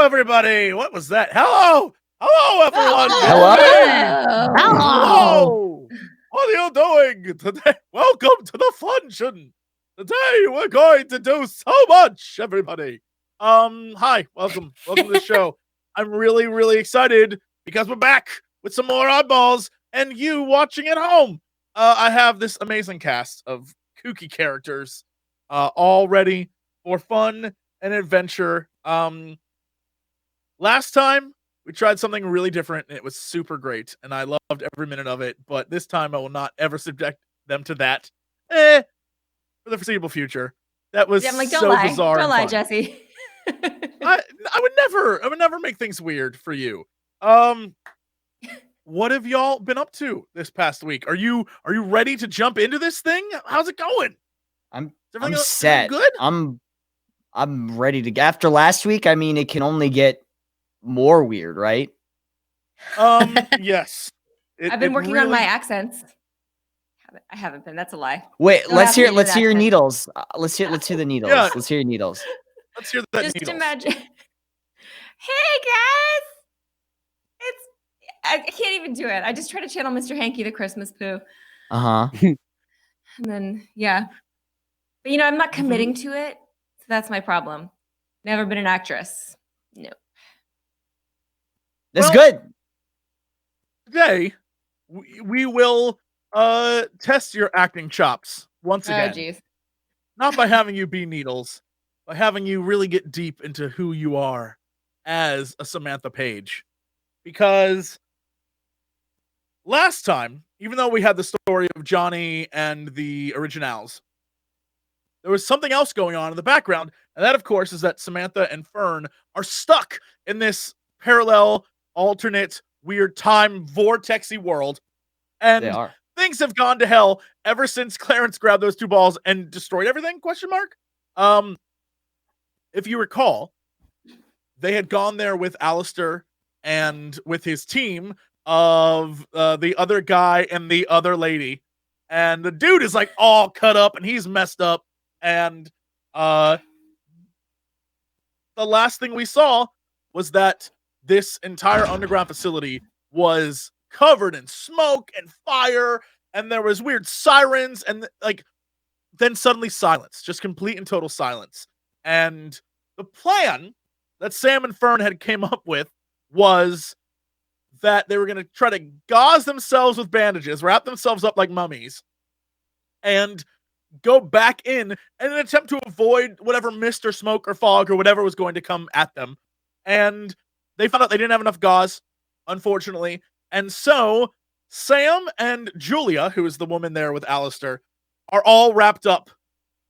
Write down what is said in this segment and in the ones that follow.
everybody. What was that? Hello, everyone. Hello. Hello. What are you doing today? Welcome to the function. Today we're going to do so much, everybody. Hi, welcome to the show. I'm really excited because we're back with some more oddballs and you watching at home. I have this amazing cast of kooky characters, all ready for fun and adventure. Last time we tried something really different and it was super great and I loved every minute of it, but this time I will not ever subject them to that for the foreseeable future. That was I'm like, so don't lie. bizarre. Don't lie, fun. Jesse. I would never make things weird for you. What have y'all been up to this past week? Are you ready to jump into this thing? How's it going? I'm set. Good? I'm ready to. After last week, I mean, it can only get more weird, right? Yes. I've been working on my accents. I haven't been. That's a lie. Wait, let's hear your accent. needles. Let's hear the needles. Yeah. Let's hear your needles. Let's hear that. Just needles. imagine. Hey guys, I can't even do it. I just try to channel Mr. Hanky the Christmas poo. And then but I'm not committing to it, so that's my problem. Never been an actress. No. That's good. Today, we will test your acting chops once again. Oh, jeez. Not by having you be Needles, by having you really get deep into who you are as a Samantha Page. Because last time, even though we had the story of Johnny and the originals, there was something else going on in the background, and that, of course, is that Samantha and Fern are stuck in this parallel, alternate, weird time, vortexy world, and They are. things have gone to hell ever since Clarence grabbed those two balls and destroyed everything, ? If you recall, they had gone there with Alistair and with his team of the other guy and the other lady, and the dude is like all cut up and he's messed up, and the last thing we saw was that this entire underground facility was covered in smoke and fire, and there was weird sirens, and then suddenly silence, just complete and total silence. And the plan that Sam and Fern had came up with was that they were going to try to gauze themselves with bandages, wrap themselves up like mummies, and go back in an attempt to avoid whatever mist or smoke or fog or whatever was going to come at them. And they found out they didn't have enough gauze, unfortunately. And so Sam and Julia, who is the woman there with Alistair, are all wrapped up.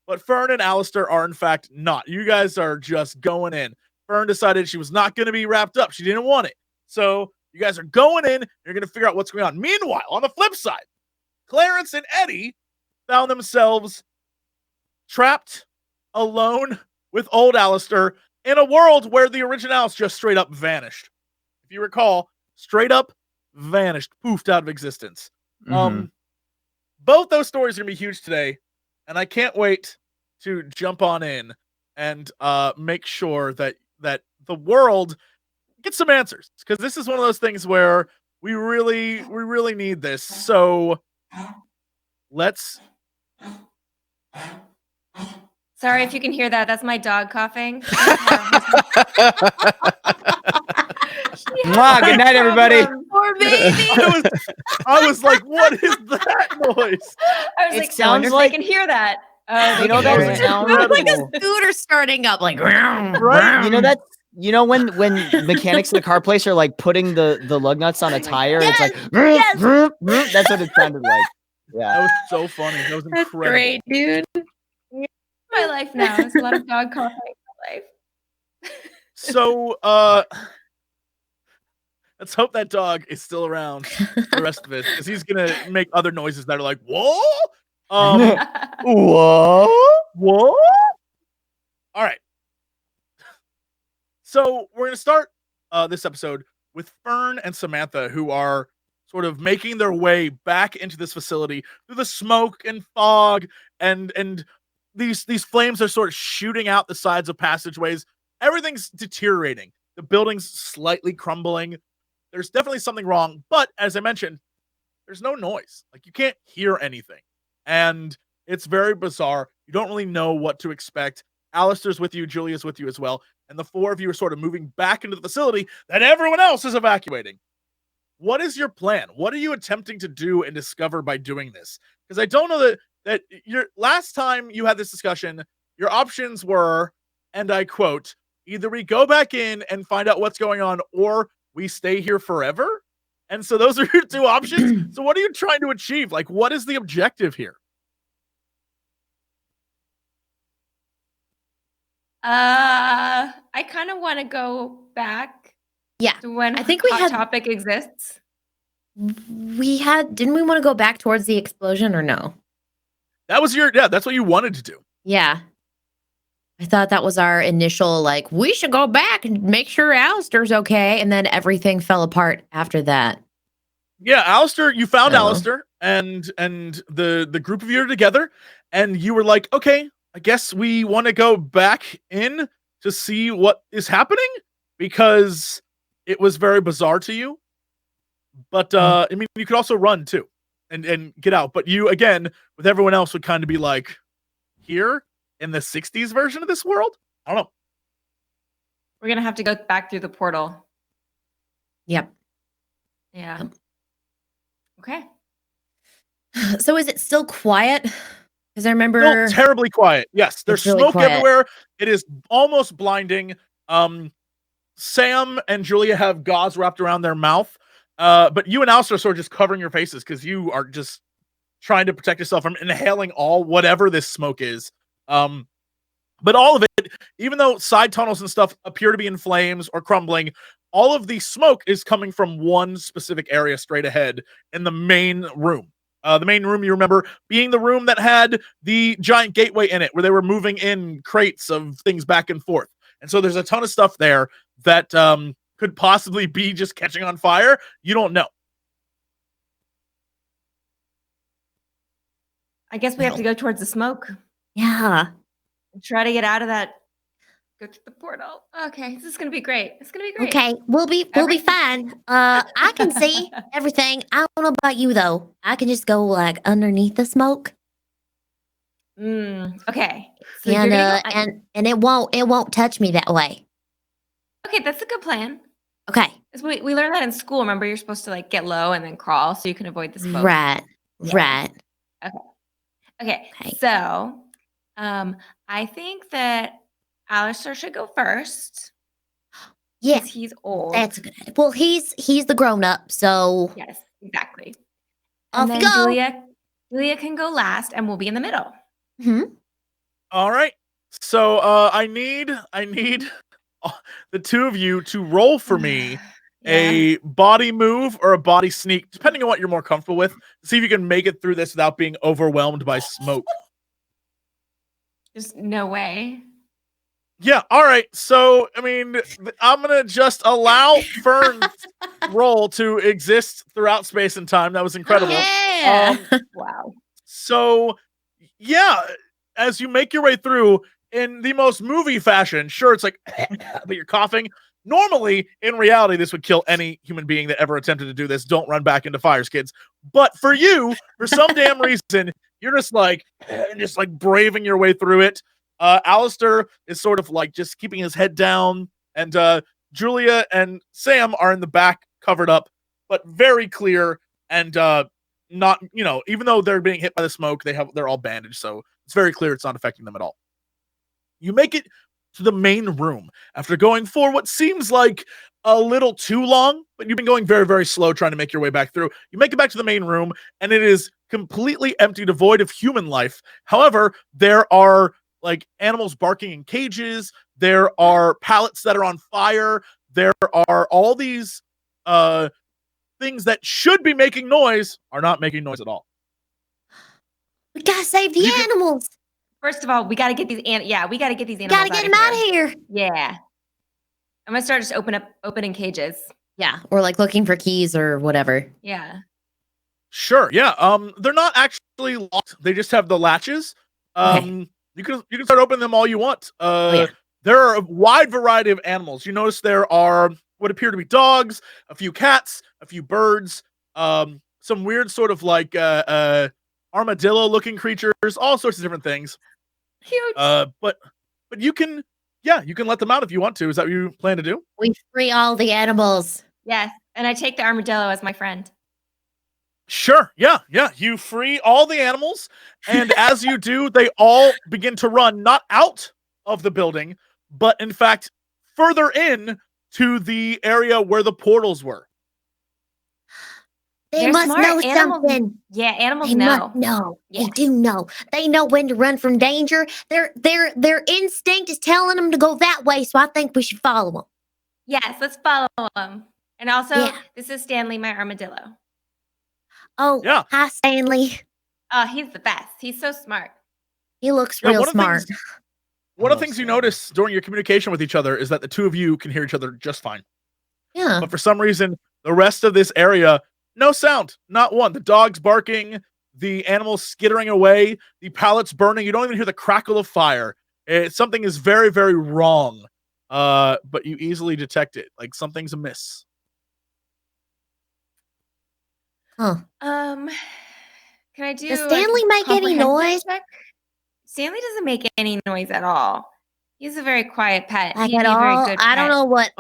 But Fern and Alistair are, in fact, not. You guys are just going in. Fern decided she was not going to be wrapped up. She didn't want it. So you guys are going in. You're going to figure out what's going on. Meanwhile, on the flip side, Clarence and Eddie found themselves trapped alone with old Alistair in a world where the originals just straight up vanished. If you recall, straight up vanished, poofed out of existence. Both those stories are going to be huge today, and I can't wait to jump on in and make sure that the world gets some answers, because this is one of those things where we really need this. So let's. Sorry if you can hear that. That's my dog coughing. Good night, everybody. Poor baby. I was like, what is that noise? I was It like, sounds sounds like- they can hear that. Oh, You know that that sound? Sounds like a scooter starting up, like Right? You know when mechanics in the car place are like putting the lug nuts on a tire, Yes, it's like that's what it sounded like. That Yeah. was so funny. That was that's incredible. great, dude. my life now. There's a lot of dog coughing in my life. So let's hope that dog is still around for the rest of it, because he's gonna make other noises that are like, whoa. Whoa. All right. So we're gonna start this episode with Fern and Samantha, who are sort of making their way back into this facility through the smoke and fog, and these flames are sort of shooting out the sides of passageways. Everything's deteriorating. The building's slightly crumbling. There's definitely something wrong. But as I mentioned, there's no noise. Like, you can't hear anything. And it's very bizarre. You don't really know what to expect. Alistair's with you. Julia's with you as well. And the four of you are sort of moving back into the facility that everyone else is evacuating. What is your plan? What are you attempting to do and discover by doing this? Because I don't know that your last time you had this discussion, your options were, and I quote, either we go back in and find out what's going on, or we stay here forever. And so those are your two options. So what are you trying to achieve? Like, what is the objective here? I kind of want to go back. Yeah. To when I think we Hot had- Topic exists. Didn't we want to go back towards the explosion or no? That was that's what you wanted to do. Yeah. I thought that was our initial, like, we should go back and make sure Alistair's okay. And then everything fell apart after that. Yeah, Alistair, you found Oh. Alistair and the group of you are together, and you were like, okay, I guess we want to go back in to see what is happening, because it was very bizarre to you. But I mean, you could also run too and get out. But you, again, with everyone else, would kind of be like, here in the 60s version of this world? I don't know. We're going to have to go back through the portal. Yep. Yeah. Okay. So is it still quiet? Because I remember... Still terribly quiet. Yes, there's It's really smoke quiet. everywhere. It is almost blinding. Sam and Julia have gauze wrapped around their mouth. But you and Alistair are sort of just covering your faces because you are just trying to protect yourself from inhaling whatever this smoke is. But all of it, even though side tunnels and stuff appear to be in flames or crumbling, all of the smoke is coming from one specific area straight ahead in the main room. The main room, you remember, being the room that had the giant gateway in it, where they were moving in crates of things back and forth. And so there's a ton of stuff there that could possibly be just catching on fire. You don't know. I guess we have to go towards the smoke. Yeah. And try to get out of that. Go to the portal. Okay, this is gonna be great. It's gonna be great. Okay, we'll be fine. I can see everything. I don't know about you though. I can just go like underneath the smoke. Okay. So And you're gonna go- and it won't touch me that way. okay, that's a good plan. Okay. 'Cause we learned that in school. Remember, you're supposed to like get low and then crawl so you can avoid the smoke. Right. Yeah. Right. Okay. Okay. So, I think that Alistair should go first. Yeah. 'Cause he's old. That's a good idea. Well, he's the grown up, so Yes, exactly. off And you then go. Julia can go last, and we'll be in the middle. All right. So I need the two of you to roll for me a body move or a body sneak, depending on what you're more comfortable with. See if you can make it through this without being overwhelmed by smoke. There's no way. Yeah. All right. So, I mean, I'm going to just allow Fern's role to exist throughout space and time. That was incredible. Yeah. Wow. So, yeah, as you make your way through in the most movie fashion, sure, it's like, but you're coughing. Normally, in reality, this would kill any human being that ever attempted to do this. Don't run back into fires, kids. But for you, for some damn reason, you're just like braving your way through it. Alistair is sort of like just keeping his head down, and Julia and Sam are in the back, covered up, but very clear and not, even though they're being hit by the smoke, they're all bandaged, so it's very clear it's not affecting them at all. You make it to the main room after going for what seems like a little too long, but you've been going very, very slow trying to make your way back through. You make it back to the main room, and it is completely empty, devoid of human life. However, there are like animals barking in cages. There are pallets that are on fire. There are all these things that should be making noise are not making noise at all. We gotta save the animals. First of all, we got to get these. We got to get these animals. Gotta get them out of here. Yeah. I'm gonna start just opening cages. Yeah, or like looking for keys or whatever. Yeah. Sure. Yeah. They're not actually locked. They just have the latches. Okay. You can start opening them all you want. yeah. there are a wide variety of animals. You notice there are what appear to be dogs, a few cats, a few birds, some weird sort of like armadillo-looking creatures, all sorts of different things. Cute. But you can, you can let them out if you want to. Is that what you plan to do? We free all the animals. Yes, and I take the armadillo as my friend. Sure. Yeah. You free all the animals, and as you do, they all begin to run, not out of the building, but in fact further in to the area where the portals were. They They're must smart. know Animals- something. Yeah, animals They know. must know. Yeah. They do know. They know when to run from danger. Their instinct is telling them to go that way, so I think we should follow them. Yes, let's follow them. And also, Yeah. this is Stanley, my armadillo. Oh, Yeah. hi, Stanley. Oh, he's the best. He's so smart. He looks Yeah, real one of the smart. things- One of the love things you Stanley. notice during your communication with each other is that the two of you can hear each other just fine. Yeah. But for some reason, the rest of this area, no sound, not one. The dogs barking, the animals skittering away, the pallets burning. You don't even hear the crackle of fire. Something is very, very wrong. But you easily detect it. Like something's amiss. Huh. Can I do? Does Stanley make any comprehension noise? check? Stanley doesn't make any noise at all. He's a very quiet pet. Like He'd at be a very all? good I don't pet. know what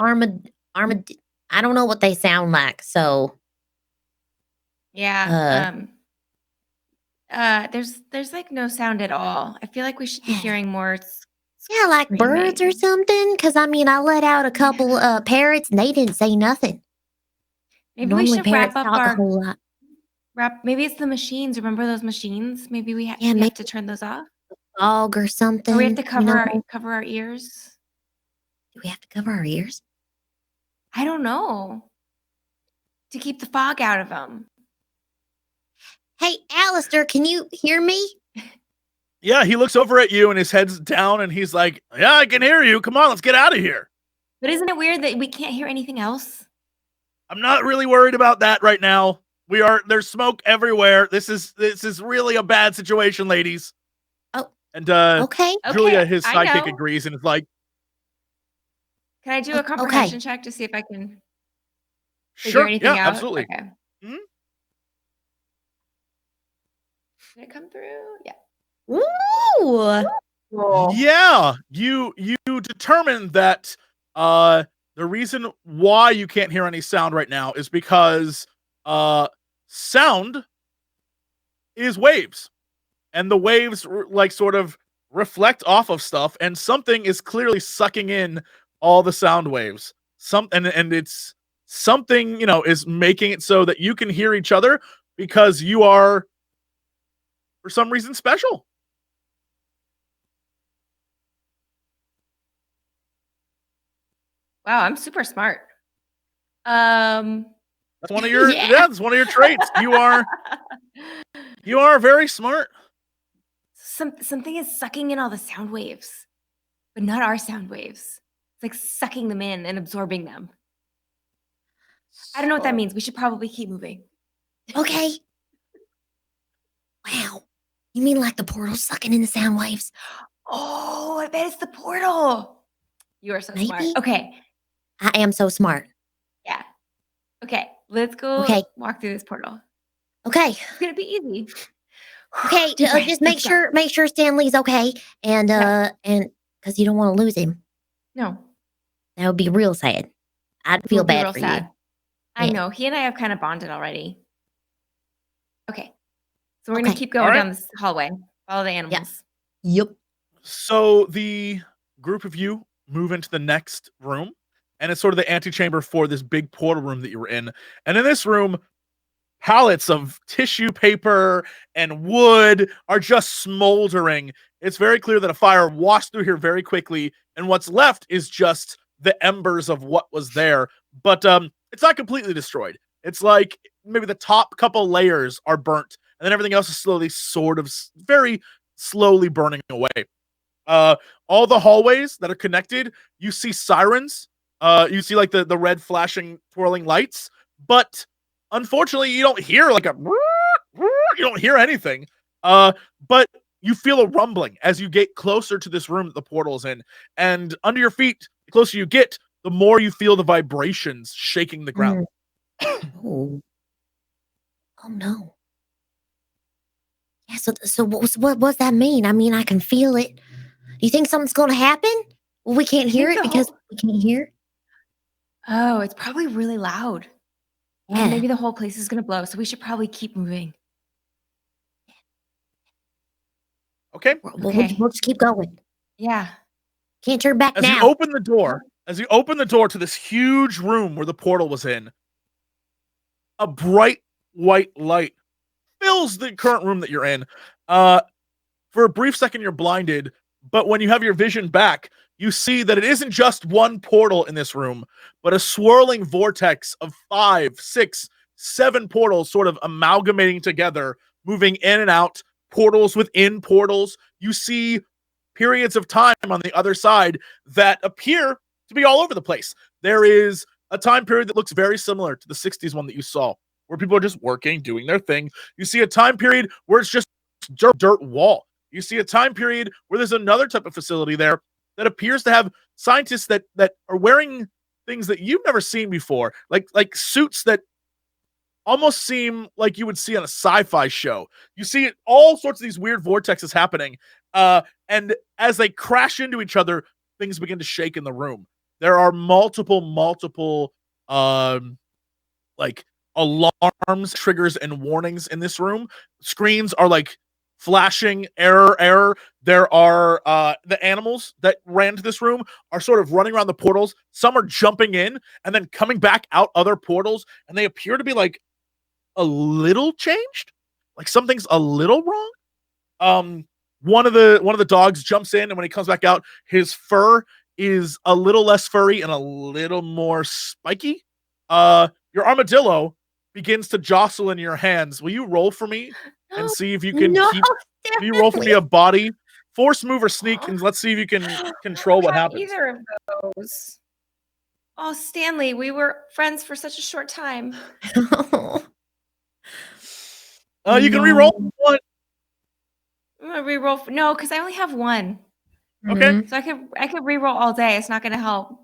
I don't know what they sound like. So Yeah. There's like no sound at all. I feel like we should be hearing more. yeah, like birds or screaming. something. Because I mean, I let out a couple parrots and they didn't say nothing. Maybe Normally we should parrots wrap up talk a our whole lot. Maybe it's the machines. Remember those machines? Maybe we, Yeah, we maybe have to turn those off. Dog or something. Or we have to you cover know? cover our ears. Do we have to cover our ears? I don't know. To keep the fog out of them. Hey, Alistair, can you hear me? Yeah, he looks over at you and his head's down and he's like, yeah, I can hear you. Come on, let's get out of here. But isn't it weird that we can't hear anything else? I'm not really worried about that right now. There's smoke everywhere. This is really a bad situation, ladies. Oh. And Okay. Julia, Okay, his I sidekick, know. agrees and is like, Can I do a Okay. comprehension check to see if I can figure sure, anything yeah, out? absolutely. Okay. Mhm. Did it come through? Yeah. Ooh. Yeah, you determine that the reason why you can't hear any sound right now is because sound is waves, and the waves like sort of reflect off of stuff, and something is clearly sucking in all the sound waves. And it's something, is making it so that you can hear each other because you are for some reason special. Wow, I'm super smart. That's one of your Yeah. that's one of your traits. You are very smart. Something is sucking in all the sound waves, but not our sound waves. It's like sucking them in and absorbing them. I don't know what that means. We should probably keep moving. Okay. Wow. You mean like the portal sucking in the sound waves? Oh, I bet it's the portal. You are so smart. Maybe. Okay. I am so smart. Yeah. Okay. Let's go Okay. walk through this portal. Okay. It's gonna be easy. Okay. Deep breath, Just deep breath. make sure Stanley's okay, and Yeah. and because you don't want to lose him. No. That would be real sad. I'd it feel would be bad real for sad. you. I Yeah. know. He and I have kind of bonded already. Okay. So we're gonna Okay. keep going All right. down this hallway. Follow the animals. Yep. So the group of you move into the next room, and it's sort of the antechamber for this big portal room that you were in. And in this room, pallets of tissue paper and wood are just smoldering. It's very clear that a fire washed through here very quickly, and what's left is just the embers of what was there. But it's not completely destroyed. It's like maybe the top couple layers are burnt, and then everything else is slowly, sort of, very slowly burning away. All the hallways that are connected, you see sirens. You see like the red flashing, twirling lights, but unfortunately, you don't hear like you don't hear anything. But you feel a rumbling as you get closer to this room that the portal is in. And under your feet, the closer you get, the more you feel the vibrations shaking the ground. Oh. Oh no. Yeah, so what does that mean? I mean, I can feel it. Do you think something's going to happen? Well, we can't hear it because we can't hear. Oh, it's probably really loud. Yeah. And maybe the whole place is going to blow, so we should probably keep moving. Okay. We'll just keep going. Yeah. Can't turn back As now. you open the door to this huge room where the portal was in, a bright white light fills the current room that you're in. For a brief second, you're blinded, but when you have your vision back, you see that it isn't just one portal in this room, but a swirling vortex of 5, 6, 7 portals sort of amalgamating together, moving in and out, portals within portals. You see periods of time on the other side that appear to be all over the place. There is a time period that looks very similar to the 60s one that you saw, where people are just working, doing their thing. You see a time period where it's just dirt wall. You see a time period where there's another type of facility there that appears to have scientists that are wearing things that you've never seen before, like suits that almost seem like you would see on a sci-fi show. You see all sorts of these weird vortexes happening, and as they crash into each other, things begin to shake in the room. There are multiple like alarms, triggers, and warnings in this room. Screens are like flashing, error. There are the animals that ran to this room are sort of running around the portals. Some are jumping in and then coming back out other portals, and they appear to be like a little changed, like something's a little wrong. One of the dogs jumps in, and when he comes back out, his fur is a little less furry and a little more spiky. Your armadillo begins to jostle in your hands. Will you roll for me and see if you can will you roll for me a body, force, move, or sneak, and let's see if you can control what happens. Either of those. Oh, Stanley, we were friends for such a short time. You can re-roll one. I'm gonna re-roll. No, because I only have one. Okay. So I could re-roll all day. It's not gonna help.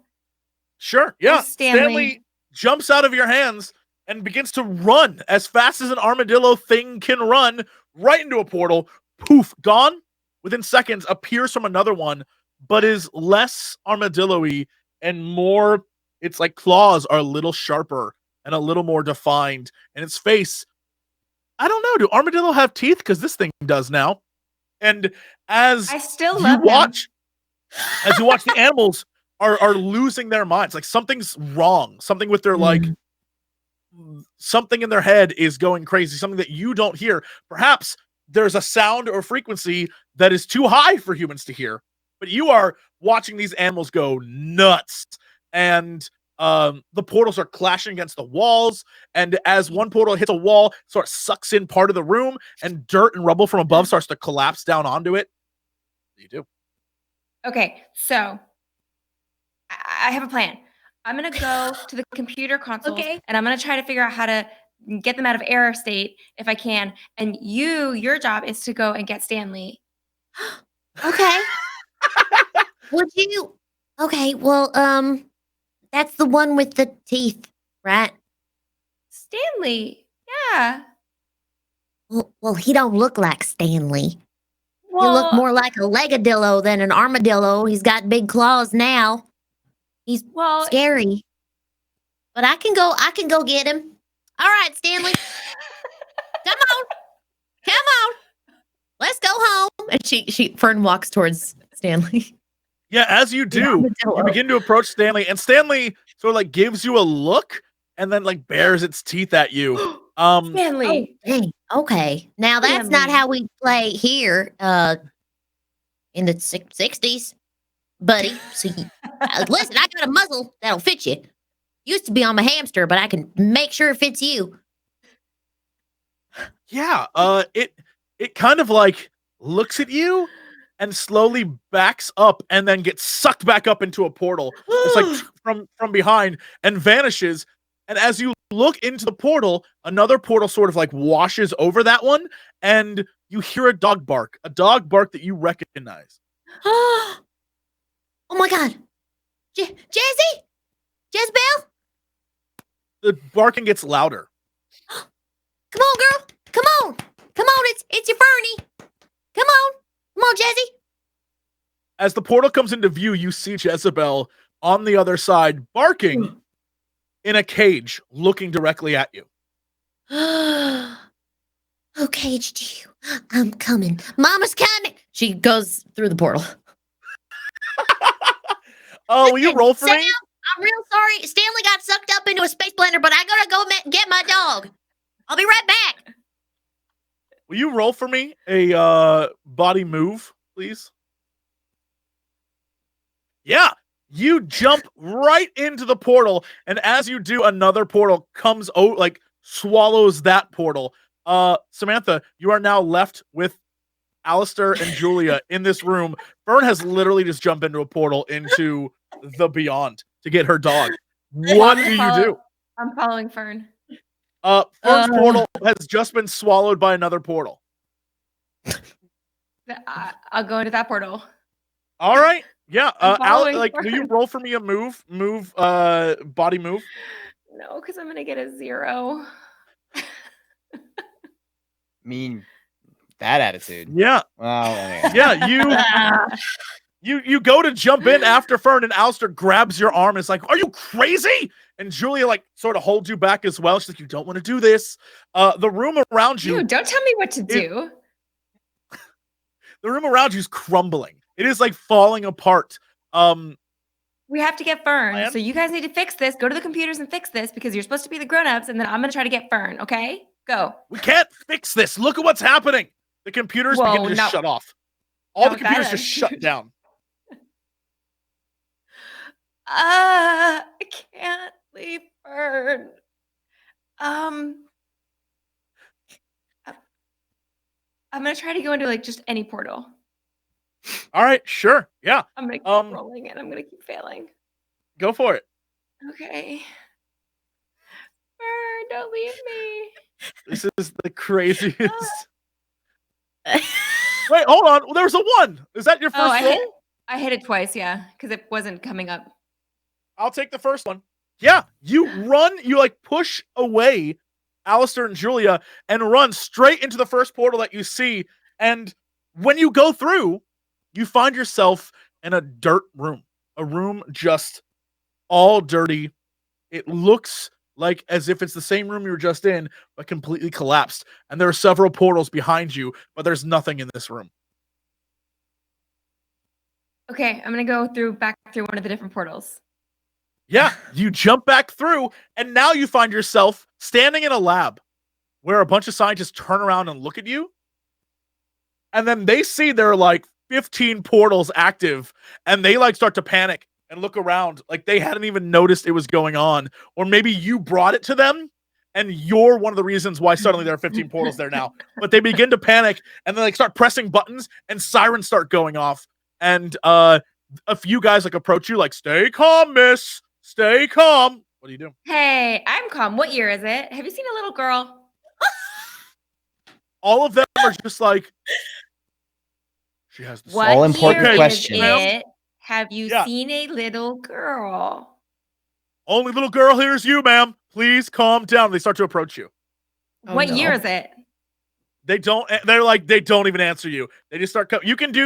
Sure. Yeah. Oh, Stanley jumps out of your hands and begins to run as fast as an armadillo thing can run right into a portal. Poof, gone. Within seconds, appears from another one, but is less armadillo-y and more. Its like claws are a little sharper and a little more defined, and its face. I don't know. Do armadillo have teeth? Because this thing does now. And as I still you love watch, as you watch, the animals are losing their minds. Like something's wrong. Something with their like, something in their head is going crazy. Something that you don't hear. Perhaps there's a sound or frequency that is too high for humans to hear. But you are watching these animals go nuts, and the portals are clashing against the walls, and as one portal hits a wall, it sort of sucks in part of the room, and dirt and rubble from above starts to collapse down onto it. You do. Okay, so I have a plan. I'm gonna go to the computer console, and I'm gonna try to figure out how to get them out of error state if I can. And your job is to go and get Stanley. Okay. Would you? Okay. Well, that's the one with the teeth, right? Stanley. Yeah. Well, he don't look like Stanley. Well, He look more like a legadillo than an armadillo. He's got big claws now. He's scary. But I can go get him. All right, Stanley. Come on. Let's go home. And Fern walks towards Stanley. Yeah, as you do, you begin to approach Stanley, and Stanley sort of like gives you a look and then like bares its teeth at you. Stanley. Oh, dang. Okay. Now that's not how we play here in the 60s, buddy. So listen, I got a muzzle that'll fit you. Used to be on my hamster, but I can make sure it fits you. Yeah, it kind of like looks at you and slowly backs up and then gets sucked back up into a portal. It's like from behind and vanishes. And as you look into the portal, another portal sort of like washes over that one, and you hear a dog bark that you recognize. Oh my God. Jesse? Jezebel? The barking gets louder. Come on, girl. Come on. Come on. It's your Fernie. Come on. Come on, Jesse. As the portal comes into view, you see Jezebel on the other side barking in a cage, looking directly at you. Who caged you? I'm coming. Mama's coming. She goes through the portal. Will you roll for Sam, me? I'm real sorry. Stanley got sucked up into a space blender, but I gotta go get my dog. I'll be right back. Will you roll for me a body move, please? Yeah, you jump right into the portal, and as you do, another portal comes swallows that portal. Samantha, you are now left with Alistair and Julia in this room. Fern has literally just jumped into a portal into the beyond to get her dog. What do you do? I'm following Fern. Fern's portal has just been swallowed by another portal. I'll go into that portal. All right. Yeah. following will you roll for me a body move? No, because I'm gonna get a 0. I mean, that attitude. Yeah. Well, Yeah, you go to jump in after Fern, and Alistair grabs your arm and is like, "Are you crazy?" And Julia sort of holds you back as well. She's like, "You don't want to do this." The room around you. Dude, don't tell me what to do. The room around you is crumbling. It is falling apart. We have to get Fern. So you guys need to fix this. Go to the computers and fix this because you're supposed to be the grown-ups, and then I'm gonna try to get Fern, okay? Go. We can't fix this. Look at what's happening. The computers begin to just shut off. All the computers just shut down. I can't leave Fern. I'm gonna try to go into just any portal. All right, sure. Yeah. I'm gonna keep rolling and I'm gonna keep failing. Go for it. Okay. Fern, don't leave me. This is the craziest. Wait, hold on. There was a 1. Is that your first roll? I hit it twice, yeah, because it wasn't coming up. I'll take the first one. Yeah, you run, you push away Alistair and Julia and run straight into the first portal that you see. And when you go through, you find yourself in a dirt room. A room just all dirty. It looks as if it's the same room you were just in, but completely collapsed. And there are several portals behind you, but there's nothing in this room. Okay, I'm gonna go back through one of the different portals. Yeah, you jump back through, and now you find yourself standing in a lab where a bunch of scientists turn around and look at you. And then they see there are 15 portals active, and they start to panic and look around they hadn't even noticed it was going on. Or maybe you brought it to them, and you're one of the reasons why suddenly there are 15 portals there now. But they begin to panic, and then start pressing buttons, and sirens start going off. And a few guys approach you stay calm, miss. Stay calm. What do you do? Hey, I'm calm. What year is it? Have you seen a little girl? All of them are just she has the all important question. questions. Have you seen a little girl? Only little girl here is you, ma'am. Please calm down. They start to approach you. What year is it? They don't. They don't even answer you. They just start. You can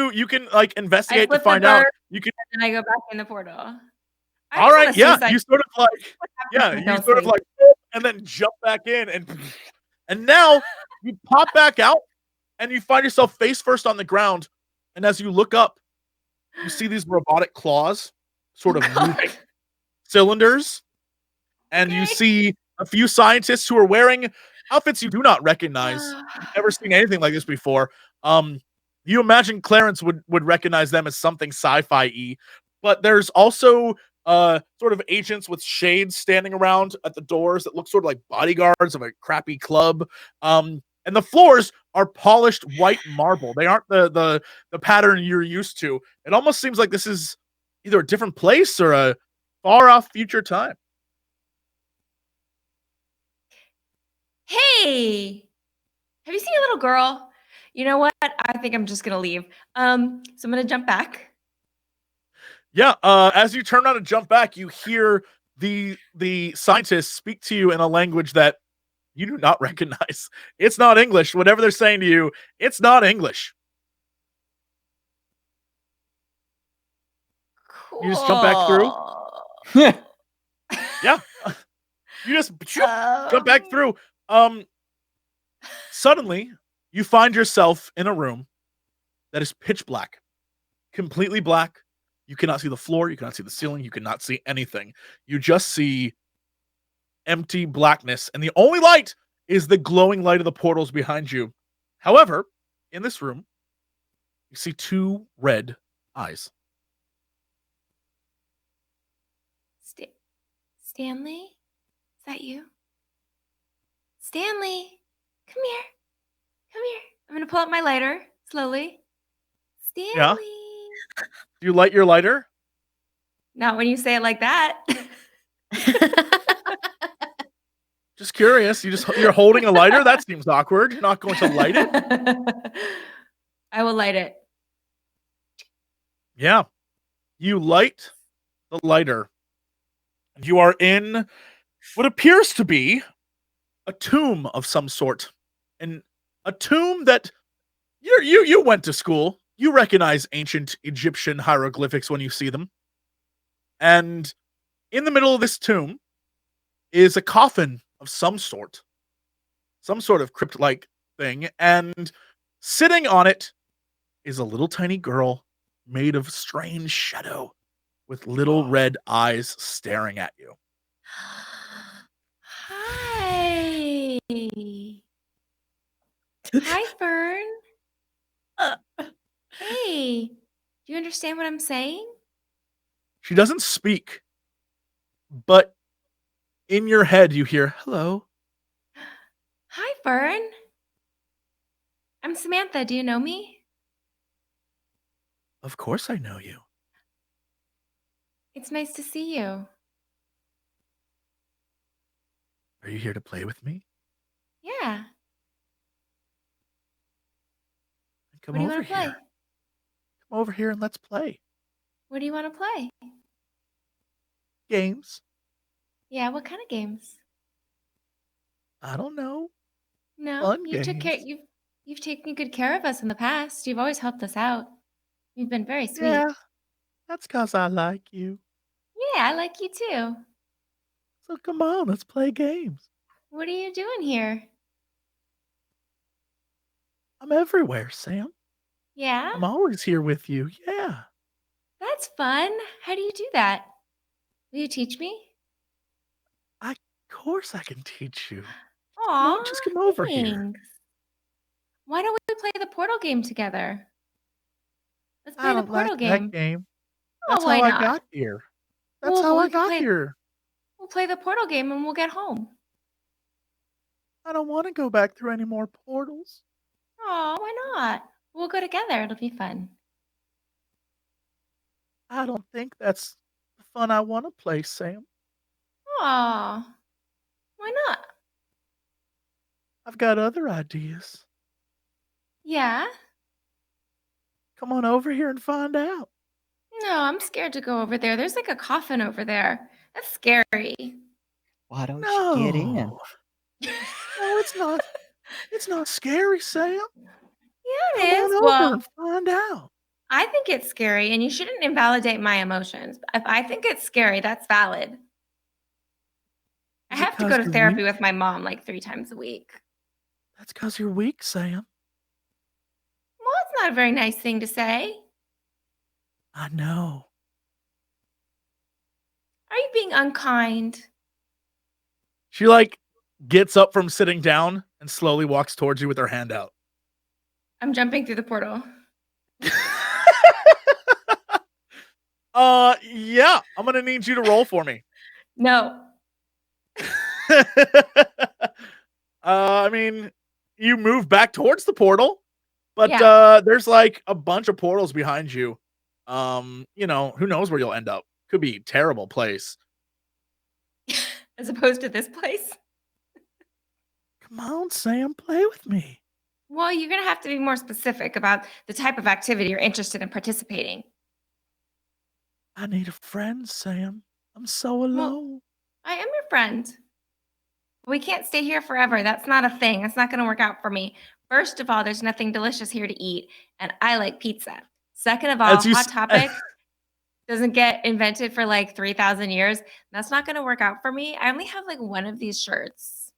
investigate to find out. You can. And then I go back in the portal. All right. Yeah. You sort of you sort of and then jump back in and now you pop back out and you find yourself face first on the ground. And as you look up, you see these robotic claws sort of moving cylinders. And you see a few scientists who are wearing outfits you do not recognize. You've never seen anything like this before. You imagine Clarence would recognize them as something sci-fi-y. But there's also sort of agents with shades standing around at the doors that look sort of like bodyguards of a crappy club. And the floors are polished white marble. They aren't the pattern you're used to. It almost seems like this is either a different place or a far off future time. Hey, have you seen a little girl? You know what? I think I'm just gonna leave. So I'm gonna jump back. Yeah, as you turn around and jump back, you hear the scientists speak to you in a language that you do not recognize. It's not English. Whatever they're saying to you, it's not English. Cool. You just jump back through? Yeah. You just jump back through. Suddenly, you find yourself in a room that is pitch black. Completely black. You cannot see the floor. You cannot see the ceiling. You cannot see anything. You just see empty blackness. And the only light is the glowing light of the portals behind you. However, in this room, you see 2 red eyes. Stanley? Is that you? Stanley, come here. Come here. I'm going to pull out my lighter slowly. Stanley. Yeah? Do you light your lighter? Not when you say it like that. Just curious. You're holding a lighter? That seems awkward. You're not going to light it? I will light it. Yeah. You light the lighter. And you are in what appears to be a tomb of some sort. And a tomb that you went to school. You recognize ancient Egyptian hieroglyphics when you see them. And in the middle of this tomb is a coffin of some sort of crypt-like thing. And sitting on it is a little tiny girl made of strange shadow with little red eyes staring at you. Hi. Hi, Fern. Hey. Do you understand what I'm saying? She doesn't speak, but in your head you hear, hello. Hi, Fern. I'm Samantha. Do you know me? Of course I know you. It's nice to see you. Are you here to play with me? Yeah. Come What do you over want to play? here. Come over here and let's play. What do you want to play? Games. Yeah, what kind of games? I don't know. No, Fun you took care. games. You've taken good care of us in the past. You've always helped us out. You've been very sweet. Yeah, that's because I like you. Yeah, I like you too. So come on, let's play games. What are you doing here? I'm everywhere, Sam. Yeah, I'm always here with you. Yeah. that's fun. How do you do that? Will you teach me? Of course I can teach you. Aw, Just come over here. thanks. Why don't we play the Portal game together? Let's I play the don't Portal like game. that game. Oh, That's why how I not? got here. That's Well, how we I can got play- here. We'll play the Portal game and we'll get home. I don't want to go back through any more portals. Oh, why not? We'll go together. It'll be fun. I don't think that's the fun I want to play, Sam. Aw, why not? I've got other ideas. Yeah? Come on over here and find out. No, I'm scared to go over there. There's like a coffin over there. That's scary. Why don't you get in? No, it's not. It's not scary, Sam. Yeah, Come it on is. over Well, and find out. I think it's scary, and you shouldn't invalidate my emotions. If I think it's scary, that's valid. I Is it have to 'cause go to you're therapy weak? with my mom like 3 times a week. That's because you're weak, Sam. Well, it's not a very nice thing to say. I know. Are you being unkind? She gets up from sitting down and slowly walks towards you with her hand out. I'm jumping through the portal. Yeah, I'm gonna need you to roll for me. No. I mean, you move back towards the portal, but Yeah. there's a bunch of portals behind you. Who knows where you'll end up? Could be a terrible place. As opposed to this place. Come on, Sam, play with me. Well, you're going to have to be more specific about the type of activity you're interested in participating. I need a friend, Sam. I'm so alone. Well, I am your friend. We can't stay here forever. That's not a thing. That's not going to work out for me. First of all, there's nothing delicious here to eat, and I like pizza. Second of all, Hot Topic doesn't get invented for like 3,000 years. That's not going to work out for me. I only have like one of these shirts.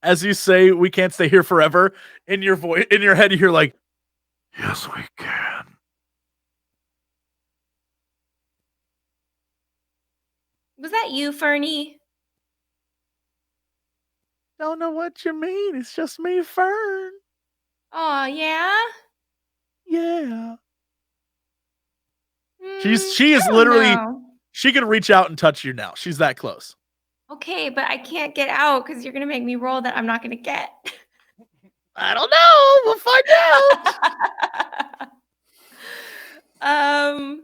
As you say, we can't stay here forever. In your voice, in your head, you hear like, yes, we can. Was that you, Fernie? Don't know what you mean. It's just me, Fern. Oh, yeah? Yeah. She is I don't literally, know. she can reach out and touch you now. She's that close. Okay, but I can't get out because you're going to make me roll that I'm not going to get. I don't know. We'll find out.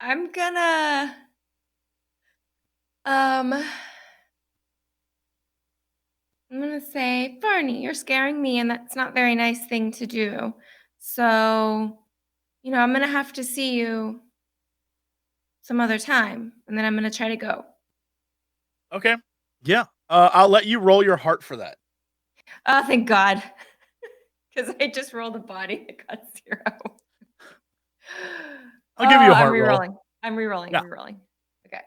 I'm gonna I'm gonna say, Barney, you're scaring me, and that's not a very nice thing to do. So, I'm gonna have to see you some other time, and then I'm gonna try to go. Okay. Yeah. I'll let you roll your heart for that. Oh, thank God. Because I just rolled a body that got 0. I'll give you a heart roll. re-rolling. I'm re-rolling. Yeah. I'm re-rolling. Okay.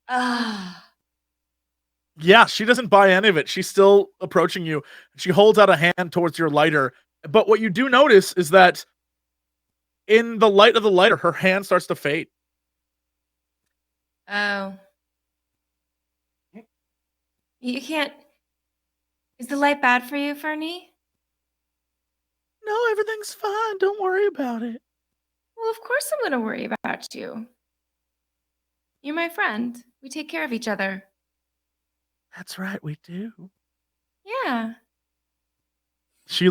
Ah. Yeah, she doesn't buy any of it. She's still approaching you. She holds out a hand towards your lighter. But what you do notice is that in the light of the lighter, her hand starts to fade. Oh. You can't. Is the light bad for you, Fernie? No, everything's fine. Don't worry about it. Well, of course I'm going to worry about you. You're my friend. We take care of each other. That's right, we do. Yeah. She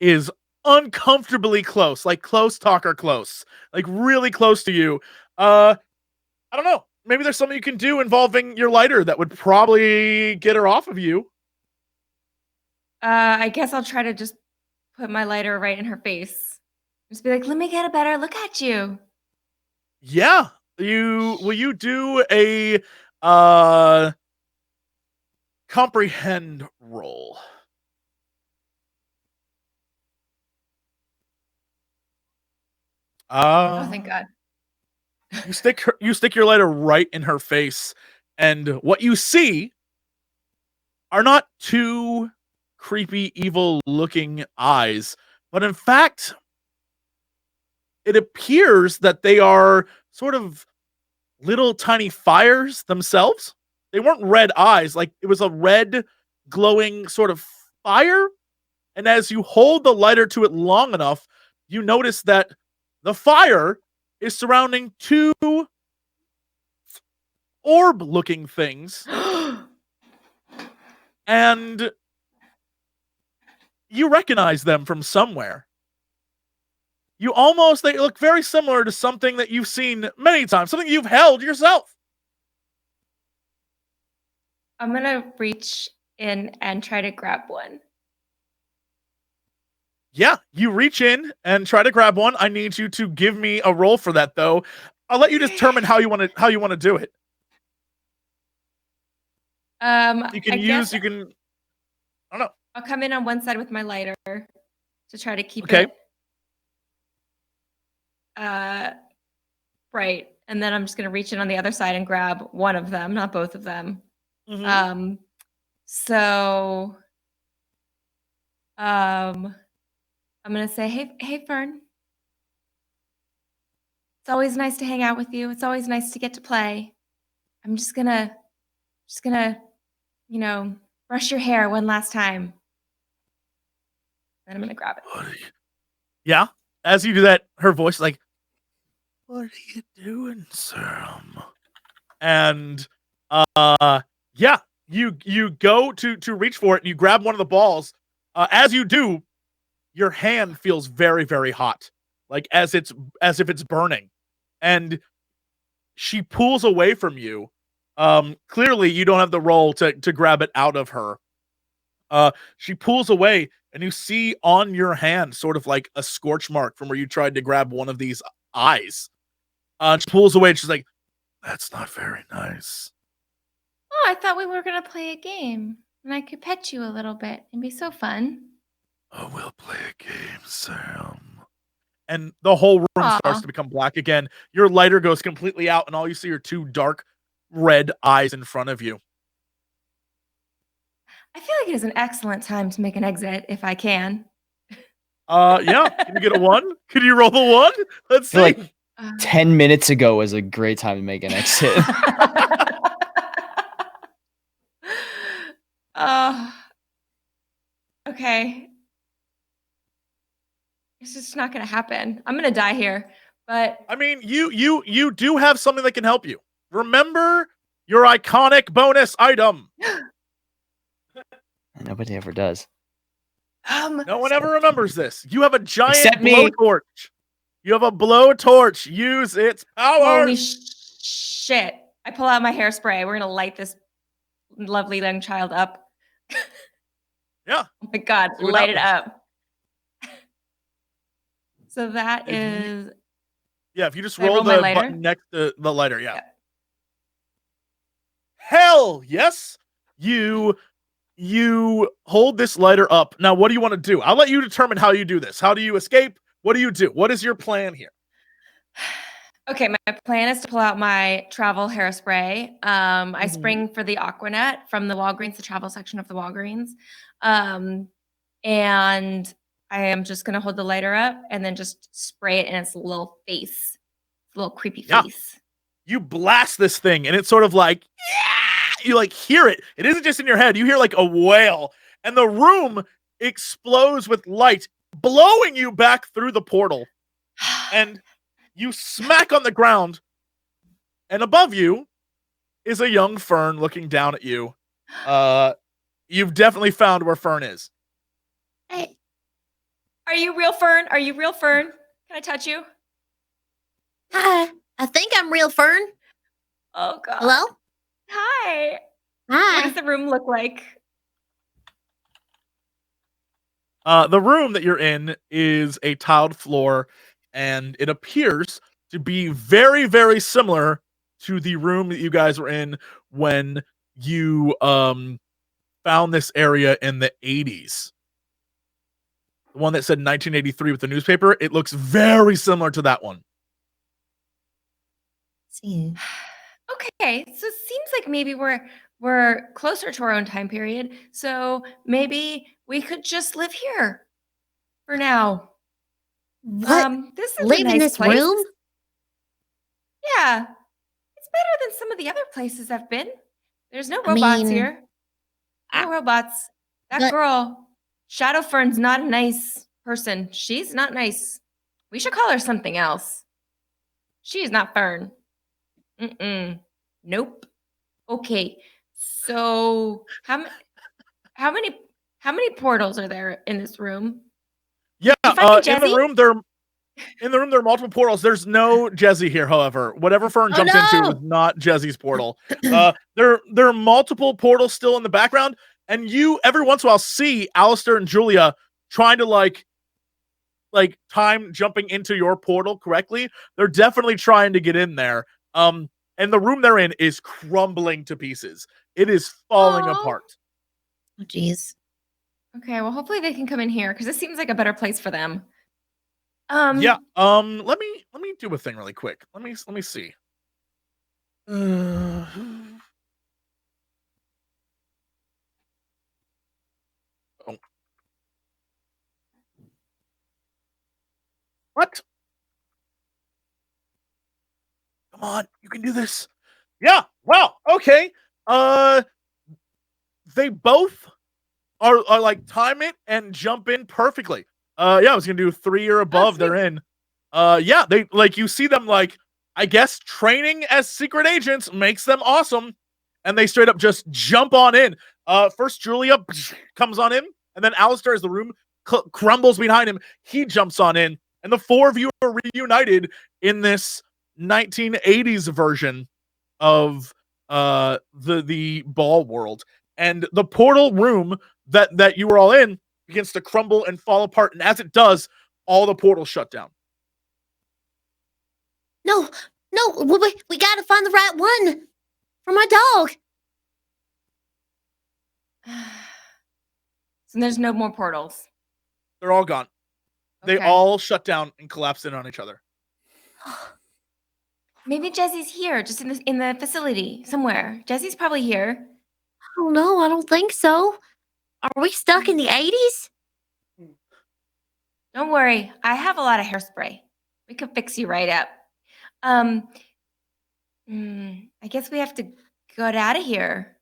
is uncomfortably close, like close talker close, like really close to you. I don't know. Maybe there's something you can do involving your lighter that would probably get her off of you. I guess I'll try to just put my lighter right in her face. Just be like, let me get a better look at you. Yeah. Will you do a comprehend roll? Oh, thank God. You stick your lighter right in her face, and what you see are not two creepy, evil-looking eyes, but in fact, it appears that they are sort of little tiny fires themselves. They weren't red eyes, like it was a red glowing sort of fire. And as you hold the lighter to it long enough, you notice that the fire is surrounding two orb-looking things. And you recognize them from somewhere. They look very similar to something that you've seen many times, something you've held yourself. I'm going to reach in and try to grab one. Yeah, you reach in and try to grab one. I need you to give me a roll for that, though. I'll let you determine how you want to do it. You can I don't know. I'll come in on one side with my lighter to try to keep it. Right. And then I'm just going to reach in on the other side and grab one of them, not both of them. Mm-hmm. So I'm going to say, hey, Fern. It's always nice to hang out with you. It's always nice to get to play. I'm just gonna, brush your hair one last time. Then I'm gonna grab it. Yeah. As you do that, her voice is like, "What are you doing, Sam?" And yeah, you go to reach for it and you grab one of the balls. As you do, your hand feels very, very hot, like as if it's burning. And she pulls away from you. Clearly, you don't have the roll to grab it out of her. She pulls away, and you see on your hand sort of like a scorch mark from where you tried to grab one of these eyes. She pulls away, and she's like, "That's not very nice." Oh, I thought we were going to play a game, and I could pet you a little bit. It'd be so fun. Oh, we'll play a game, Sam. And the whole room starts to become black again. Your lighter goes completely out, and all you see are two dark red eyes in front of you. I feel like it is an excellent time to make an exit if I can. Yeah. Can you get a 1? Can you roll the 1? Let's see. Like 10 minutes ago was a great time to make an exit. Okay. It's just not gonna happen. I'm gonna die here. But I mean, you do have something that can help you. Remember your iconic bonus item. Nobody ever does. No one ever remembers this. You have a giant Except me. blowtorch. You have a blowtorch. Use its power. Holy shit. I pull out my hairspray. We're gonna light this lovely young child up. Yeah. Oh my god, See what light it happens. up. So that is Yeah, if you just Can I roll roll my the lighter? button next to the lighter, yeah. Hell yes. You hold this lighter up. Now, what do you want to do? I'll let you determine how you do this. How do you escape? What do you do? What is your plan here? Okay, my plan is to pull out my travel hairspray. I spring for the Aquanet from the Walgreens, the travel section of the Walgreens. And I am just going to hold the lighter up and then just spray it in its little face. Its little creepy face. You blast this thing, and it's sort of like, yeah! You like hear it. It isn't just in your head. You hear like a wail, and the room explodes with light, blowing you back through the portal. And you smack on the ground, and above you is a young Fern looking down at you. You've definitely found where Fern is. Hey. Are you real Fern? Are you real Fern? Can I touch you? Hi. I think I'm real Fern. Oh, God. Hello? Hi. What Hi. does the room look like? The room that you're in is a tiled floor, and it appears to be very, very similar to the room that you guys were in when you found this area in the 80s. The one that said 1983 with the newspaper, it looks very similar to that one. See. Okay, so it seems like maybe we're closer to our own time period. So maybe we could just live here for now. What? This is Live a in nice this place. room? Yeah, it's better than some of the other places I've been. There's no I robots mean, here. No robots. That but- girl, Shadow Fern's not a nice person. She's not nice. We should call her something else. She's not Fern. Nope. Okay. So how many portals are there in this room? Yeah, Did you find in the Jesse? room there are multiple portals. There's no Jesse here, however. Whatever Fern Oh, jumps into no! was not Jesse's portal. There are multiple portals still in the background, and you every once in a while see Alistair and Julia trying to like time jumping into your portal correctly. They're definitely trying to get in there. And the room they're in is crumbling to pieces. It is falling Aw. apart. Oh, jeez. Okay, well hopefully they can come in here because this seems like a better place for them. Yeah. Let me do a thing really quick. Let me see. What? Come on, you can do this. Yeah. Wow. Okay. They both are like time it and jump in perfectly. Yeah, I was gonna do 3 or above. They're in. Yeah, they like you see them like I guess training as secret agents makes them awesome, and they straight up just jump on in. First Julia comes on in, and then Alistair, as the room crumbles behind him, he jumps on in, and the four of you are reunited in this 1980s version of the ball world. And the portal room that you were all in begins to crumble and fall apart. And as it does, all the portals shut down. No, we gotta find the right one for my dog. So there's no more portals. They're all gone. They Okay. all shut down and collapse in on each other. Maybe Jesse's here, just in the facility somewhere. Jesse's probably here. Oh no, I don't think so. Are we stuck in the 80s? Don't worry, I have a lot of hairspray. We could fix you right up. I guess we have to get out of here.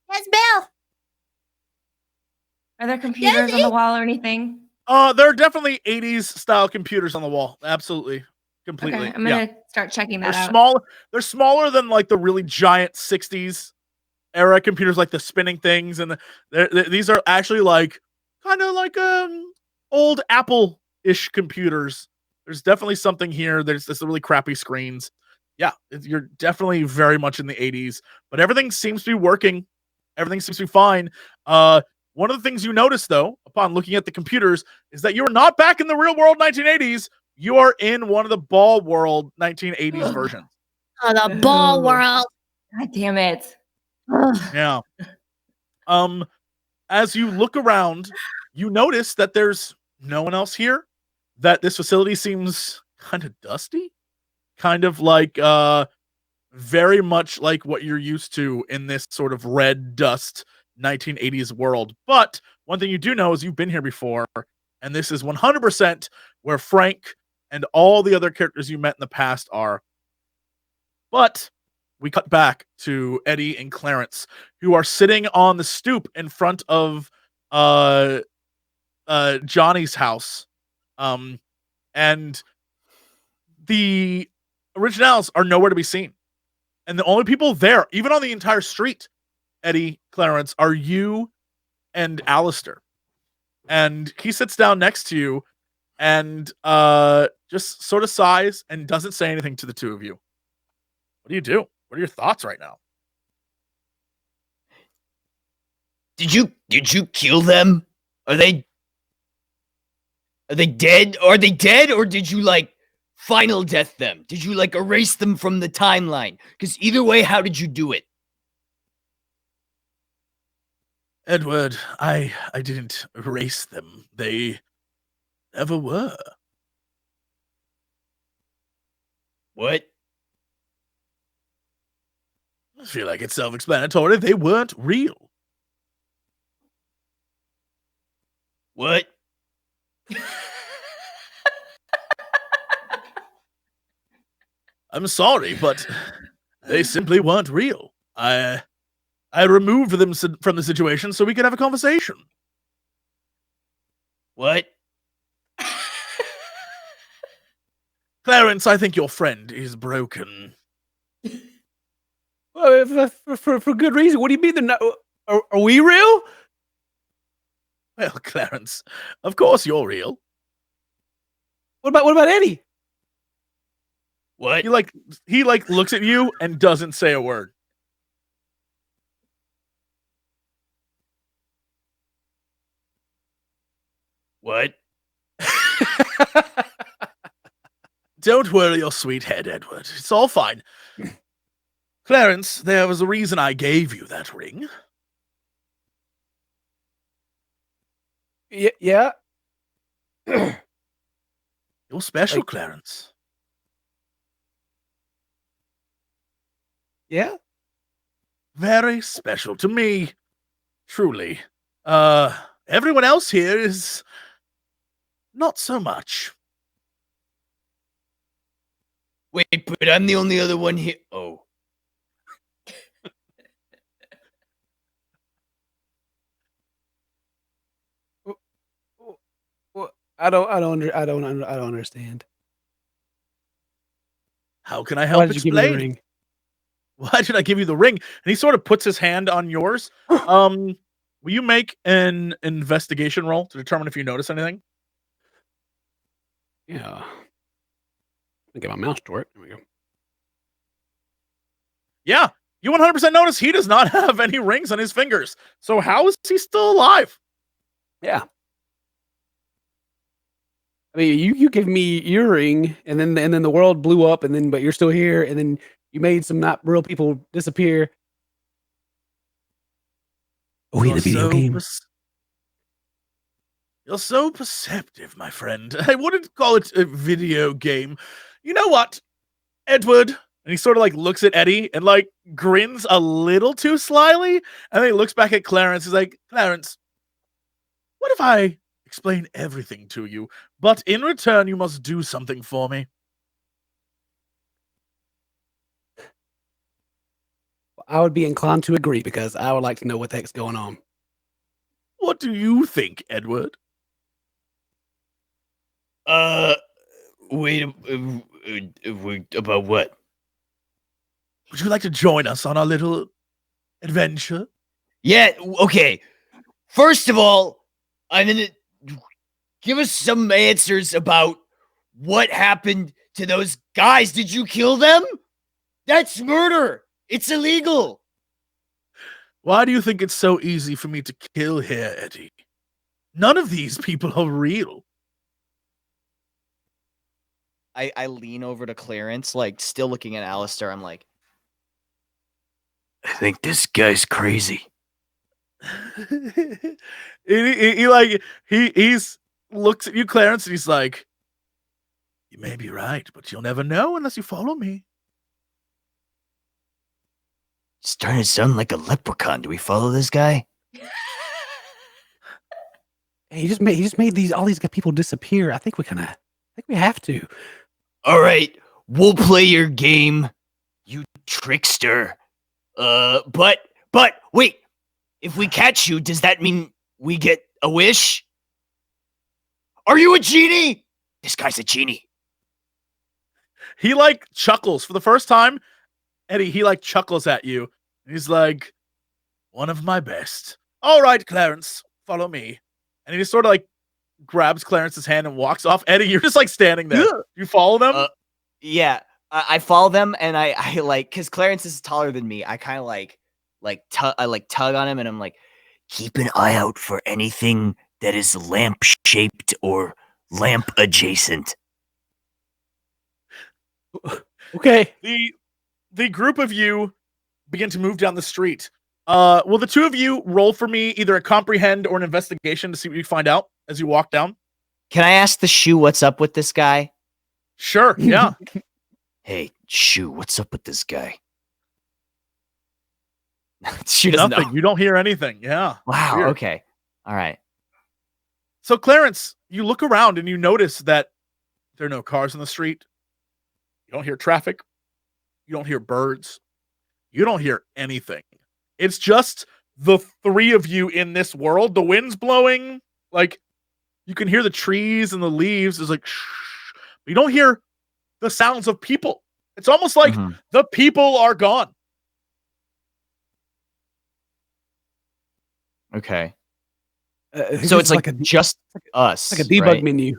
Yes, Belle. Are there computers on the wall or anything? There are definitely 80s style computers on the wall. Absolutely. Completely. Okay, I'm gonna start checking that out. They're smaller than like the really giant 60s era computers, like the spinning things, and these are actually like kind of like old Apple-ish computers. There's definitely something here. There's the really crappy screens. Yeah, you're definitely very much in the 80s, but everything seems to be working. Everything seems to be fine. One of the things you notice, though, upon looking at the computers, is that you're not back in the real world 1980s. You are in one of the Ball World 1980s versions. Oh, the Ball World. God damn it. Yeah. As you look around, you notice that there's no one else here, that this facility seems kind of dusty, kind of like very much like what you're used to in this sort of red dust 1980s world. But one thing you do know is you've been here before, and this is 100% where Frank and all the other characters you met in the past are. But we cut back to Eddie and Clarence, who are sitting on the stoop in front of Johnny's house. And the originals are nowhere to be seen. And the only people there, even on the entire street, Eddie, Clarence, are you and Alistair. And he sits down next to you and just sort of sighs and doesn't say anything to the two of you. What do you do? What are your thoughts right now? Did you kill them? Are they dead? Are they dead, or did you like final death them? Did you like erase them from the timeline? Because either way, how did you do it? Edward, I didn't erase them. They never were. What? I feel like it's self-explanatory. They weren't real. What? I'm sorry, but they simply weren't real. I removed them from the situation so we could have a conversation. What? Clarence, I think your friend is broken. Well, for good reason. What do you mean they're not? Are we real? Well, Clarence, of course you're real. What about Eddie? What? He looks at you and doesn't say a word. What? Don't worry your sweet head, Edward. It's all fine. Clarence, there was a reason I gave you that ring. Yeah. You're special, Clarence. Yeah. Very special to me. Truly. Everyone else here is not so much. Wait, but I'm the only other one here. Oh. I don't understand. How can I help explain? Why did I give you the ring? And he sort of puts his hand on yours. Will you make an investigation roll to determine if you notice anything? Yeah. I'll get my mouse to work. There we go. Yeah, You 100% notice he does not have any rings on his fingers. So how is he still alive? Yeah. I mean, you gave me your ring, and then the world blew up, but you're still here, and then you made some not real people disappear. Oh, in a video game. You're so perceptive, my friend. I wouldn't call it a video game. You know what, Edward? And he sort of like looks at Eddie and like grins a little too slyly. And then he looks back at Clarence. He's like, Clarence, what if I explain everything to you, but in return, you must do something for me? I would be inclined to agree because I would like to know what the heck's going on. What do you think, Edward? Wait, about what? Would you like to join us on our little adventure? Yeah, okay. First of all, I'm gonna give us some answers about what happened to those guys. Did you kill them? That's murder. It's illegal. Why do you think it's so easy for me to kill here, Eddie? None of these people are real. I lean over to Clarence, like still looking at Alistair. I'm like, I think this guy's crazy. He's looks at you, Clarence, and he's like, you may be right, but you'll never know unless you follow me. Starting to sound like a leprechaun. Do we follow this guy? Hey, he just made all these people disappear. I think we have to. All right, we'll play your game, you trickster. But wait, if we catch you, does that mean we get a wish? Are you a genie? This guy's a genie. He like chuckles for the first time. Eddie, he like chuckles at you. He's like, one of my best. All right, Clarence, follow me. And he just sort of like grabs Clarence's hand and walks off. Eddie, you're just like standing there. You follow them? Yeah, I follow them, and I like, because Clarence is taller than me. I kind of I tug on him, and I'm like, keep an eye out for anything that is lamp shaped or lamp adjacent. Okay. The group of you begin to move down the street. Will the two of you roll for me either a comprehend or an investigation to see what you find out as you walk down? Can I ask the shoe what's up with this guy? Sure, yeah. Hey, shoe, what's up with this guy? She doesn't Nothing. know. You don't hear anything. Yeah. Wow. Weird. Okay. All right. So Clarence, you look around and you notice that there are no cars on the street. You don't hear traffic. You don't hear birds. You don't hear anything. It's just the three of you in this world. The wind's blowing. Like, you can hear the trees and the leaves. It's like, shh. But you don't hear the sounds of people. It's almost like the people are gone. Okay. So it's like just us. Like a debug right? menu.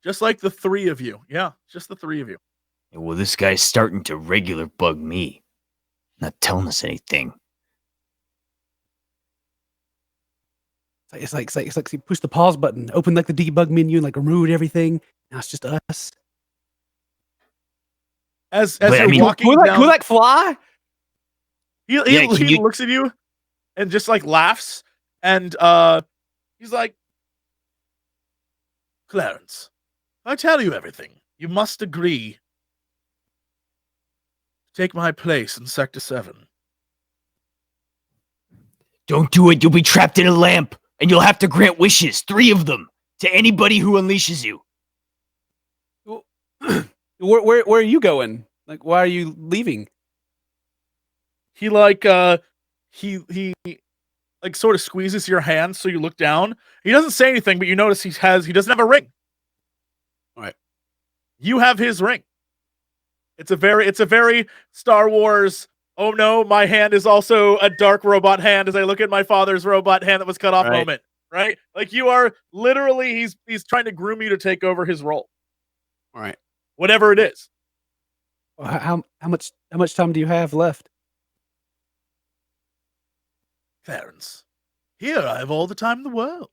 Just like the three of you. Yeah, just the three of you. Well, this guy's starting to regular bug me. Not telling us anything. It's like you push the pause button, open like the debug menu, and like remove everything. Now it's just us. As But, you're walking Will down, that fly? he looks at you and just like laughs, and he's like, Clarence, if I tell you everything, you must agree to take my place in Sector 7. Don't do it. You'll be trapped in a lamp, and you'll have to grant wishes, 3 of them, to anybody who unleashes you. Where are you going? Like, why are you leaving? He like he like sort of squeezes your hand so you look down. He doesn't say anything, but you notice he doesn't have a ring. All right. You have his ring. It's a very Star Wars. Oh no, my hand is also a dark robot hand as I look at my father's robot hand that was cut off moment. Right? Like you are literally he's trying to groom you to take over his role. All right. Whatever it is. How much time do you have left? Clarence, here I have all the time in the world.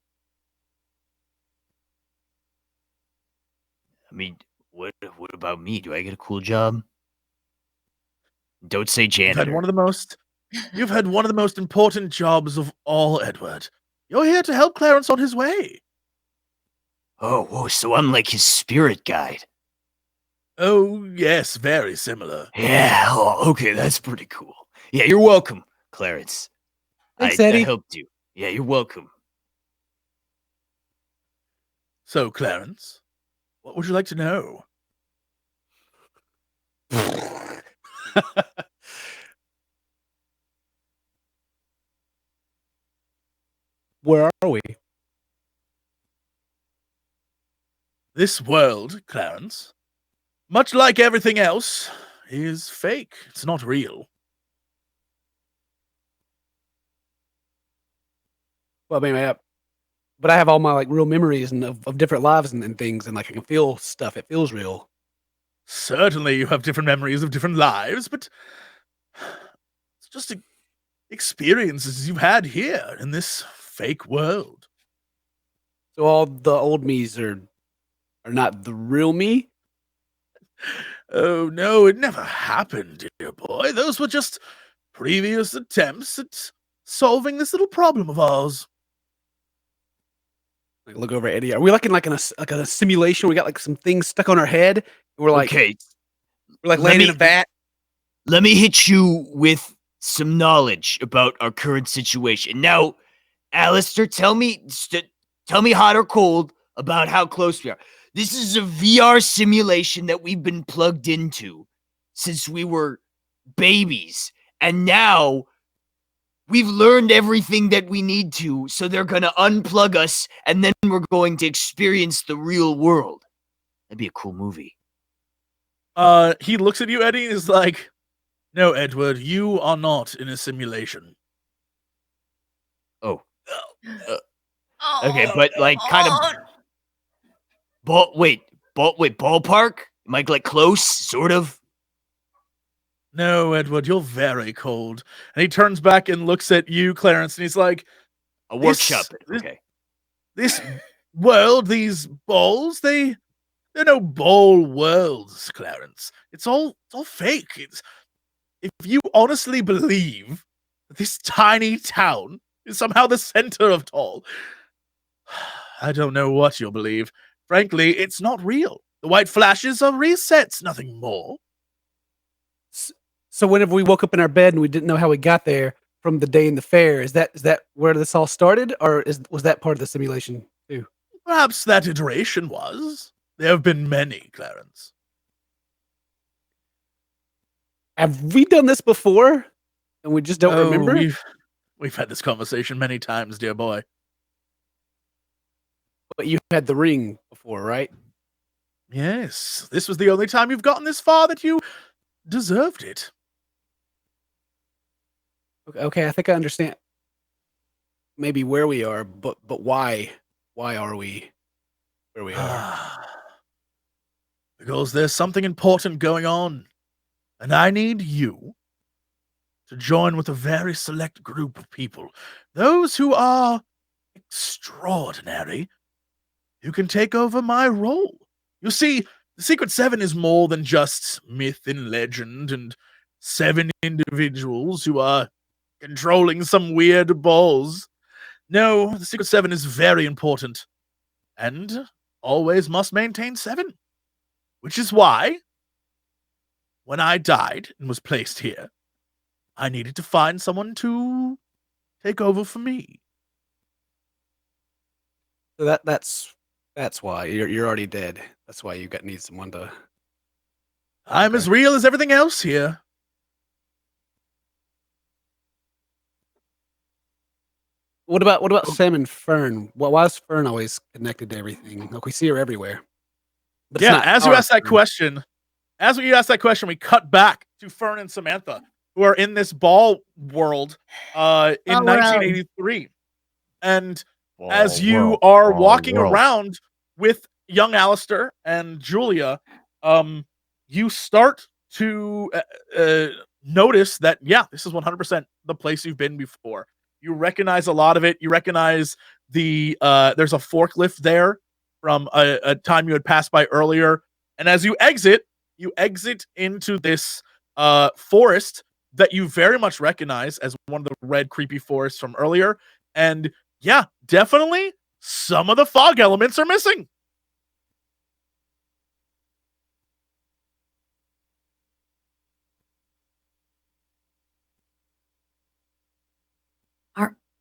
I mean, what about me? Do I get a cool job? Don't say You've had janitor. one of the most important jobs of all, Edward. You're here to help Clarence on his way. Oh, whoa, so I'm like his spirit guide. Oh, yes, very similar. Yeah, oh, okay, that's pretty cool. Yeah, you're welcome, Clarence. Thanks, I Eddie. helped you. Yeah, you're welcome. So, Clarence, what would you like to know? Where are we? This world, Clarence, much like everything else, is fake. It's not real. Well, I mean, but I have all my like real memories and of different lives and things, and like I can feel stuff. It feels real. Certainly, you have different memories of different lives, but it's just experiences you've had here in this fake world. So all the old me's are not the real me. Oh no, it never happened, dear boy. Those were just previous attempts at solving this little problem of ours. Like look over at Eddie. Are we like in a simulation? We got like some things stuck on our head. And we're like Okay, we're like let laying in me- a vat. let me hit you with some knowledge about our current situation. Now, Alistair, tell me hot or cold about how close we are. This is a VR simulation that we've been plugged into since we were babies. And now we've learned everything that we need to, so they're going to unplug us and then we're going to experience the real world. That'd be a cool movie. He looks at you, Eddie, and is like, no, Edward, you are not in a simulation. Oh. Okay, but like kind of ballpark? Am I like close, sort of? No, Edward, you're very cold. And he turns back and looks at you, Clarence, and he's like, A workshop. this- Okay. this world, these balls, they're no ball worlds, Clarence. It's all fake. If you honestly believe that this tiny town is somehow the center of it all, I don't know what you'll believe. Frankly, it's not real. The white flashes are resets, nothing more. So whenever we woke up in our bed and we didn't know how we got there from the day in the fair, is that where this all started, or was that part of the simulation too? Perhaps that iteration was. There have been many, Clarence. Have we done this before, and we just don't Oh, remember? We've had this conversation many times, dear boy. But you had the ring before, right? Yes, this was the only time you've gotten this far that you deserved it. Okay, I think I understand. Maybe where we are, but why? Why are we where we are? Because there's something important going on, and I need you to join with a very select group of people, those who are extraordinary, who can take over my role. You see, the Secret Seven is more than just myth and legend and 7 individuals who are controlling some weird balls. No, the Secret Seven is very important, and always must maintain 7. Which is why, when I died and was placed here, I needed to find someone to take over for me. So that's why you're already dead. That's why need someone to. I'm as real as everything else here. What about Sam and Fern? Why is Fern always connected to everything? Like we see her everywhere. But it's Yeah, not as you our asked that Fern. question, we cut back to Fern and Samantha, who are in this ball world in Ball world. 1983. And as you are walking around with young Alistair and Julia, you start to notice that, yeah, this is 100% the place you've been before. You recognize a lot of it. You recognize the there's a forklift there from a time you had passed by earlier. And as you exit into this forest that you very much recognize as one of the red creepy forests from earlier. And yeah, definitely some of the fog elements are missing.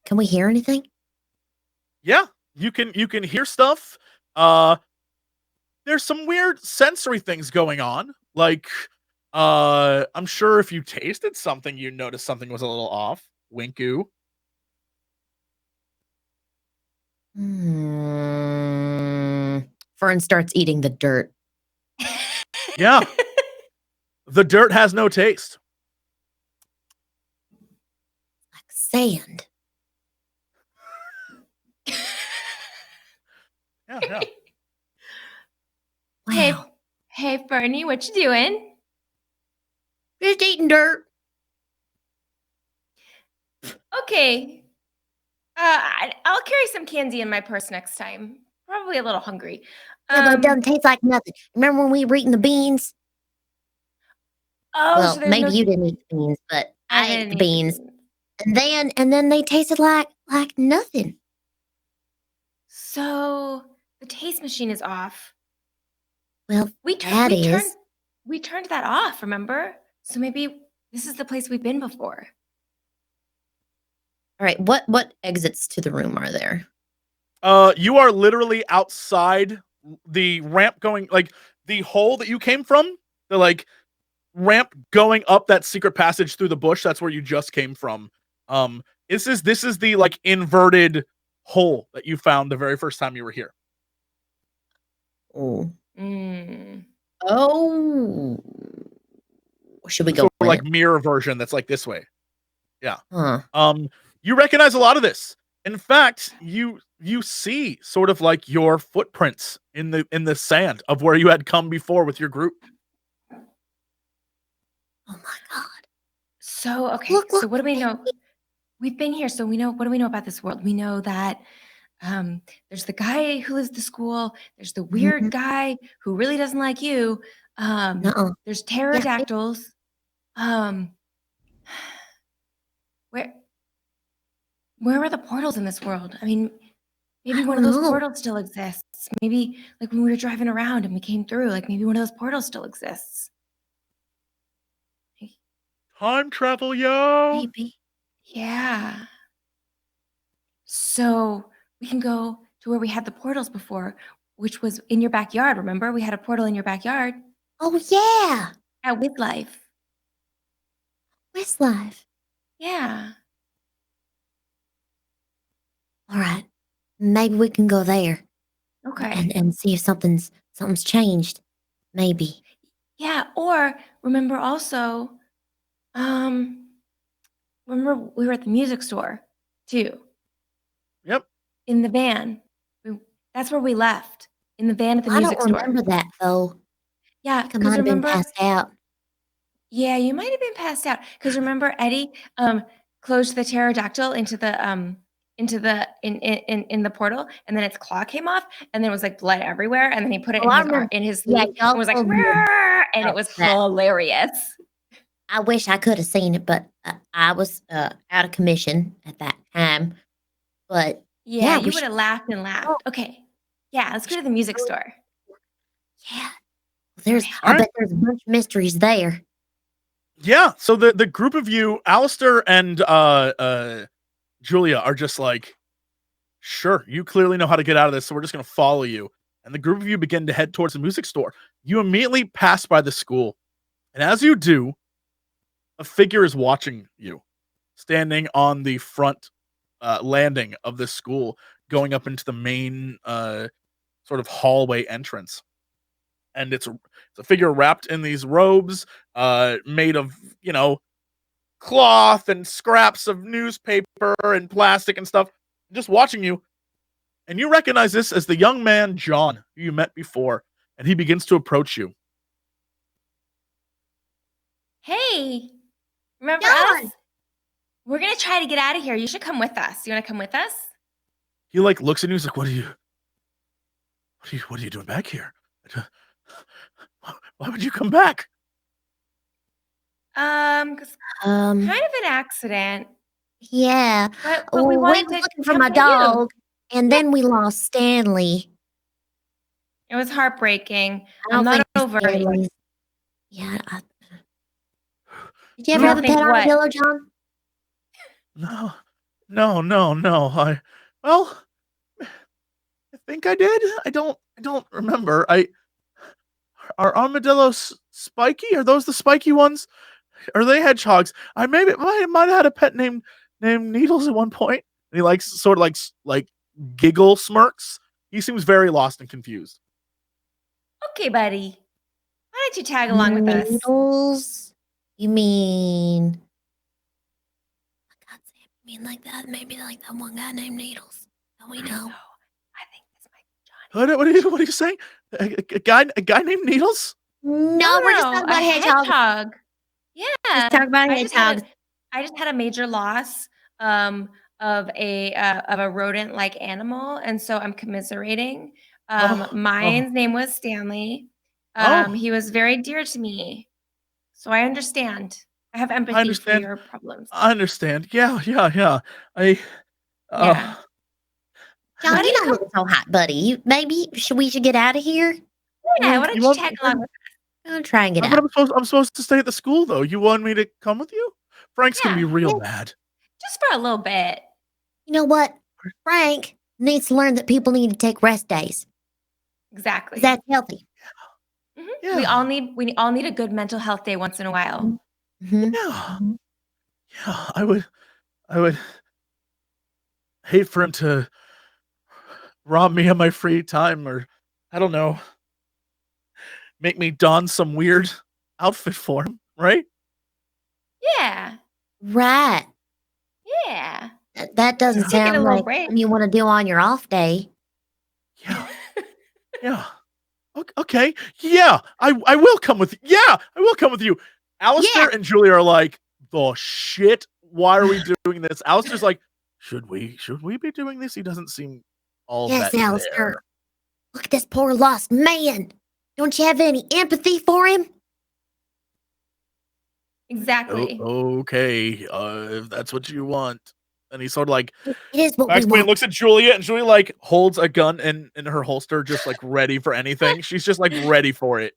Can we hear anything? Yeah, you can hear stuff. There's some weird sensory things going on. Like, I'm sure if you tasted something, you noticed something was a little off. Winku. Fern starts eating the dirt. Yeah. The dirt has no taste. Like sand. Yeah. Wow. Hey, Bernie, what you doing? Just eating dirt. Okay. I'll carry some candy in my purse next time. Probably a little hungry. Yeah, but it doesn't taste like nothing. Remember when we were eating the beans? Oh, Well, so there's maybe no you didn't eat the beans, but I ate didn't the eat beans. And then they tasted like nothing. So the taste machine is off. Well, We turned that off, remember? So maybe this is the place we've been before. All right, what exits to the room are there? You are literally outside the ramp going, like, the hole that you came from, the, like, ramp going up that secret passage through the bush. That's where you just came from. This is the, like, inverted hole that you found the very first time you were here. Oh. Mm. Oh. Should we go Sort of in like it? mirror version that's like this way. Yeah. Huh. You recognize a lot of this. In fact, you see sort of like your footprints in the sand of where you had come before with your group. Oh my god. So okay, Look, so what do we know? We've been here, so we know. What do we know about this world? We know that there's the guy who lives at the school. There's the weird guy who really doesn't like you. Nuh-uh. There's pterodactyls. Where are the portals in this world? I mean, maybe I one of don't those know. portals still exists. Maybe like when we were driving around and we came through, like maybe one of those portals still exists. Time travel, yo. Maybe. Yeah. So we can go to where we had the portals before, which was in your backyard. Remember, we had a portal in your backyard Oh yeah. at Widlife. Westlife. Yeah. All right. Maybe we can go there Okay. and see if something's changed. Maybe. Yeah. Or remember also, remember we were at the music store too. Yep. In the van. That's where we left. In the van at the I music don't store. remember that though. Yeah, I might because have been remember, passed out. yeah, you might have been passed out. Because remember, Eddie closed the pterodactyl into the in the portal, and then its claw came off, and there was like blood everywhere, and then he put it Oh, I in remember. his Yeah, sleeve, y'all and was like, told me "Rrrr," and it about was that. hilarious. I wish I could have seen it, but I was out of commission at that time. But Yeah, we you should- would have laughed and laughed. Oh. Okay, yeah, let's go to the music store. yeah, there's. Okay. I bet there's a bunch of mysteries there. Yeah. So the group of you, Alistair and Julia, are just like, sure, you clearly know how to get out of this, so we're just gonna follow you. And the group of you begin to head towards the music store. You immediately pass by the school, and as you do, a figure is watching you, standing on the front landing of the school, going up into the main sort of hallway entrance. And it's a figure wrapped in these robes, made of, cloth and scraps of newspaper and plastic and stuff, just watching you. And you recognize this as the young man, John, who you met before. And he begins to approach you. Hey, remember John. us? We're gonna try to get out of here. You should come with us. You want to come with us? He like looks at you. He's like, "What are you doing back here? Why would you come back?" 'Cause kind of an accident. Yeah. But we we were wanted to looking for come my with you. dog, and then we lost Stanley. It was heartbreaking. I I'm don't not think over it. Stanley's. Yeah. Did you ever You have a don't think pet what? armadillo, John? No. I think I did. I don't remember. Are armadillos spiky? Are those the spiky ones? Are they hedgehogs? I might have had a pet named Needles at one point. And he likes sort of like giggle smirks. He seems very lost and confused. Okay, buddy. Why don't you tag along with us? Needles? You mean? God, Sam, you mean like that? Maybe like that one guy named Needles. Don't we know? I think this might be Johnny. What are you saying? A guy named Needles? No, we're just talking about a hedgehogs. hedgehog. Yeah. Just talk about hedgehogs. I just had a major loss of a rodent-like animal, and so I'm commiserating. Mine's name was Stanley. He was very dear to me, so I understand. I have empathy for your problems. I understand. Yeah. Yeah. John, you don't look so hot, buddy. Maybe we should get out of here. Yeah, why don't you tag along with us? I'll try and get out. I'm supposed to stay at the school though. You want me to come with you? Frank's gonna be real mad. Just for a little bit. You know what? Frank needs to learn that people need to take rest days. Exactly. That's healthy. Mhm. Yeah. We all need a good mental health day once in a while. Mm-hmm. Yeah. I would hate for him to rob me of my free time, or I don't know, make me don some weird outfit for him, right? Yeah. Right. Yeah. That doesn't Taking a sound little like break. something you want to do on your off day. Yeah. Okay. Yeah, I will come with you. Yeah, I will come with you. Alistair and Julia are like, the shit. Why are we doing this? Alistair's like, should we be doing this? He doesn't seem all Yes, that Alistair. there. Look at this poor lost man. Don't you have any empathy for him? Exactly. Okay, if that's what you want. And he sort of like It is what we backs away and want. looks at Julia, and Julia like holds a gun in her holster, just like ready for anything. She's just like ready for it.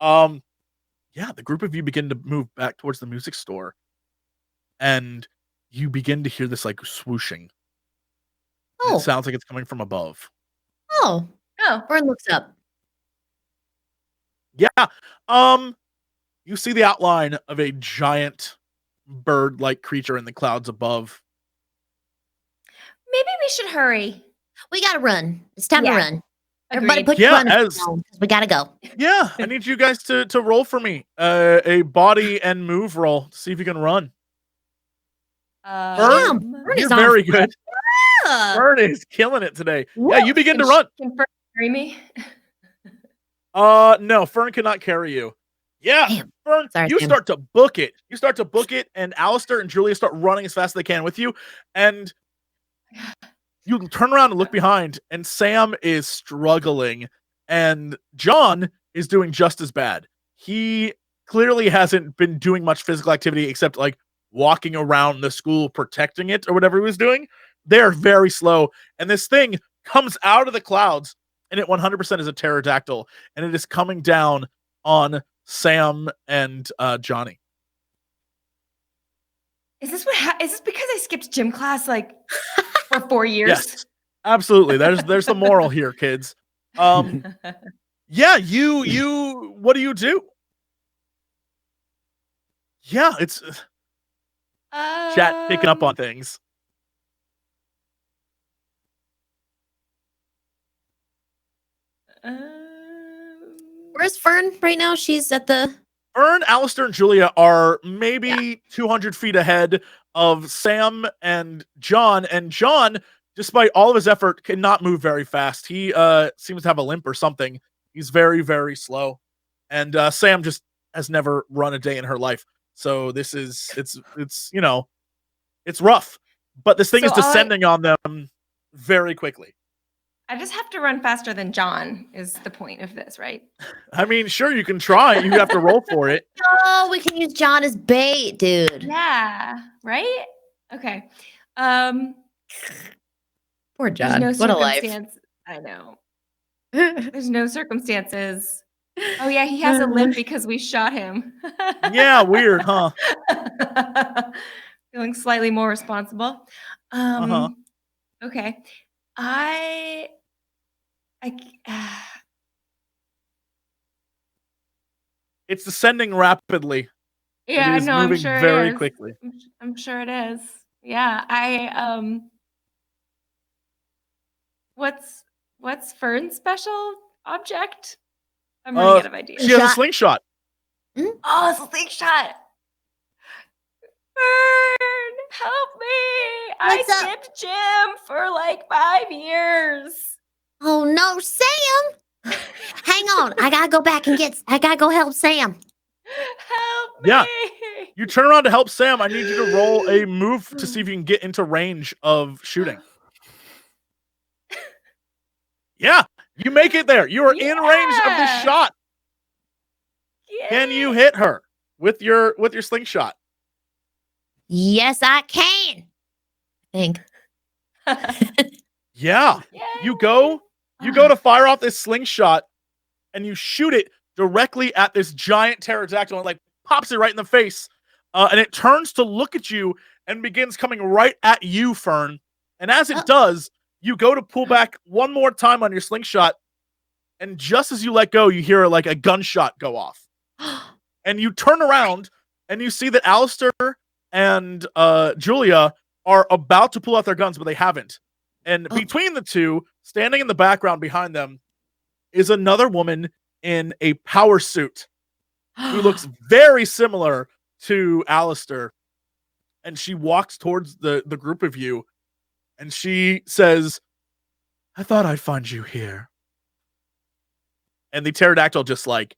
Yeah, the group of you begin to move back towards the music store, and you begin to hear this like swooshing. And Oh, it sounds like it's coming from above. oh. Vern looks up. Yeah. You see the outline of a giant bird-like creature in the clouds above. Maybe we should hurry. We gotta run. It's time to Yeah. run. Everybody Agreed. put your Yeah, runners as- on, 'cause we gotta go. Yeah, I need you guys to roll for me. A body and move roll to see if you can run. Vern You're is on very fire. good. Yeah. Vern is killing it today. Yeah, you begin to run. Can Fern carry me? No, Fern cannot carry you. Yeah, Damn. Fern, Sorry, you Sam. start to book it. You start to book it, and Alistair and Julia start running as fast as they can with you. And you turn around and look behind, and Sam is struggling, and John is doing just as bad. He clearly hasn't been doing much physical activity except like walking around the school protecting it or whatever he was doing. They're very slow, and this thing comes out of the clouds, and it 100% is a pterodactyl, and it is coming down on Sam and Johnny. Is this is this because I skipped gym class like for 4 years? Yes, absolutely. There's the moral here, kids. Yeah, you what do you do? Yeah, it's chat picking up on things. Where's Fern right now? She's at the. Fern, Alistair, and Julia are maybe 200 feet ahead of Sam and John. And John, despite all of his effort, cannot move very fast. He seems to have a limp or something. He's very, very slow. And Sam just has never run a day in her life. So this is it's It's rough, but this thing So is descending on them very quickly. I just have to run faster than John is the point of this, right? I mean, sure, you can try. You have to roll for it. Oh, we can use John as bait, dude. Yeah, right? Okay. Poor There's John. no What a life. circumstance. I know. There's no circumstances. Oh yeah, he has a limp because we shot him. Yeah, weird, huh? Feeling slightly more responsible. Uh-huh. Okay. It's descending rapidly. Yeah, It is no, I'm moving sure very it is. quickly. I'm sure it is. Yeah, what's Fern's special object? I'm running out of ideas. She has a slingshot. Oh, it's a slingshot. Fern, help me. What's I up? skipped gym for like 5 years. Oh no, Sam! Hang on, I gotta go help Sam. Help me. Yeah. You turn around to help Sam. I need you to roll a move to see if you can get into range of shooting. Yeah, you make it there. You are in range of the Yeah. shot. Can Yay. you hit her with your slingshot? Yes, I can. I think. Yeah. Yay. You go to fire off this slingshot and you shoot it directly at this giant pterodactyl and it like pops it right in the face. And it turns to look at you and begins coming right at you, Fern. And as it does, you go to pull back one more time on your slingshot. And just as you let go, you hear like a gunshot go off. And you turn around and you see that Alistair and Julia are about to pull out their guns, but they haven't. And between the two, standing in the background behind them, is another woman in a power suit who looks very similar to Alistair. And she walks towards the group of you and she says, I thought I'd find you here. And the pterodactyl just like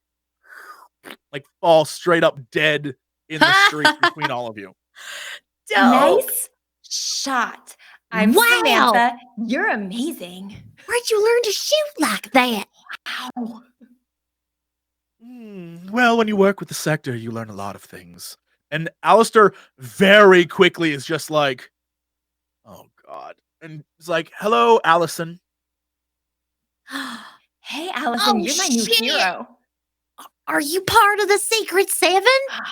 falls straight up dead in the street between all of you. Nice shot. I'm Wow. Samantha. You're amazing. Where'd you learn to shoot like that? Wow. Well, when you work with the sector, you learn a lot of things. And Alistair very quickly is just like, oh God. And he's like, hello, Allison. Hey, Allison, Oh, you're my new shit. hero. Are you part of the Secret Seven? Oh,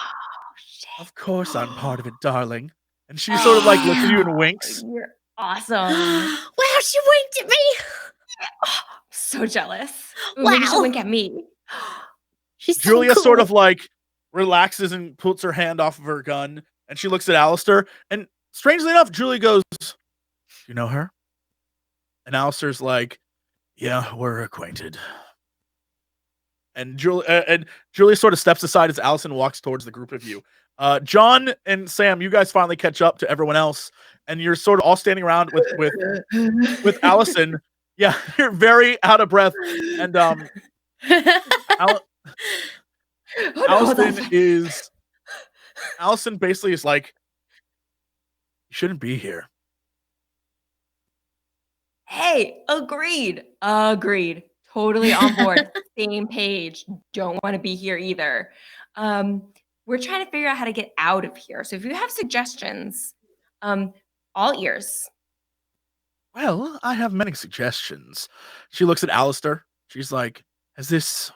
shit. Of course I'm part of it, darling. And she sort of like looks at you and winks. You're awesome. Wow, she winked at me. So jealous. Ooh, maybe she'll Wow. wink at me. She's so Julia sort cool. of like relaxes and puts her hand off of her gun. And she looks at Alistair. And strangely enough, Julia goes, you know her? And Alistair's like, yeah, we're acquainted. And Julia sort of steps aside as Allison walks towards the group of you. John and Sam, you guys finally catch up to everyone else, and you're sort of all standing around with Allison. Yeah, you're very out of breath, and Allison basically is like, you shouldn't be here. Hey, agreed. Totally on board. Same page. Don't want to be here either. We're trying to figure out how to get out of here. So if you have suggestions, all ears. Well, I have many suggestions. She looks at Alistair. She's like, has this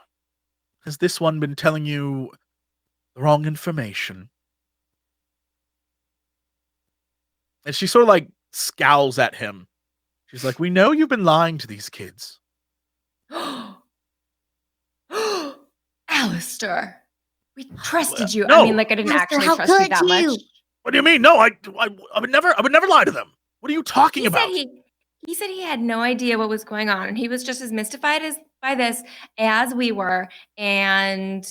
one been telling you the wrong information? And she sort of like scowls at him. She's like, we know you've been lying to these kids. Alistair, we trusted you. No. I mean, like I didn't Alistair, actually how trust you could that you? much. What do you mean? No, I would never lie to them. What are you talking about? He said he had no idea what was going on, and he was just as mystified by this as we were. And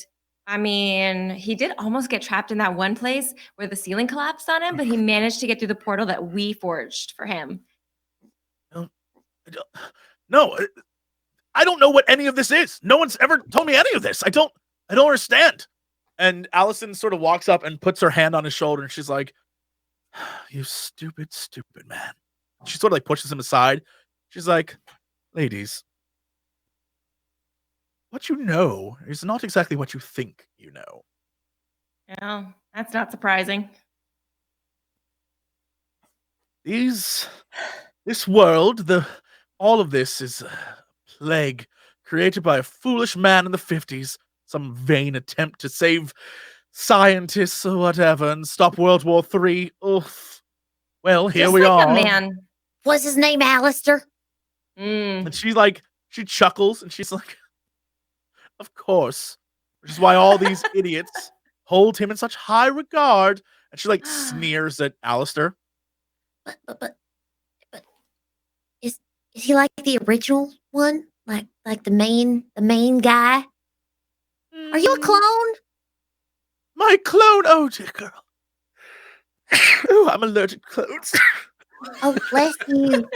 I mean, he did almost get trapped in that one place where the ceiling collapsed on him, but he managed to get through the portal that we forged for him. No, I don't know what any of this is. No one's ever told me any of this. I don't understand. And Allison sort of walks up and puts her hand on his shoulder, and she's like, You stupid, stupid man. She sort of like pushes him aside. She's like, ladies, what you know is not exactly what you think you know. Well, that's not surprising. This world, all of this is a plague created by a foolish man in the 50s, some vain attempt to save scientists or whatever and stop World War III. Oof. Well, here Just we like are. a man. What's his name, Alistair? And she chuckles and she's like, of course. Which is why all these idiots hold him in such high regard. And she like sneers at Alistair. But is he like the original one? Like the main guy? Are you a clone? My clone? Oh, dear girl. Oh, I'm allergic to clones. Oh, bless you.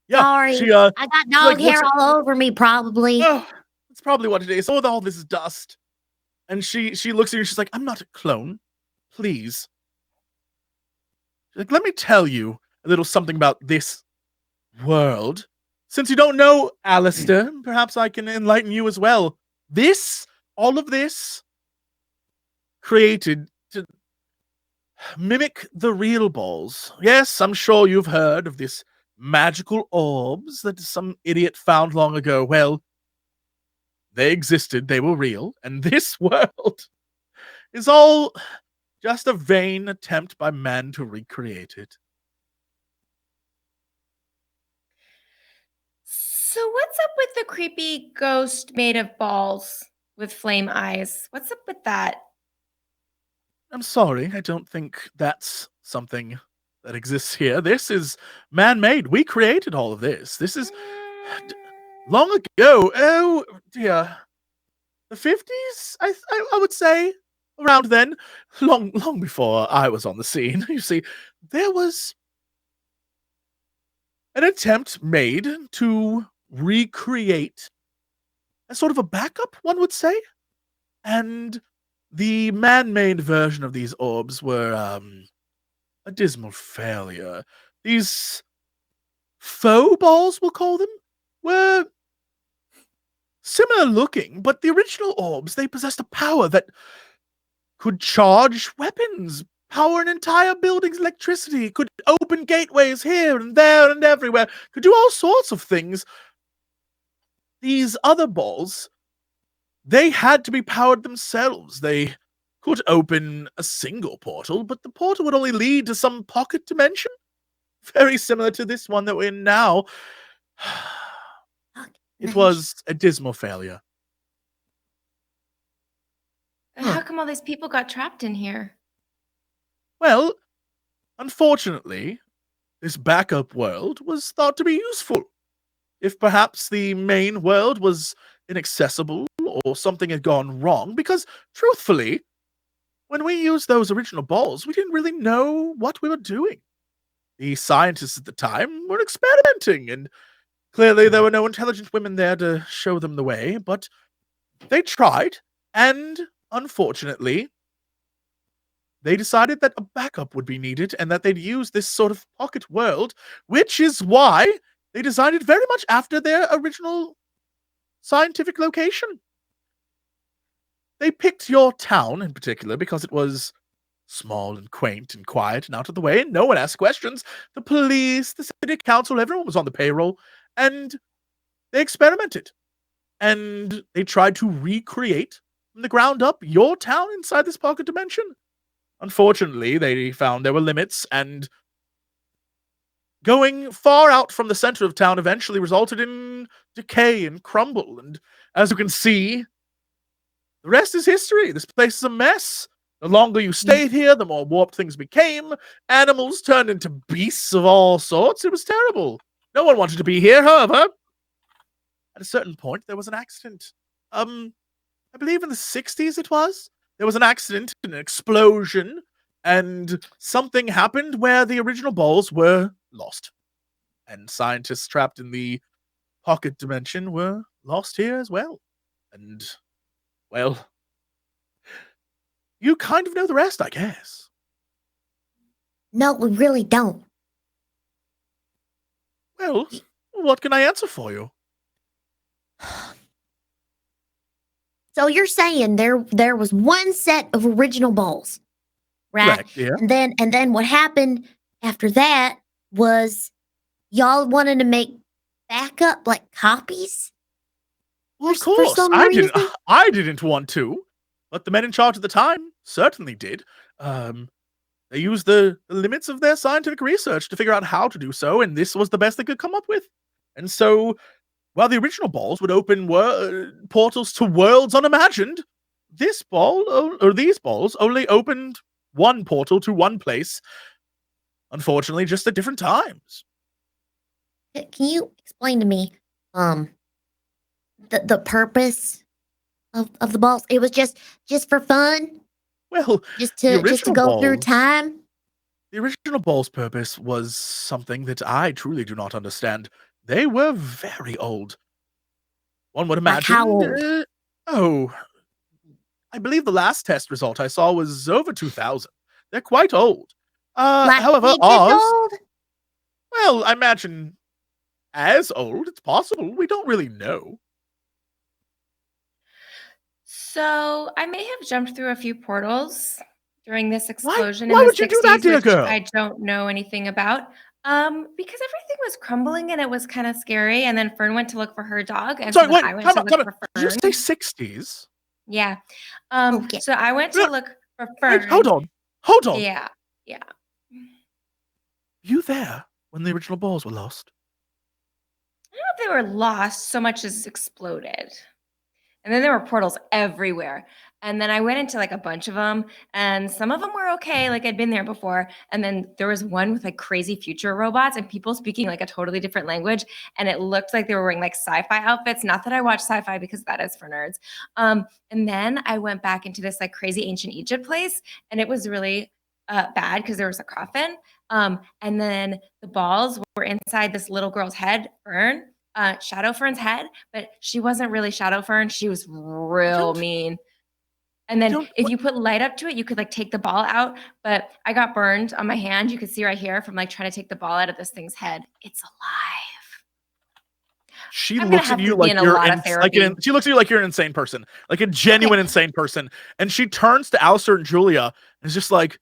Yeah. Sorry. I got dog hair all over me, probably. Oh, that's probably what it is. Oh, all this dust. And she looks at you. She's like, I'm not a clone. Please. She's like, let me tell you a little something about this world. Since you don't know Alistair, perhaps I can enlighten you as well. All of this, created to mimic the real balls. Yes, I'm sure you've heard of this magical orbs that some idiot found long ago. Well, they existed, they were real, and this world is all just a vain attempt by man to recreate it. So what's up with the creepy ghost made of balls with flame eyes? What's up with that? I'm sorry, I don't think that's something that exists here. This is man-made. We created all of this. This is long ago. Oh dear, the 50s. I would say around then, long before I was on the scene. You see, there was an attempt made to recreate a sort of a backup, one would say, and the man-made version of these orbs were a dismal failure. These faux balls, we'll call them, were similar looking, but the original orbs, they possessed a power that could charge weapons, power an entire building's electricity, could open gateways here and there and everywhere, could do all sorts of things. These other balls, they had to be powered themselves. They could open a single portal, but the portal would only lead to some pocket dimension. Very similar to this one that we're in now. It was a dismal failure. How come all these people got trapped in here? Well, unfortunately, this backup world was thought to be useful. If perhaps the main world was inaccessible or something had gone wrong, because truthfully, when we used those original balls, we didn't really know what we were doing. The scientists at the time were experimenting, and clearly there were no intelligent women there to show them the way, but they tried, and unfortunately, they decided that a backup would be needed and that they'd use this sort of pocket world, which is why they designed it very much after their original scientific location. They picked your town in particular because it was small and quaint and quiet and out of the way, and no one asked questions. The police, the city council, everyone was on the payroll, and they experimented. And they tried to recreate from the ground up your town inside this pocket dimension. Unfortunately, they found there were limits, and going far out from the center of town eventually resulted in decay and crumble. And as you can see, the rest is history. This place is a mess. The longer you stayed here, the more warped things became. Animals turned into beasts of all sorts. It was terrible. No one wanted to be here, however. At a certain point, there was an accident. I believe in the 60s it was. There was an accident, an explosion, and something happened where the original balls were lost. And scientists trapped in the pocket dimension were lost here as well. And, well, you kind of know the rest, I guess. No, we really don't. Well, what can I answer for you? So you're saying there was one set of original balls, right? Correct, yeah. And then what happened after that was y'all wanted to make backup like copies? Well, of For course, some I reason? didn't want to, but the men in charge at the time certainly did. They used the limits of their scientific research to figure out how to do so, and this was the best they could come up with. And so, while the original balls would open portals to worlds unimagined, these balls only opened one portal to one place. Unfortunately, just at different times. Can you explain to me the purpose of the balls? It was just for fun? Well, Just the to go through balls- time? The original ball's purpose was something that I truly do not understand. They were very old. One would Like imagine. how old? I believe the last test result I saw was over 2000. They're quite old. Like However, ancient ours. old? Well, I imagine as old. It's possible. We don't really know. So I may have jumped through a few portals during this explosion Why in the would you do that, 60s, dear which girl? I don't know anything about. Because everything was crumbling and it was kind of scary. And then Fern went to look for her dog, and Sorry, so then wait. I went Time to out. look for Did you Fern. say 60s? Yeah. Okay. So I went to No, look for Wait, Fern. hold on. Hold on. Yeah. You there when the original balls were lost? I don't know if they were lost so much as exploded. And then there were portals everywhere. And then I went into like a bunch of them, and some of them were okay, like I'd been there before. And then there was one with like crazy future robots and people speaking like a totally different language. And it looked like they were wearing like sci-fi outfits. Not that I watch sci-fi because that is for nerds. And then I went back into this like crazy ancient Egypt place, and it was really bad because there was a coffin. And then the balls were inside this little girl's head, Fern. Shadow Fern's head, but she wasn't really Shadow Fern. She was real mean. And then if you put light up to it, you could like take the ball out. But I got burned on my hand. You could see right here from like trying to take the ball out of this thing's head. It's alive. She I'm looks gonna at have you to be like in a you're lot of she looks at you like you're an insane person, like a genuine insane person. And she turns to Alistair and Julia and is just like.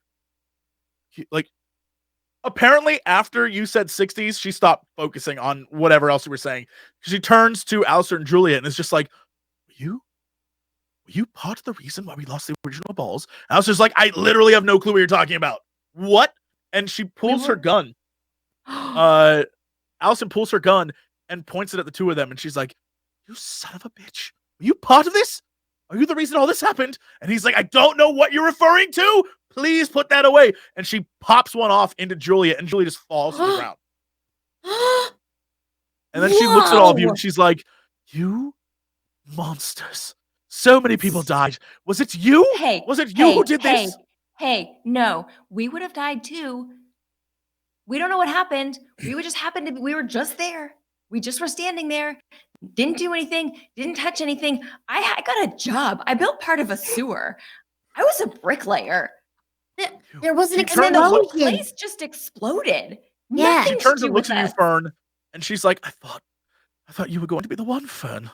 Apparently, after you said 60s, she stopped focusing on whatever else you were saying. She turns to Alistair and Julia and is just like, were you part of the reason why we lost the original balls? And Alistair's like, I literally have no clue what you're talking about. What? And she pulls her gun. Allison pulls her gun and points it at the two of them, and she's like, you son of a bitch. Were you part of this? Are you the reason all this happened? And he's like, I don't know what you're referring to. Please put that away. And she pops one off into Julia, and Julia just falls to the ground. And then she looks at all of you, and she's like, you monsters. So many people died. Was it you? Hey, was it you who did this? Hey, no, we would have died too. We don't know what happened. We were just there. We just were standing there. Didn't do anything, didn't touch anything. I got a job. I built part of a sewer. I was a bricklayer. There was an And then the whole explosion. place just exploded. Yeah. She Nothing to turns do and looks with at you, us. Fern, and she's like, I thought you were going to be the one, Fern.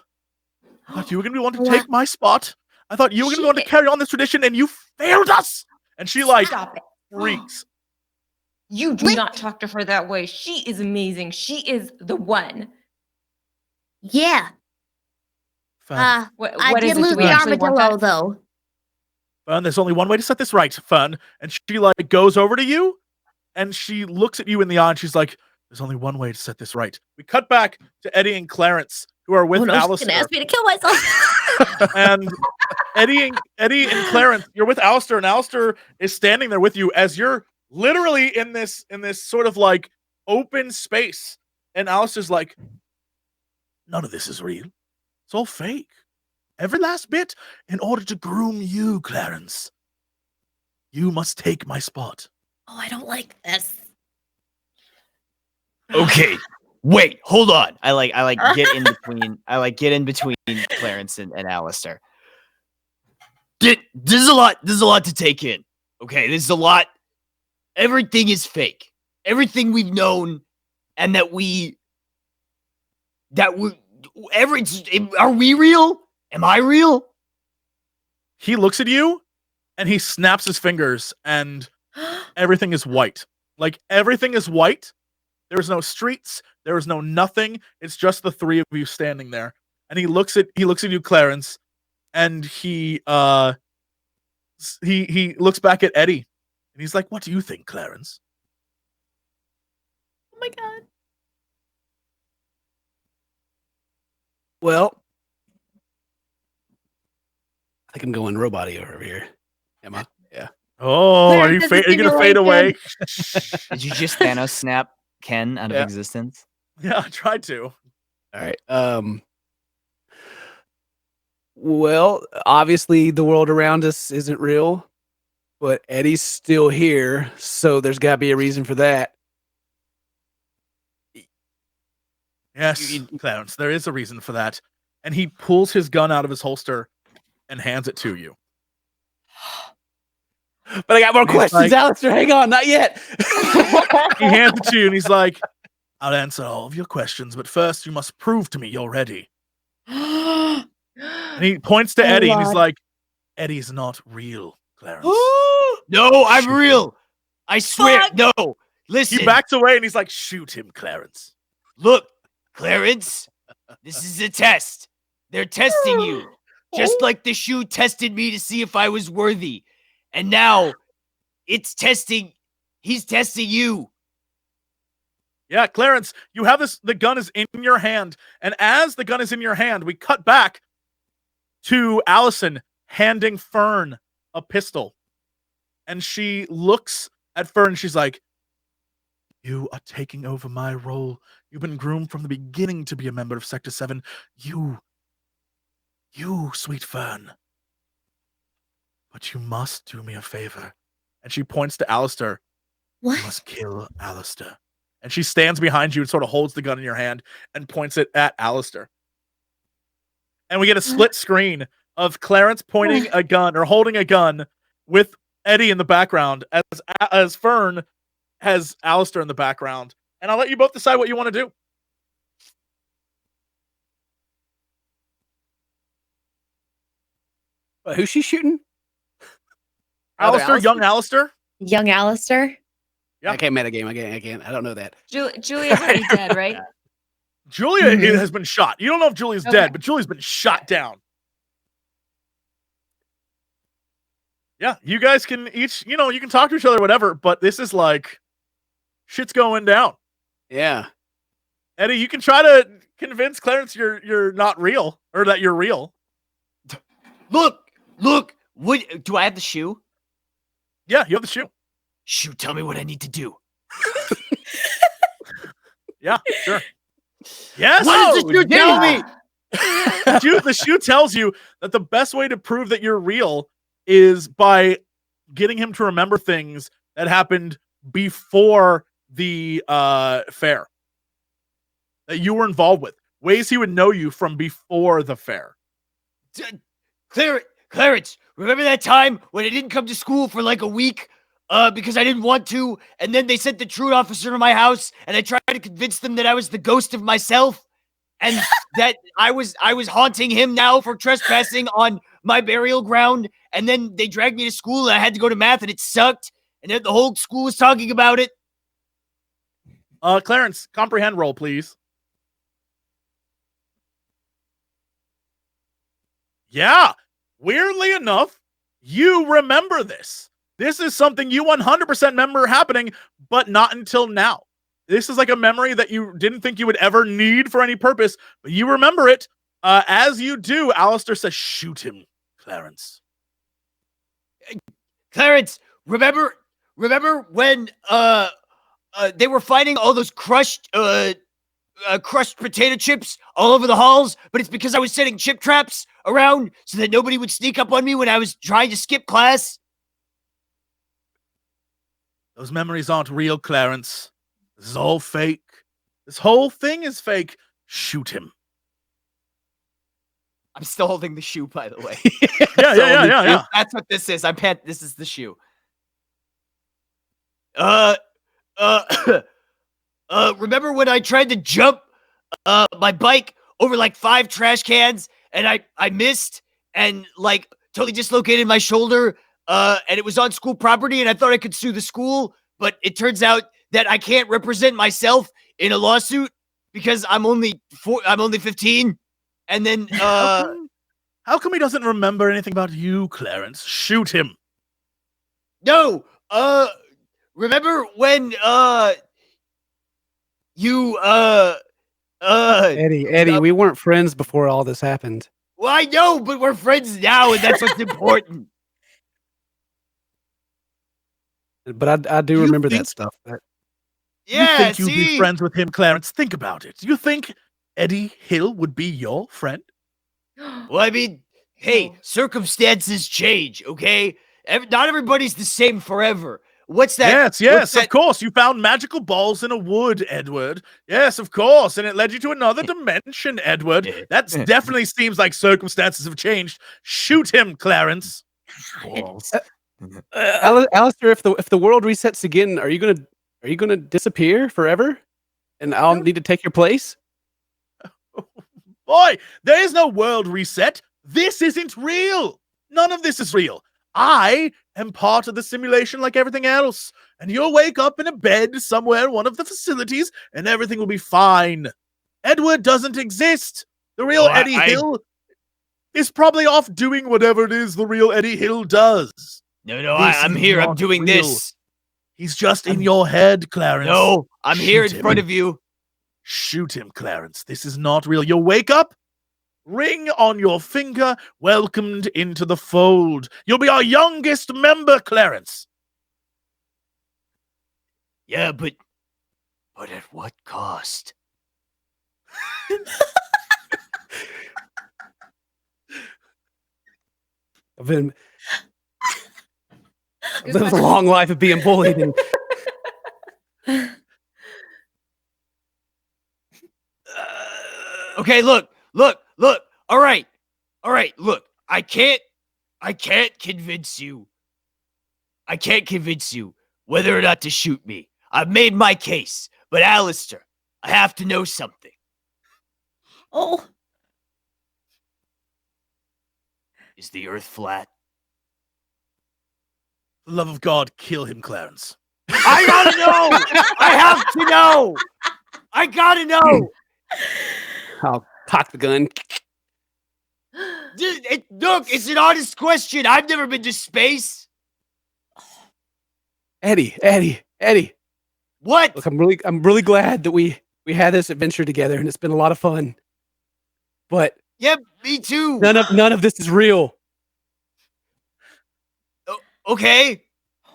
I thought you were going to be the one to take my spot. I thought you were going to be the one to carry on this tradition, and you failed us. And she like Stop it. freaks. You do not talk to her that way. She is amazing. She is the one. Yeah. Fern, What I is did it? lose Do we the actually want armadillo that? though. Fern, there's only one way to set this right, Fern. And she like goes over to you, and she looks at you in the eye, and she's like, there's only one way to set this right. We cut back to Eddie and Clarence, who are with She's Alistair. gonna ask me to kill myself. And Eddie and Clarence, you're with Alistair, and Alistair is standing there with you as you're literally in this sort of like open space. And Alistair's like, none of this is real. It's all fake. Every last bit in order to groom you, Clarence. You must take my spot. Oh, I don't like this. Okay. Wait, hold on. I like get in between. I like get in between Clarence and Alistair. This is a lot to take in. Okay, this is a lot. everything is fake. Everything we've known, and are we real? Am I real? He looks at you and he snaps his fingers and everything is white. Like everything is white. There's no streets. There is no nothing. It's just the three of you standing there. And he looks at you, Clarence, and he looks back at Eddie and he's like, "What do you think, Clarence?" Oh my god. Well, I think I'm going robot-y over here. Am I? Yeah. Oh, are you Clarence doesn't going to seem fade really away? Did you just Thanos snap Ken out of Yeah. existence? Yeah, I tried to. All right. Well, obviously the world around us isn't real, but Eddie's still here, so there's got to be a reason for that. Yes, Clarence, there is a reason for that. And he pulls his gun out of his holster and hands it to you. But I got more And he's questions, like- Alistair. Hang on, not yet. He hands it to you and he's like, "I'll answer all of your questions, but first you must prove to me you're ready." And he points to Oh, Eddie and he's Lord. like, "Eddie's not real, Clarence." No, I'm real. I swear. Fuck. No, listen. He backs away and he's like, "Shoot him, Clarence." Look, Clarence, this is a test. They're testing you, just like the shoe tested me to see if I was worthy. And now he's testing you. Yeah, Clarence, you have the gun is in your hand. And as the gun is in your hand, we cut back to Allison handing Fern a pistol. And she looks at Fern and she's like, "You are taking over my role. You've been groomed from the beginning to be a member of Sector 7. You, sweet Fern. But you must do me a favor." And she points to Alistair. "You What? must kill Alistair." And she stands behind you and sort of holds the gun in your hand and points it at Alistair. And we get a split screen of Clarence pointing a gun or holding a gun with Eddie in the background as Fern has Alistair in the background. And I'll let you both decide what you want to do. Who's she shooting? Other Alistair, young Alistair. Young Alistair? Yeah. I can't meta game. I can't. I don't know that. Julia's already dead, right? Julia Mhm. has been shot. You don't know if Julia's Okay. dead, but Julia's been shot down. Yeah, you guys can each, you can talk to each other, whatever, but this is like, shit's going down. Yeah. Eddie, you can try to convince Clarence you're not real, or that you're real. Look. What do I have the shoe? Yeah, you have the shoe. Shoe, tell me what I need to do. Yeah, sure. Yes. What does the shoe tell me? The shoe tells you that the best way to prove that you're real is by getting him to remember things that happened before the fair that you were involved with, ways he would know you from before the fair. Clarence, remember that time when I didn't come to school for like a week because I didn't want to, and then they sent the truant officer to my house, and I tried to convince them that I was the ghost of myself, and that I was haunting him now for trespassing on my burial ground, and then they dragged me to school, and I had to go to math, and it sucked, and then the whole school was talking about it. Clarence, comprehend roll, please. Yeah, weirdly enough, you remember this. This is something you 100% remember happening, but not until now. This is like a memory that you didn't think you would ever need for any purpose, but you remember it. As you do, Alistair says, "Shoot him, Clarence." Clarence, remember when they were finding all those crushed potato chips all over the halls, but it's because I was setting chip traps around so that nobody would sneak up on me when I was trying to skip class? Those memories aren't real, Clarence. This is all fake. This whole thing is fake. Shoot him. I'm still holding the shoe, by the way. Yeah. That's what this is. This is the shoe. Remember when I tried to jump my bike over like 5 trash cans and I missed and like totally dislocated my shoulder and it was on school property and I thought I could sue the school, but it turns out that I can't represent myself in a lawsuit because I'm only 15. And then how come he doesn't remember anything about you, Clarence? Shoot him. No, remember when you Eddie, we weren't friends before all this happened. well, I know, but we're friends now, and that's what's important. But I do You remember think- that stuff. You Yeah, think you'd be see, friends with him, Clarence? Think about it. You think Eddie Hill would be your friend? well, I mean, hey, No. circumstances change, okay? Not everybody's the same forever. What's that? Yes, yes, what's of that- course. You found magical balls in a wood, Edward. Yes, of course. And it led you to another dimension, Edward. That definitely seems like circumstances have changed. Shoot him, Clarence. Balls. Alistair, if the world resets again, are you gonna disappear forever? And I'll need to take your place? Boy, there is no world reset. This isn't real. None of this is real. I am part of the simulation like everything else. And you'll wake up in a bed somewhere in one of the facilities and everything will be fine. Edward doesn't exist. The real Well, Eddie Hill is probably off doing whatever it is the real Eddie Hill does. No, This I'm is here. I'm not doing real. this. He's just in your head, Clarence. No, I'm here in Shoot front him. of you. Shoot him, Clarence. This is not real. You'll wake up, ring on your finger, welcomed into the fold. You'll be our youngest member, Clarence. Yeah, but at what cost? I've lived a long life of being bullied, and Okay, look. All right. Look, I can't convince you. I can't convince you whether or not to shoot me. I've made my case, but Alistair, I have to know something. Oh, Is the Earth flat? For the love of God, kill him, Clarence. I gotta know. I have to know. I gotta know. I'll cock the gun. Look, it's an honest question. I've never been to space. Eddie. What? Look, I'm really glad that we had this adventure together, and it's been a lot of fun. But Yeah, me too. none of this is real. Okay.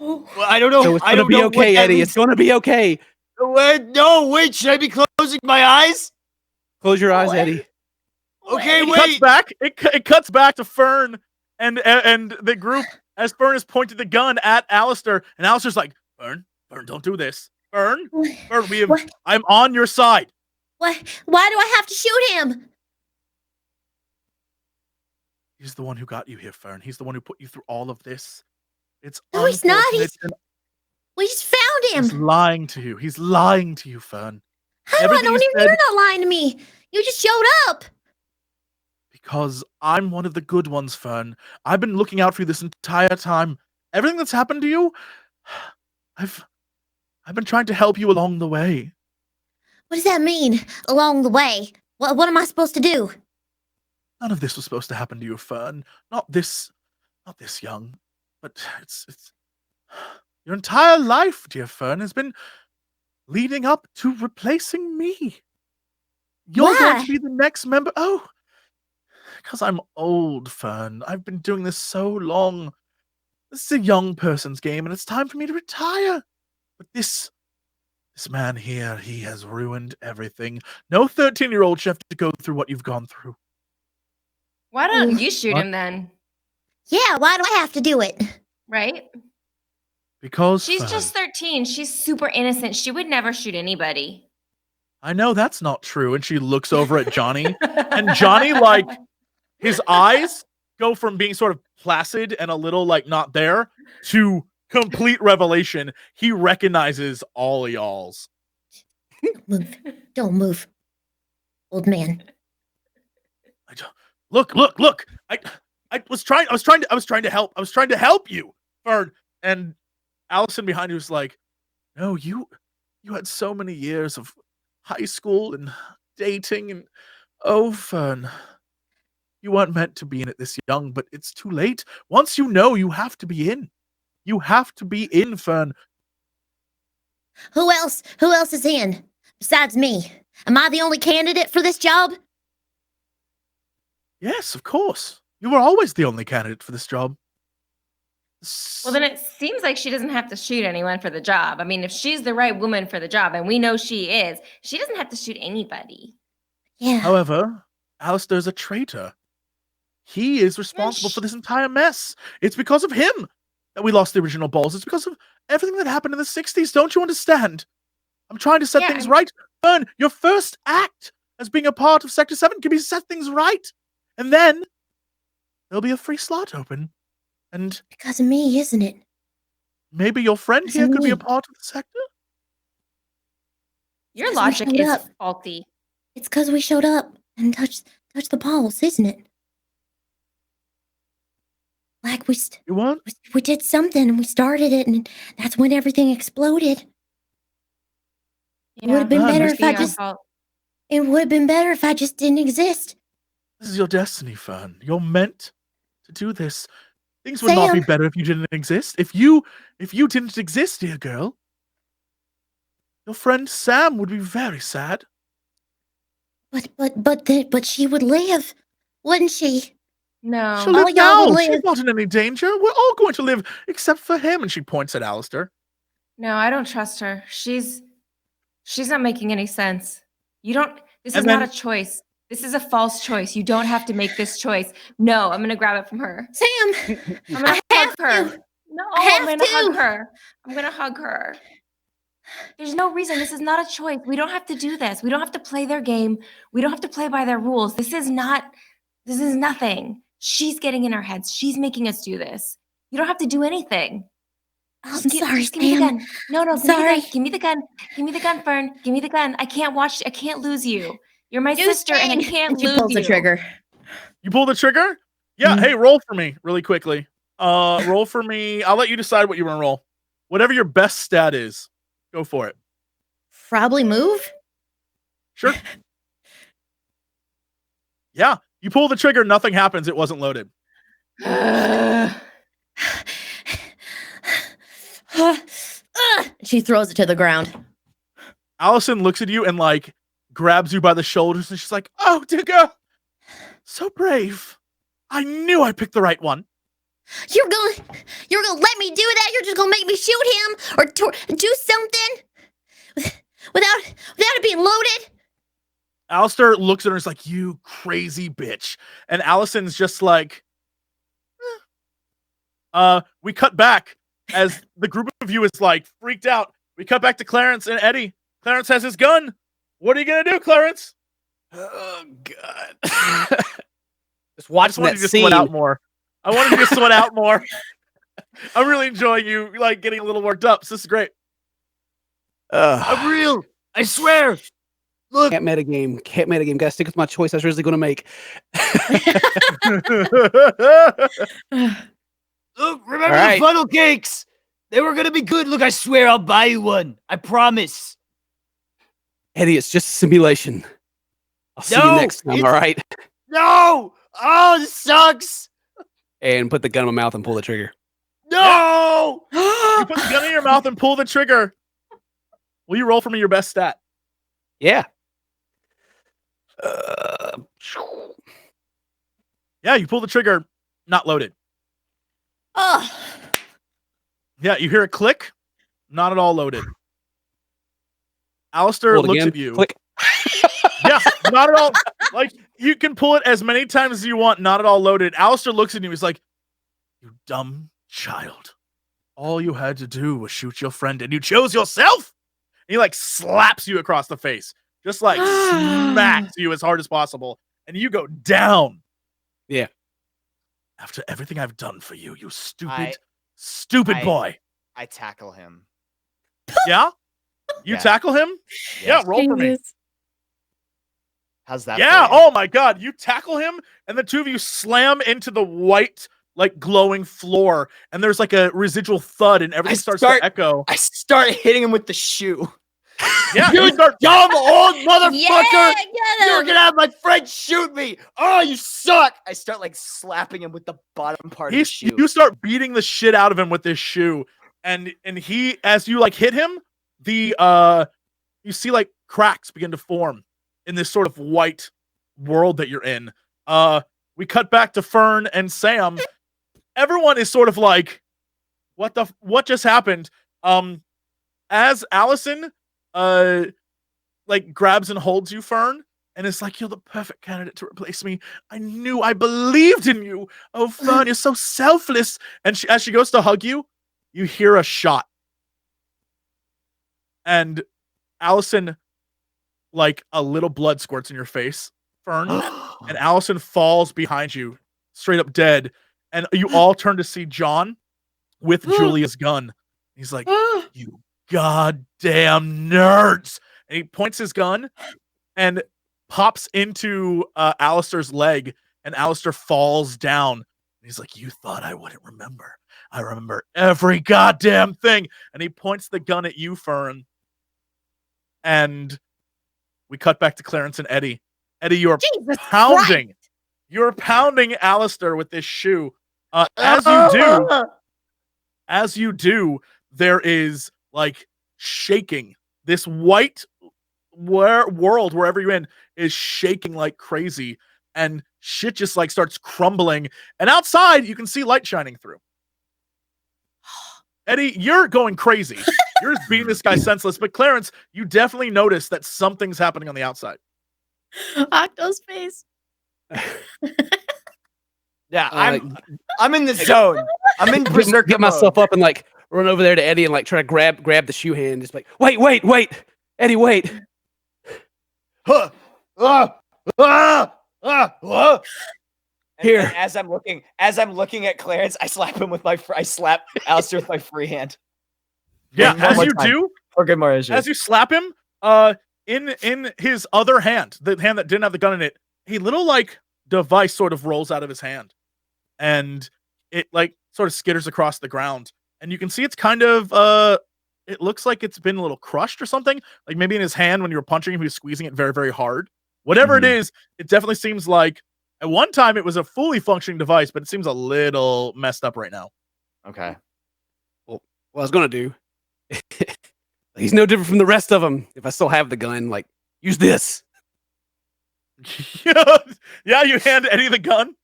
Oh. Well, I don't know. So it's I gonna don't be know okay, what that Eddie. means. It's gonna be okay. No, wait. Should I be closing my eyes? Close your eyes, Eddie. Okay, It cuts wait. back. It cuts back to Fern and the group as Fern is pointing the gun at Alistair, and Alistair's like, Fern, don't do this. Fern, What? I'm on your side. why do I have to shoot him? He's the one who got you here, Fern. He's the one who put you through all of this. It's No, he's not. unfortunate, and We just found he's him. lying to you. He's lying to you, Fern. How do I everything know you you're said- not lying to me? You just showed up. Because I'm one of the good ones, Fern. I've been looking out for you this entire time. Everything that's happened to you, I've been trying to help you along the way. What does that mean? Along the way, what am I supposed to do? None of this was supposed to happen to you, Fern. Not this young. But it's your entire life, dear Fern, has been leading up to replacing me. You're going Why? to be the next member. Oh, because I'm old, Fern. I've been doing this so long. This is a young person's game, and it's time for me to retire. But this man here, he has ruined everything. No 13-year-old should have to go through what you've gone through. Why don't you shoot What? him then? Yeah, why do I have to do it? Right? Because She's Fern, just 13. She's super innocent. She would never shoot anybody. I know that's not true. And she looks over at Johnny, and Johnny, like, his eyes go from being sort of placid and a little like not there to complete revelation. He recognizes all of y'all's. Move. Don't move. Old man. Look! I was trying to help. I was trying to help you, Fern. And Allison behind you was like, "No, you had so many years of high school and dating, and oh, Fern, you weren't meant to be in it this young, but it's too late. Once you know, you have to be in. You have to be in, Fern." Who else is in besides me? Am I the only candidate for this job? Yes, of course. You were always the only candidate for this job. Well, then it seems like she doesn't have to shoot anyone for the job. I mean, if she's the right woman for the job, and we know she is, she doesn't have to shoot anybody. Yeah. However, Alistair's a traitor. He is responsible for this entire mess. It's because of him that we lost the original balls. It's because of everything that happened in the 60s. Don't you understand? I'm trying to set things right. Fern, your first act as being a part of Sector 7 can be set things right. And then there'll be a free slot open. And because of me, isn't it? Maybe your friend here could be a part of the sector? Your logic is faulty. It's because we showed up and touched the balls, isn't it? Like we did something and we started it, and that's when everything exploded. It would have been better if I just. It would have been better if I just didn't exist. This is your destiny, Fern. You're meant to do this. Things would not be better if you didn't exist. If you didn't exist, dear girl, your friend Sam would be very sad. But she would live, wouldn't she? No. She'll live now. She's not in any danger. We're all going to live except for him. And she points at Alistair. No, I don't trust her. She's not making any sense. This is not a choice. This is a false choice. You don't have to make this choice. No, I'm going to grab it from her. Sam! I'm going to hug her. No, I'm going to hug her. I'm going to hug her. There's no reason. This is not a choice. We don't have to do this. We don't have to play their game. We don't have to play by their rules. This is nothing. She's getting in our heads. She's making us do this. You don't have to do anything. I'm sorry, give me the gun. No, sorry. Give me the gun. Give me the gun, Fern. Give me the gun. I can't lose you. You're my sister, and I can't lose you. She pulls the trigger. You pull the trigger? Yeah. Hey, roll for me really quickly. Roll for me. I'll let you decide what you want to roll. Whatever your best stat is, go for it. Probably move? Sure. Yeah. You pull the trigger, nothing happens. It wasn't loaded. She throws it to the ground. Allison looks at you and grabs you by the shoulders, and she's like, "Oh, dear girl, so brave. I knew I picked the right one." You're gonna let me do that? You're just gonna make me shoot him or do something without it being loaded? Alistair looks at her and is like, "You crazy bitch." And Allison's just like, we cut back as the group of you is freaked out. We cut back to Clarence and Eddie. Clarence has his gun. What are you gonna do, Clarence? Oh God! Just watching that scene. Sweat out more. I wanted you to sweat out more. I'm really enjoying you getting a little worked up. So this is great. I'm real. I swear. Look. Can't metagame. Gotta stick with my choice I was originally gonna make. Look, remember the funnel cakes? They were gonna be good. Look, I swear I'll buy you one. I promise. Eddie, it's just a simulation. I'll see you next time, all right? No! Oh, this sucks! And put the gun in my mouth and pull the trigger. No! You put the gun in your mouth and pull the trigger. Will you roll for me your best stat? Yeah. Yeah, you pull the trigger, not loaded. Oh. Yeah, you hear a click, not at all loaded. Alistair looks at you. Click. Yeah, not at all. You can pull it as many times as you want, not at all loaded. Alistair looks at you. He's like, "You dumb child. All you had to do was shoot your friend, and you chose yourself." And he slaps you across the face. Just smacks you as hard as possible. And you go down. Yeah. After everything I've done for you, you stupid boy. I tackle him. Yeah? You Yeah. tackle him? Yeah, Yes. roll for me. Jesus. How's that? Yeah, for you? oh my god. You tackle him, and the two of you slam into the white, like glowing floor, and there's like a residual thud, and everything starts to echo. I start hitting him with the shoe. Yeah, You start. dumb old motherfucker! Yeah, You're gonna have my friend shoot me! Oh, you suck! I start like slapping him with the bottom part of the shoe. You start beating the shit out of him with this shoe, and he, as you like hit him, you see like cracks begin to form in this sort of white world that you're in. We cut back to Fern and Sam. Everyone is sort of like, what just happened? As Allison like grabs and holds you, Fern, and it's like, you're the perfect candidate to replace me. I believed in you. Oh, Fern, you're so selfless. And as she goes to hug you, you hear a shot. And Allison, like a little blood squirts in your face, Fern, and Allison falls behind you, straight up dead. And you all turn to see John with Julia's gun. He's like, you goddamn nerds. And he points his gun and pops into Alistair's leg, and Alistair falls down. And he's like, you thought I wouldn't remember. I remember every goddamn thing. And he points the gun at you, Fern. And we cut back to Clarence and Eddie. Eddie, you are Jesus pounding. Christ. You're pounding Alistair with this shoe. As you do, there is like shaking. This white world, wherever you're in, is shaking like crazy, and shit just like starts crumbling. And outside, you can see light shining through. Eddie, you're going crazy. You're just beating this guy senseless. But Clarence, you definitely notice that something's happening on the outside. Octo's face. Yeah, I'm in the zone. I'm in berserker Get myself up and like run over there to Eddie and like try to grab the shoe hand. Just like, wait, Eddie, wait. Here. Here. As I'm looking at Clarence, I slap him with I slap Alistair with my free hand. Yeah, One as more you time. do, For good measure. as you slap him, in his other hand, the hand that didn't have the gun in it, a little like device sort of rolls out of his hand, and it like sort of skitters across the ground, and you can see it's kind of it looks like it's been a little crushed or something. Like maybe in his hand when you were punching him, he was squeezing it very, very hard. Whatever it is, it definitely seems like at one time it was a fully functioning device, but it seems a little messed up right now. Okay. What I was gonna do. He's no different from the rest of them. If I still have the gun, like, use this. Yeah, you hand Eddie the gun.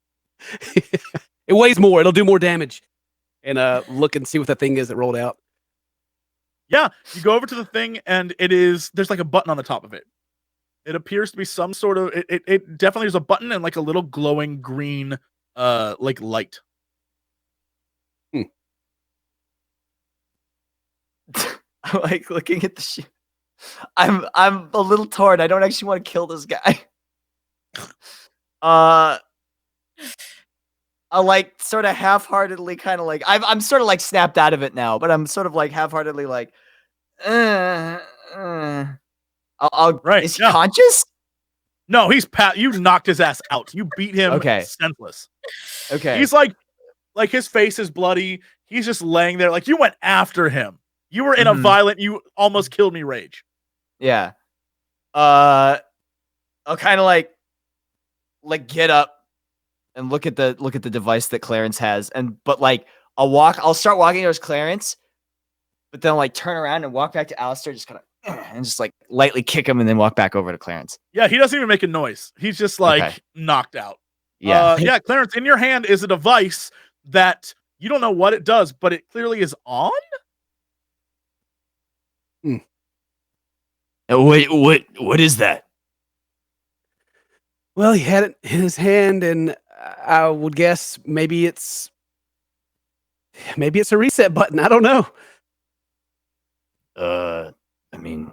It weighs more. It'll do more damage. And look and see what that thing is that rolled out. Yeah, you go over to the thing, and there's like a button on the top of it. It appears to be some sort of it definitely is a button and like a little glowing green like light. I'm like looking at the shoe. I'm a little torn. I don't actually want to kill this guy. I like sort of half-heartedly kind of like I'm sort of like snapped out of it now, but I'm sort of like half-heartedly like I'll Right, is he yeah. conscious? No, you knocked his ass out. You beat him Okay. senseless. Okay. He's like his face is bloody. He's just laying there. Like you went after him. You were in a violent, you almost killed me rage. Yeah. I'll kind of like get up and look at the device that Clarence has, but like I'll start walking towards Clarence, but then like turn around and walk back to Alistair, just kind of and just like lightly kick him and then walk back over to Clarence. Yeah, he doesn't even make a noise. He's just like knocked out. Yeah. Yeah, Clarence, in your hand is a device that you don't know what it does, but it clearly is on. What is that? Well, he had it in his hand, and I would guess maybe it's a reset button. I don't know. I mean,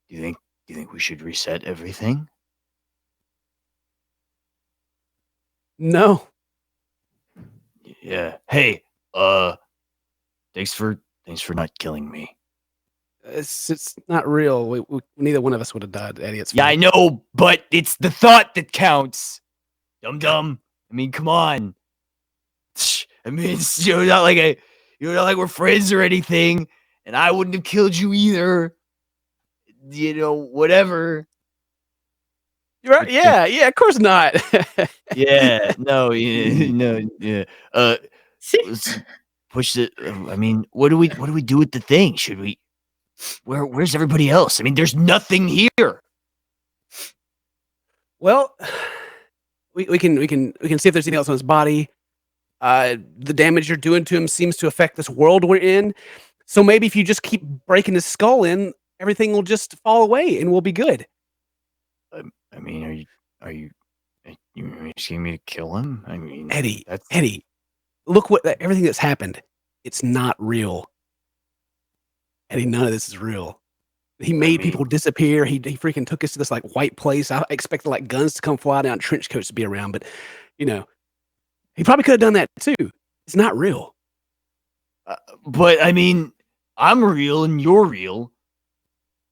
do you think we should reset everything? No. Yeah. Hey, Thanks for not killing me. It's not real. Neither one of us would have died, Eddie. It's Yeah, fine. I know, but it's the thought that counts. Dum. I mean, come on. I mean, it's, not like we're friends or anything, and I wouldn't have killed you either. Whatever. You're right. Yeah, of course not. Yeah, no, yeah. Let's push it. I mean, what do we do with the thing? Should we? Where's everybody else? I mean, there's nothing here. Well, we can see if there's anything else on his body. The damage you're doing to him seems to affect this world we're in. So maybe if you just keep breaking his skull in, everything will just fall away and we'll be good. I mean, are you asking me to kill him? I mean, Eddie, look everything that's happened. It's not real. Eddie, none of this is real. He made people disappear. He freaking took us to this like white place. I expected like guns to come fly down, trench coats to be around, but he probably could have done that too. It's not real. But I mean, I'm real and you're real.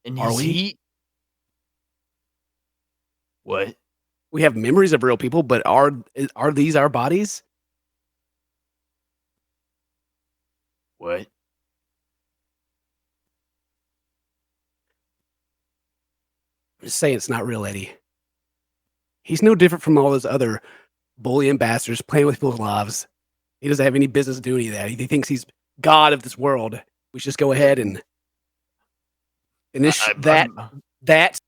And are we? What? We have memories of real people, but are these our bodies? What? I'm just saying it's not real, Eddie. He's no different from all those other bullying bastards playing with people's lives. He doesn't have any business doing any of that. He thinks he's God of this world. We should just go ahead and finish that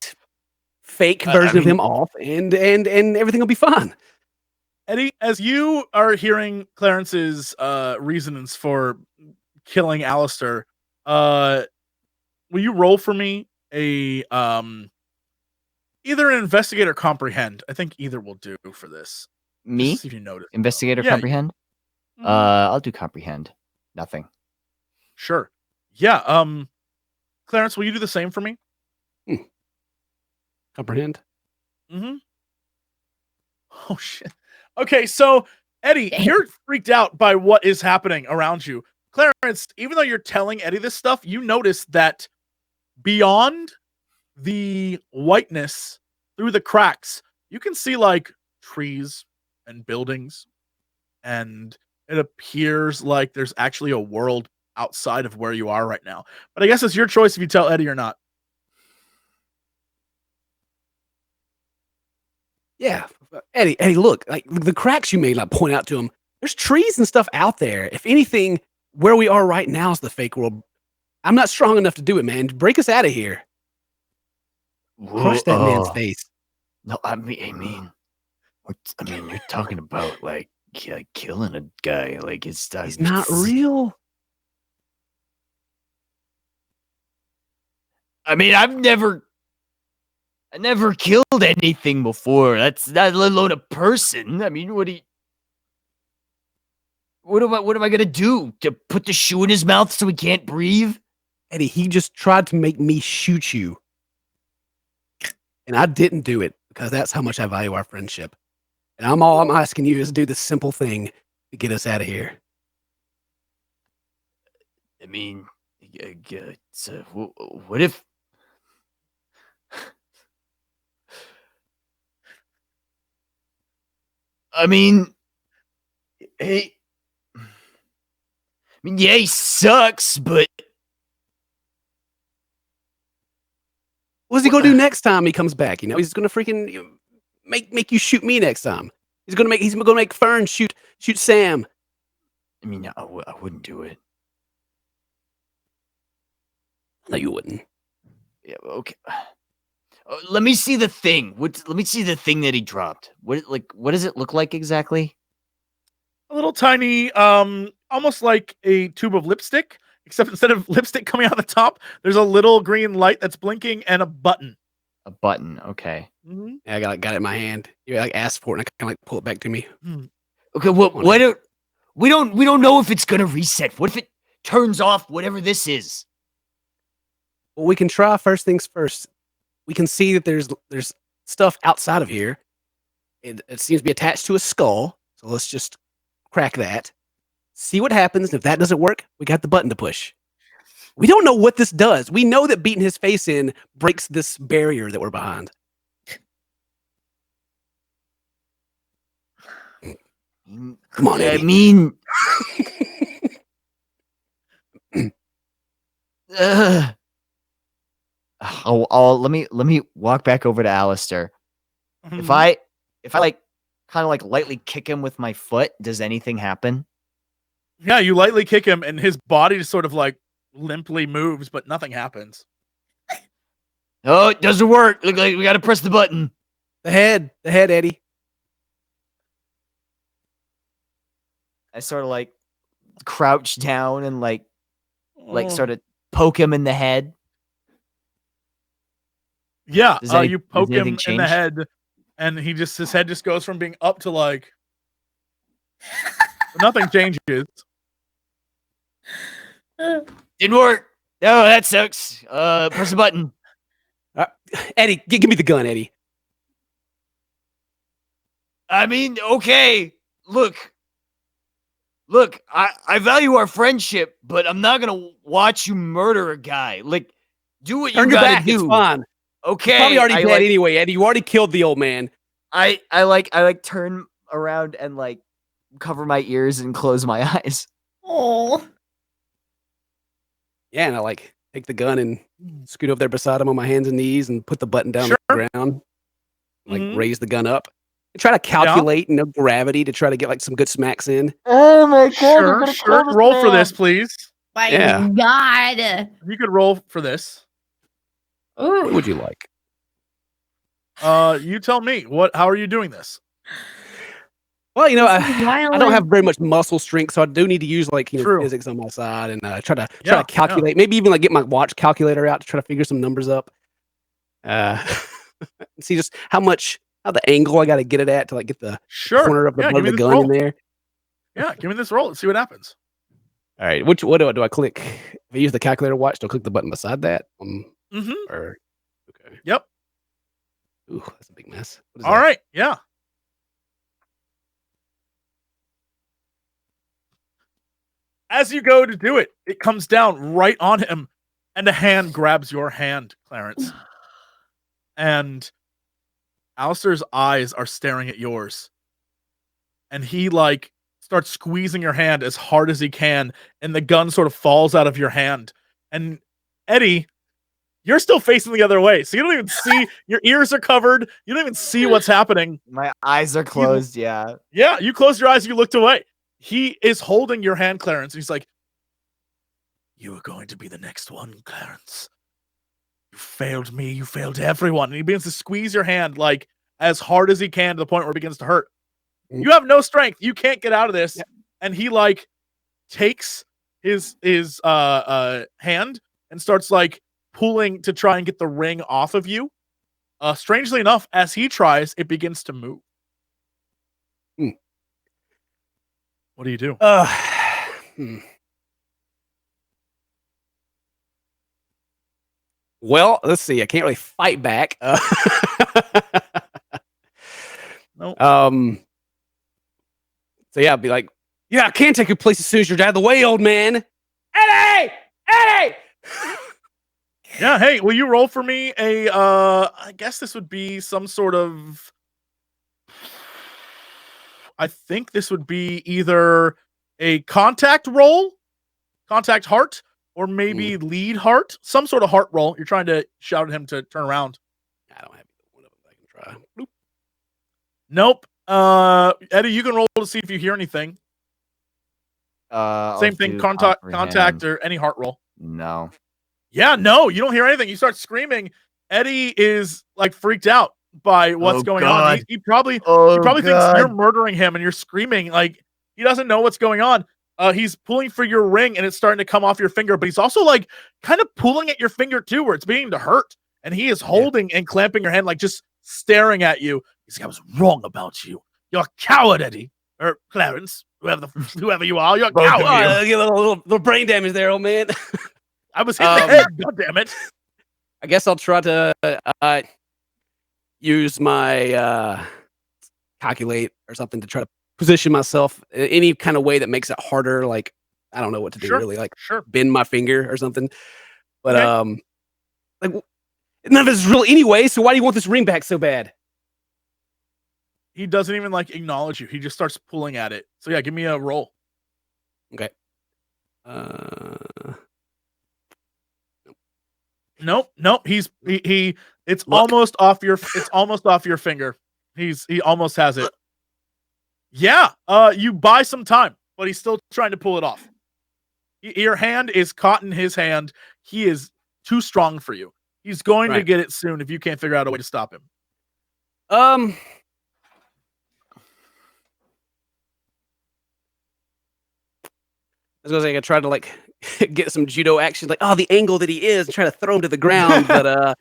fake version of him off, and everything will be fine. Eddie, as you are hearing Clarence's reasons for killing Alistair, will you roll for me a either an investigate or comprehend? I think either will do for this. Me? Just see if you notice. Investigate or Yeah. comprehend? I'll do comprehend. Nothing. Sure. Yeah. Clarence, will you do the same for me? Comprehend. Mm-hmm. Oh shit. Okay, so Eddie, you're freaked out by what is happening around you. Clarence, even though you're telling Eddie this stuff, you notice that beyond the whiteness, through the cracks, you can see like trees and buildings, and it appears like there's actually a world outside of where you are right now. But I guess it's your choice if you tell Eddie or not. Yeah, Eddie, look, like the cracks you made, like point out to him. There's trees and stuff out there. If anything, where we are right now is the fake world. I'm not strong enough to do it, man. Break us out of here. Crush that man's face. No, I mean, you're talking about like killing a guy. Like he's not real. I mean, I never killed anything before. That's not, let alone a person. I mean, what am I gonna do? To put the shoe in his mouth so he can't breathe? Eddie, he just tried to make me shoot you. And I didn't do it because that's how much I value our friendship. And all I'm asking you is to do the simple thing to get us out of here. I mean, what if... I mean, yeah, he sucks, but what's he gonna do next time he comes back? He's gonna freaking make you shoot me next time. He's gonna make Fern shoot Sam. I mean, I wouldn't do it. No, you wouldn't. Yeah, okay. Let me see the thing. Let me see the thing that he dropped. What does it look like exactly? A little tiny, almost like a tube of lipstick, except instead of lipstick coming out of the top, there's a little green light that's blinking and a button. A button, okay. Mm-hmm. Yeah, I got it in my hand. You asked for it, and I kind of pull it back to me. Okay, well, we don't know if it's gonna reset. What if it turns off whatever this is? Well, we can try first things first. We can see that there's stuff outside of here. It seems to be attached to a skull. So let's just crack that. see what happens. If that doesn't work, we got the button to push. We don't know what this does. We know that beating his face in breaks this barrier that we're behind. Come on, Eddie. I mean, let me walk back over to Alistair. Mhm. If I like kind of like lightly kick him with my foot, does anything happen? Yeah, you lightly kick him, and his body just sort of like limply moves, but nothing happens. oh, it doesn't work. Look like we got to press the button. The head, Eddie. I sort of like crouch down and like Oh. sort of poke him in the head. Yeah, Does any- you does poke him anything in the change? head, and his head just goes from being up to like nothing changes. Didn't work. No, that sucks. Press the button. Eddie, give me the gun, Eddie. I mean, okay. Look, I value our friendship, but I'm not gonna watch you murder a guy. Like, do what Turn you your gotta back. do. It's fine. Okay. You're probably already I dead like- anyway, Eddie. You already killed the old man. I turn around and like cover my ears and close my eyes. Oh. Yeah, and I like take the gun and scoot over there beside him on my hands and knees and put the button down Sure. the ground. Like Mhm. raise the gun up. And try to calculate, gravity to try to get like some good smacks in. Oh my god! Sure. Roll for this, please. My Yeah. God. You could roll for this. What would you like? You tell me. How are you doing this? Well, This is I don't have very much muscle strength, so I do need to use like True. physics on my side and try to Yeah, calculate. Maybe even like get my watch calculator out to try to figure some numbers up. See just how the angle I got to get it at to like get the Sure. corner of the Yeah, butt give of me the this gun roll. in there. Yeah, give me this roll. Let's see what happens. All right, what do I click? If I use the calculator watch, do I click the button beside that? Mm-hmm. Or okay. Yep. Ooh, that's a big mess. What is All that? right. Yeah. As you go to do it, it comes down right on him, and a hand grabs your hand, Clarence. And Alistair's eyes are staring at yours. And he like starts squeezing your hand as hard as he can, and the gun sort of falls out of your hand. And Eddie, you're still facing the other way, so you don't even see. Your ears are covered. You don't even see what's happening. My eyes are closed. Yeah. Yeah, you closed your eyes. You looked away. He is holding your hand, Clarence. And he's like, "You are going to be the next one, Clarence. You failed me. You failed everyone." And he begins to squeeze your hand like as hard as he can to the point where it begins to hurt. You have no strength. You can't get out of this. Yep. And he like takes his hand and starts like pulling to try and get the ring off of you. Strangely enough, as he tries, it begins to move. What do you do? Well, let's see. I can't really fight back. Nope. So yeah, I'd be like, "Yeah, I can take your place as soon as you're out of the way, old man." Eddie! Yeah, hey, will you roll for me a I guess this would be some sort of I think this would be either a contact roll, contact heart, or maybe lead heart, some sort of heart roll. You're trying to shout at him to turn around. I don't have one of them I can try. Bloop. Nope. Eddie, you can roll to see if you hear anything. I'll Same thing, do contact comprehend. or any heart roll. No. Yeah, no, you don't hear anything. You start screaming. Eddie is like freaked out by what's Oh, going God. on. He probably Oh, he probably thinks you're murdering him and you're screaming. Like he doesn't know what's going on. He's pulling for your ring and it's starting to come off your finger, but he's also like kind of pulling at your finger too, where it's beginning to hurt. And he is holding and clamping your hand, like just staring at you. He's like, "I was wrong about you. You're a coward, Eddie. Or Clarence, whoever you are, you're a coward. Get a little brain damage there, old man. I was hit in the head, God damn it. I guess I'll try to use my calculate or something to try to position myself in any kind of way that makes it harder. Like, I don't know what to do really. Like, bend my finger or something. But like, none of it's real anyway. So why do you want this ring back so bad? He doesn't even like acknowledge you. He just starts pulling at it. So yeah, give me a roll. Okay. Nope. It's almost off your finger. He almost has it. Yeah. You buy some time, but he's still trying to pull it off. Your hand is caught in his hand. He is too strong for you. He's going to get it soon if you can't figure out a way to stop him. I was gonna say I tried to like get some judo action, like the angle that he is, and try to throw him to the ground. But I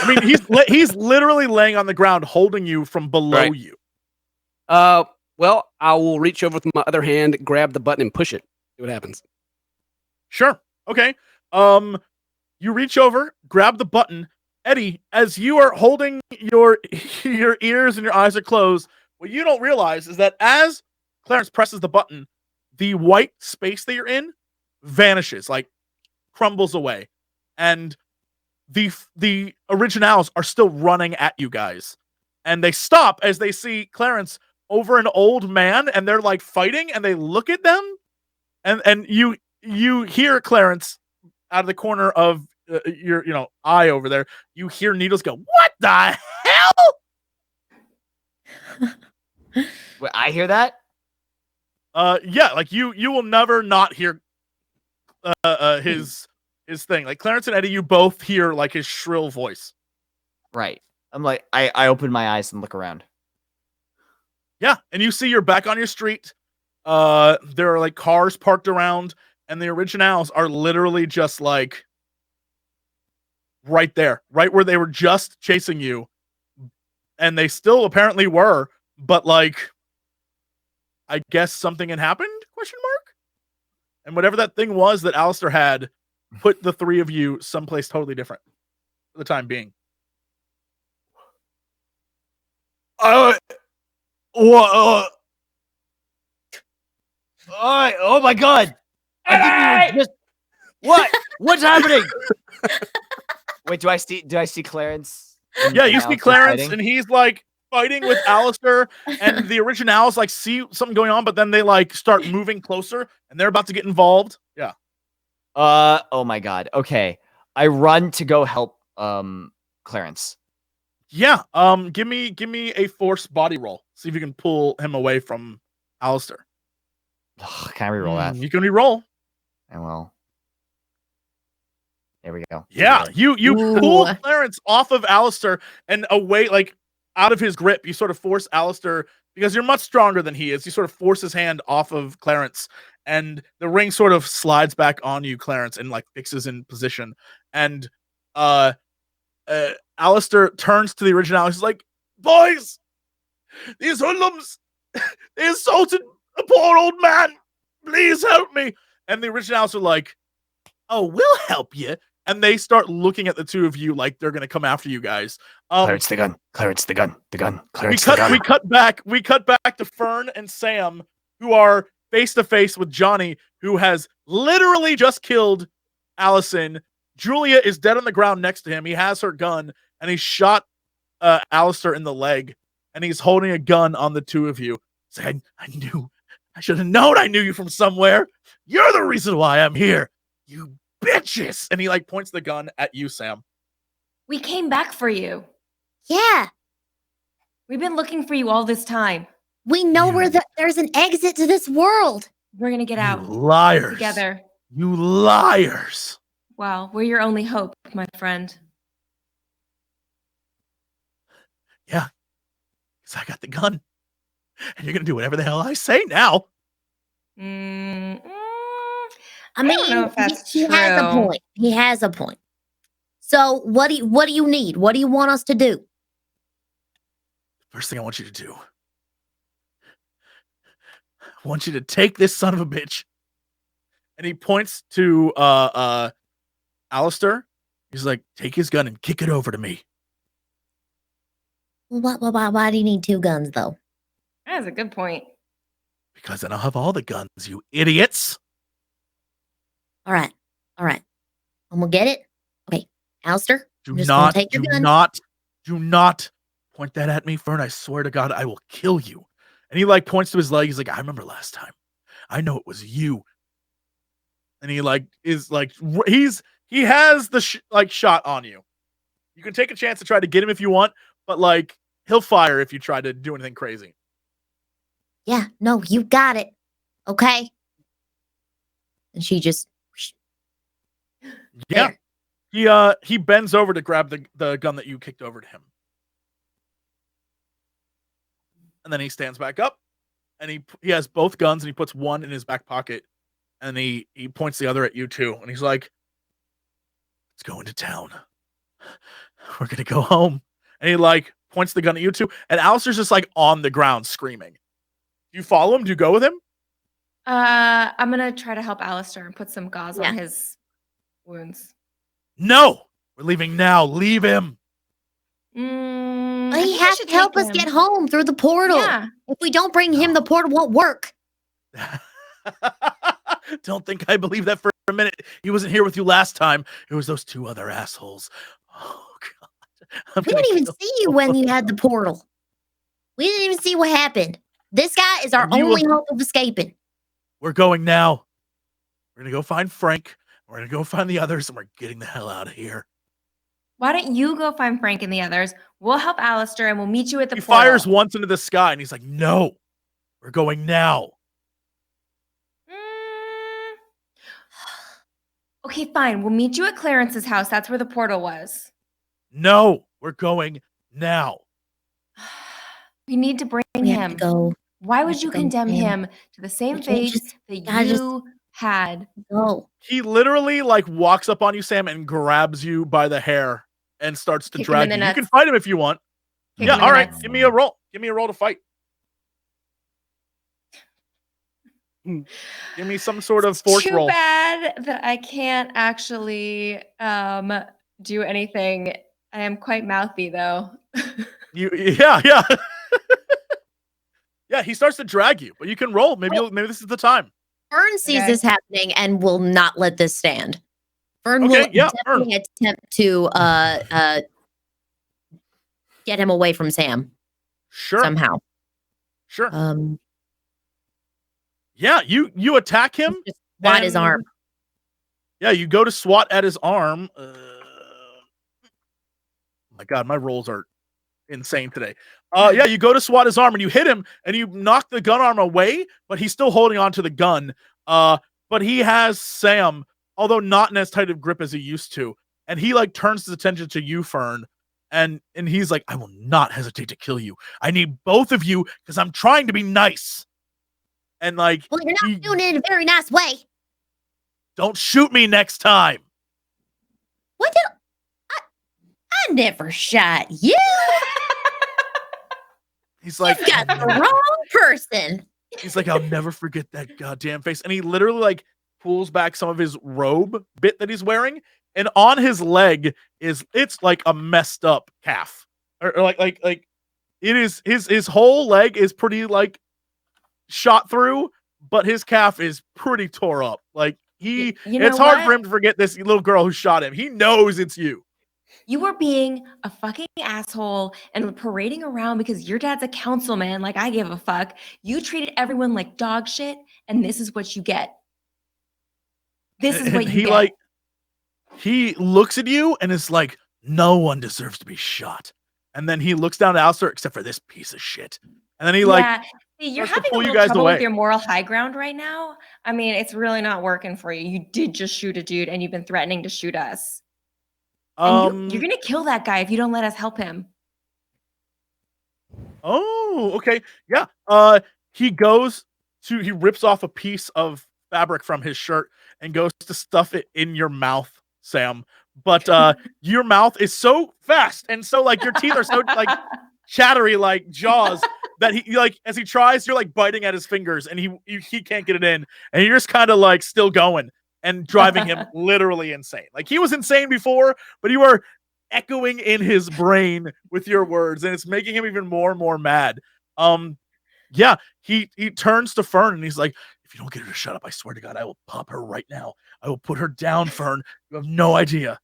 mean, he's literally laying on the ground, holding you from below you. Well, I will reach over with my other hand, grab the button, and push it. See what happens. Sure. Okay. You reach over, grab the button. Eddie, as you are holding your ears and your eyes are closed, what you don't realize is that as Clarence presses the button, the white space that you're in vanishes, like crumbles away. And the originals are still running at you guys. And they stop as they see Clarence over an old man, and they're like fighting, and they look at them, and you hear Clarence out of the corner of your eye over there. You hear Needles go, "What the hell?" Wait, I hear that? Yeah, like you will never not hear his thing. Like Clarence and Eddie, you both hear like his shrill voice. Right. I'm like, I open my eyes and look around. Yeah, and you see you're back on your street. There are like cars parked around, and the originals are literally just like right there, right where they were just chasing you. And they still apparently were, but like, I guess something had happened? ? And whatever that thing was that Alistair had put the three of you someplace totally different for the time being. Oh my god! I think we were just... What's happening? Wait, do I see Clarence? Yeah, you see Clarence, and he's like fighting with Alistair, and the originals like see something going on, but then they like start moving closer, and they're about to get involved. Yeah. Oh my god. Okay, I run to go help Clarence. Yeah. Give me a force body roll. See if you can pull him away from Alistair. Can I reroll that? You can reroll. And well, there we go. Yeah, you pull Clarence off of Alistair and away, like out of his grip. You sort of force Alistair, because you're much stronger than he is. You sort of force his hand off of Clarence, and the ring sort of slides back on you, Clarence, and like fixes in position. And Alistair turns to the original. He's like, "Boys, these hoodlums, they assaulted a poor old man. Please help me." And the originals are like, "Oh, we'll help you." And they start looking at the two of you like they're gonna come after you guys. Clarence the gun. Clarence the gun. The gun. Clarence we the gun. We cut back to Fern and Sam, who are face to face with Johnny, who has literally just killed Allison. Julia is dead on the ground next to him. He has her gun, and he shot Alistair in the leg, and he's holding a gun on the two of you. Saying, I should have known I knew you from somewhere. You're the reason why I'm here, you bitches. And he like points the gun at you, Sam. We came back for you. Yeah. We've been looking for you all this time. We know where there's an exit to this world. We're going to get out. Liars. Together. You liars. Well, we're your only hope, my friend. Yeah. Because I got the gun. And you're going to do whatever the hell I say now. I mean, don't know if that's he has a point. He has a point. So what do you need? What do you want us to do? First thing I want you to do, I want you to take this son of a bitch. And he points to Alistair. He's like, take his gun and kick it over to me. Why do you need two guns, though? That's a good point. Because then I'll have all the guns, you idiots. All right. I'm gonna get it. Okay, Alistair. Do I'm just gonna not, take your do gun. not point that at me, Fern. I swear to God, I will kill you. And he like points to his leg. He's like, I remember last time. I know it was you. And he like is like he has the shot on you. You can take a chance to try to get him if you want, but like he'll fire if you try to do anything crazy. Yeah, no, you got it. Okay. And she just Yeah. there. He bends over to grab the gun that you kicked over to him. And then he stands back up and he has both guns and he puts one in his back pocket and he points the other at you too. And he's like, let's go into town. We're going to go home. And he like points the gun at you too. And Alistair's just like on the ground screaming. Do you follow him? Do you go with him? I'm gonna try to help Alistair and put some gauze on his wounds. No, we're leaving now. Leave him. But I he think I has should to help take us him. get home through the portal. Yeah. If we don't bring him, the portal won't work. Don't think I believe that for a minute. He wasn't here with you last time. It was those two other assholes. Oh God. We didn't even see you when you had the portal. We didn't even see what happened. This guy is our And you only will- hope of escaping. We're going now. We're gonna go find Frank. We're gonna go find the others, and we're getting the hell out of here. Why don't you go find Frank and the others? We'll help Alistair and we'll meet you at the He portal. fires once into the sky, and he's like, "No, we're going now." Mm. Okay, fine. We'll meet you at Clarence's house. That's where the portal was. No, we're going now. We need to bring We have to him. go. Why We would have you to go condemn with him to the same We can't fate just- that gotta just- you had? Go. He literally like walks up on you, Sam, and grabs you by the hair and starts to Kick him drag in the you. You can nuts. fight him if you want. Kick Yeah, him in all the right. nuts. Give me a roll. Give me a roll to fight. Give me some sort of force Too roll. bad that I can't actually do anything. I am quite mouthy though. Yeah. Yeah, he starts to drag you, but you can roll. Maybe this is the time. Fern sees Okay. this happening and will not let this stand. Fern Okay, will yeah, definitely attempt to get him away from Sam Sure. somehow. Sure. Yeah, you attack him. Just wide his and- arm. Yeah, you go to swat at his arm. My God, my rolls are insane today. Yeah, you go to swat his arm and you hit him and you knock the gun arm away, but he's still holding on to the gun. But he has Sam, although not in as tight of grip as he used to. And he like turns his attention to you, Fern. And he's like, I will not hesitate to kill you. I need both of you because I'm trying to be nice. And like, Well, you're not he- doing it in a very nice way. don't shoot me next time. What did I never shot you? He's like, You got the wrong person. he's like, I'll never forget that goddamn face. And he literally like pulls back some of his robe bit that he's wearing, and on his leg it's like a messed up calf, or like it is his whole leg is pretty like shot through, but his calf is pretty tore up. Like You know it's hard what? for him to forget this little girl who shot him. He knows it's you. You were being a fucking asshole and parading around because your dad's a councilman. Like I give a fuck. You treated everyone like dog shit, and this is what you get. This is And what you he get. like he looks at you and is like, no one deserves to be shot. And then he looks down at Alistair, except for this piece of shit. And then he like yeah. See, you're starts to having a pull you little guys trouble away. with your moral high ground right now. I mean, it's really not working for you. You did just shoot a dude, and you've been threatening to shoot us. And you're gonna kill that guy if you don't let us help him. Oh, okay. Yeah. He rips off a piece of fabric from his shirt and goes to stuff it in your mouth, Sam. But your mouth is so fast and so like your teeth are so like chattery like jaws that he like as he tries, you're like biting at his fingers and he can't get it in, and you're just kind of like still going and driving him literally insane. Like he was insane before, but you are echoing in his brain with your words, and it's making him even more and more mad. yeah, he turns to Fern and he's like, if you don't get her to shut up, I swear to God, I will pop her right now. I will put her down, Fern. You have no idea.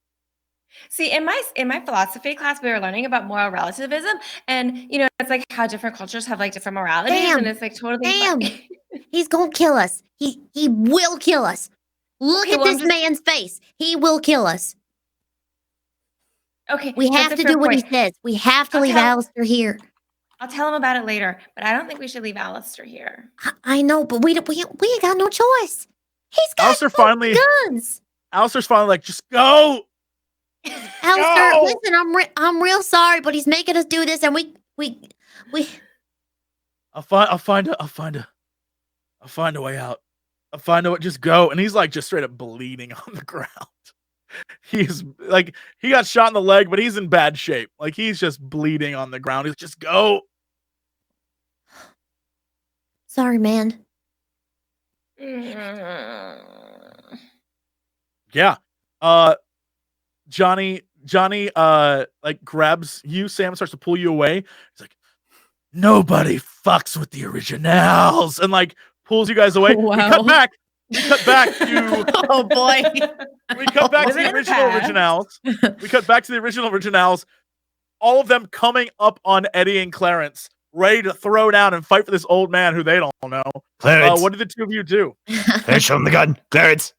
See, in my philosophy class, we were learning about moral relativism, and it's like how different cultures have like different moralities, Damn. and it's like totally Damn. fine. He's gonna kill us. He will kill us. Look Okay, at well, this man's face. He will kill us. Okay, We that's have a to fair do what he point. says. We have to I'll leave tell- Alistair here. I'll tell him about it later, but I don't think we should leave Alistair here. I know, but we ain't got no choice. He's got Alistair finally, guns. Alistair's finally like, just go. Alistair, No! listen, I'm real sorry, but he's making us do this, and we. I'll find a way out. I'll find a way. Just go. And he's like just straight up bleeding on the ground. He's like, he got shot in the leg, but he's in bad shape. Like he's just bleeding on the ground. He's just go. Sorry, man. Yeah. Johnny, like grabs you, Sam, and starts to pull you away. He's like, nobody fucks with the originals, and like pulls you guys away. Wow. We cut back to Oh boy. we cut back to Living the in the original past. originals. We cut back to the original originals. All of them coming up on Eddie and Clarence, ready to throw down and fight for this old man who they don't know. Clarence, What did the two of you do? Clarence, show him the gun. Clarence.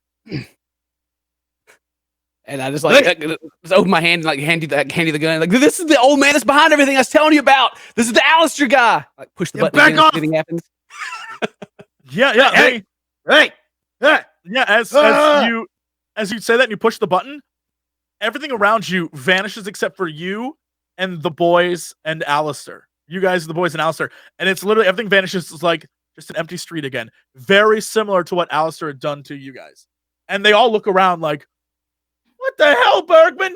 And I just like just open my hand and like hand you the gun. Like, this is the old man that's behind everything I was telling you about. This is the Alistair guy. Like, push the Yeah, button back again, off! anything happens. Yeah. Hey, hey, hey. Yeah, as you say that and you push the button, everything around you vanishes except for you and the boys and Alistair. You guys are the boys and Alistair. And it's literally everything vanishes. It's like just an empty street again. Very similar to what Alistair had done to you guys. And they all look around like, what the hell, Bergman?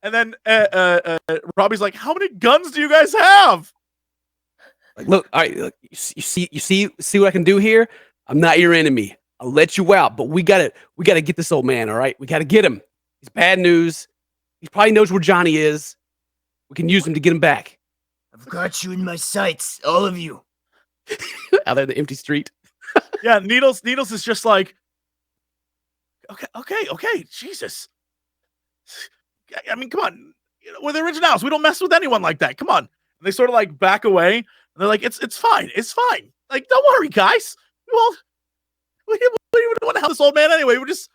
And then Robbie's like, how many guns do you guys have? Like, look, all right, look, you see what I can do here? I'm not your enemy. I'll let you out, but we gotta get this old man, all right? We gotta get him. He's bad news. He probably knows where Johnny is. We can use him to get him back. I've got you in my sights, all of you. Out there in the empty street. Yeah, Needles is just like, okay, Jesus. I mean, come on. We're the originals. We don't mess with anyone like that. Come on. And they sort of like back away, and they're like, it's fine. It's fine. Like, don't worry, guys. We don't want to help this old man anyway. We're just,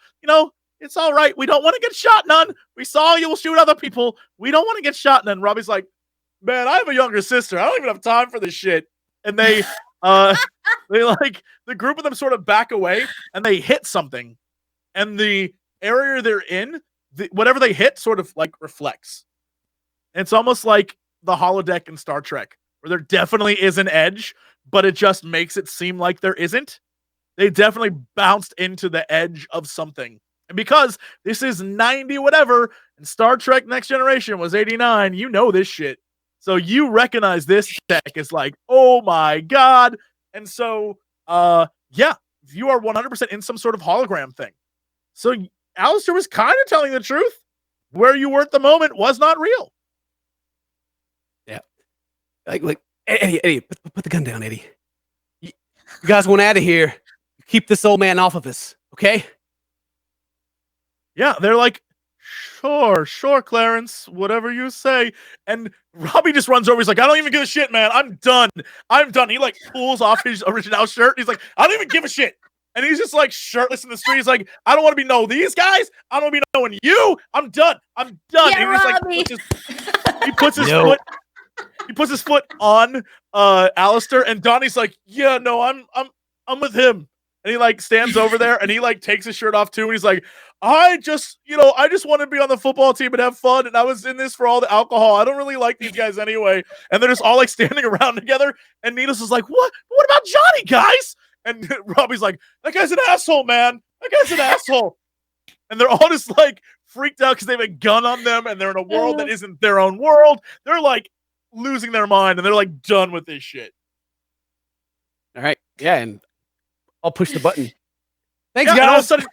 it's all right. We don't want to get shot none. We saw you will shoot other people. We don't want to get shot none. Robbie's like, man, I have a younger sister. I don't even have time for this shit. And they like, the group of them sort of back away, and they hit something. And the area they're in, whatever they hit sort of like reflects. And it's almost like the holodeck in Star Trek, where there definitely is an edge, but it just makes it seem like there isn't. They definitely bounced into the edge of something. And because this is 90 whatever, and Star Trek Next Generation was 89, you know this shit. So you recognize this tech as like, oh my God. And so, yeah, you are 100% in some sort of hologram thing. So Alistair was kind of telling the truth. Where you were at the moment was not real. Yeah. Like Eddie, put the gun down, Eddie. You guys want out of here. Keep this old man off of us, okay? Yeah, they're like, sure, Clarence, whatever you say. And Robbie just runs over. He's like, I don't even give a shit, man. I'm done. He like pulls off his original shirt. He's like, I don't even give a shit. And he's just like shirtless in the street. He's like, I don't want to be knowing these guys. I don't want to be knowing you. I'm done. Yeah, and Robbie. He puts his foot on Alistair, and Donnie's like, yeah, no, I'm with him. And he like stands over there and he like takes his shirt off too. And he's like, I just want to be on the football team and have fun. And I was in this for all the alcohol. I don't really like these guys anyway. And they're just all like standing around together. And Needles is like, what about Johnny, guys? And Robbie's like, that guy's an asshole, man. That guy's an asshole. And they're all just like freaked out because they have a gun on them and they're in a world that isn't their own world. They're like losing their mind and they're like done with this shit. All right. Yeah, and I'll push the button. Thanks, Yeah, guys. and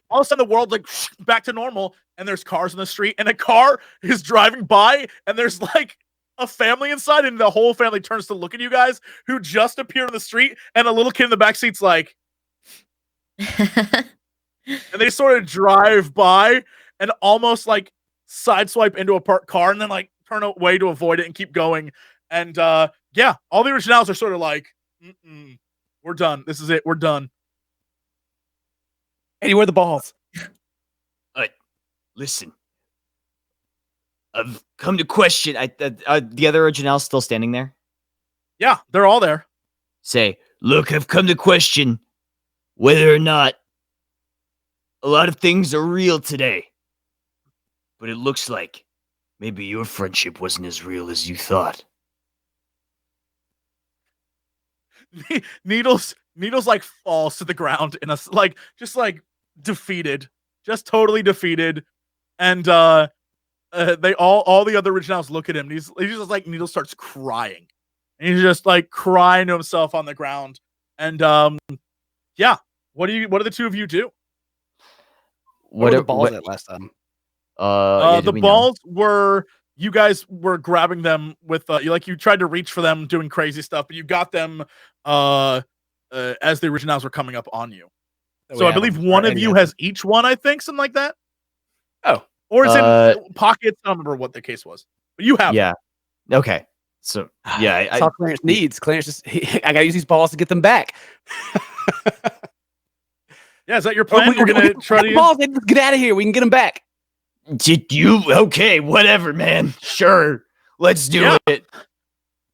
all of a sudden the world like back to normal, and there's cars in the street, and a car is driving by, and there's like a family inside, and the whole family turns to look at you guys who just appeared on the street, and a little kid in the backseat's like, and they sort of drive by and almost like sideswipe into a parked car and then like turn away to avoid it and keep going. And yeah, all the originals are sort of like, we're done. This is it. We're done. Eddie, where are the balls? Listen, I've come to question. The other originals still standing there? Yeah, they're all there. Say, look, I've come to question whether or not a lot of things are real today. But it looks like maybe your friendship wasn't as real as you thought. Needles like falls to the ground in a like just like defeated, just totally defeated. And they all the other originals look at him. And he's just like, Needles starts crying, and he's just like crying to himself on the ground. And yeah, what do the two of you do? What were the balls at last time? The balls were, you guys were grabbing them with you tried to reach for them doing crazy stuff, but you got them as the originals were coming up on you. So I believe one of you has each one, I think, something like that. Oh, or is it pockets? I don't remember what the case was, but you have. Yeah. Okay. So yeah, that's all Clarence needs. Clarence just, I gotta use these balls to get them back. Yeah, is that your plan? You're gonna try to balls. Let's get out of here. We can get them back. You okay? Whatever, man. Sure, let's do it.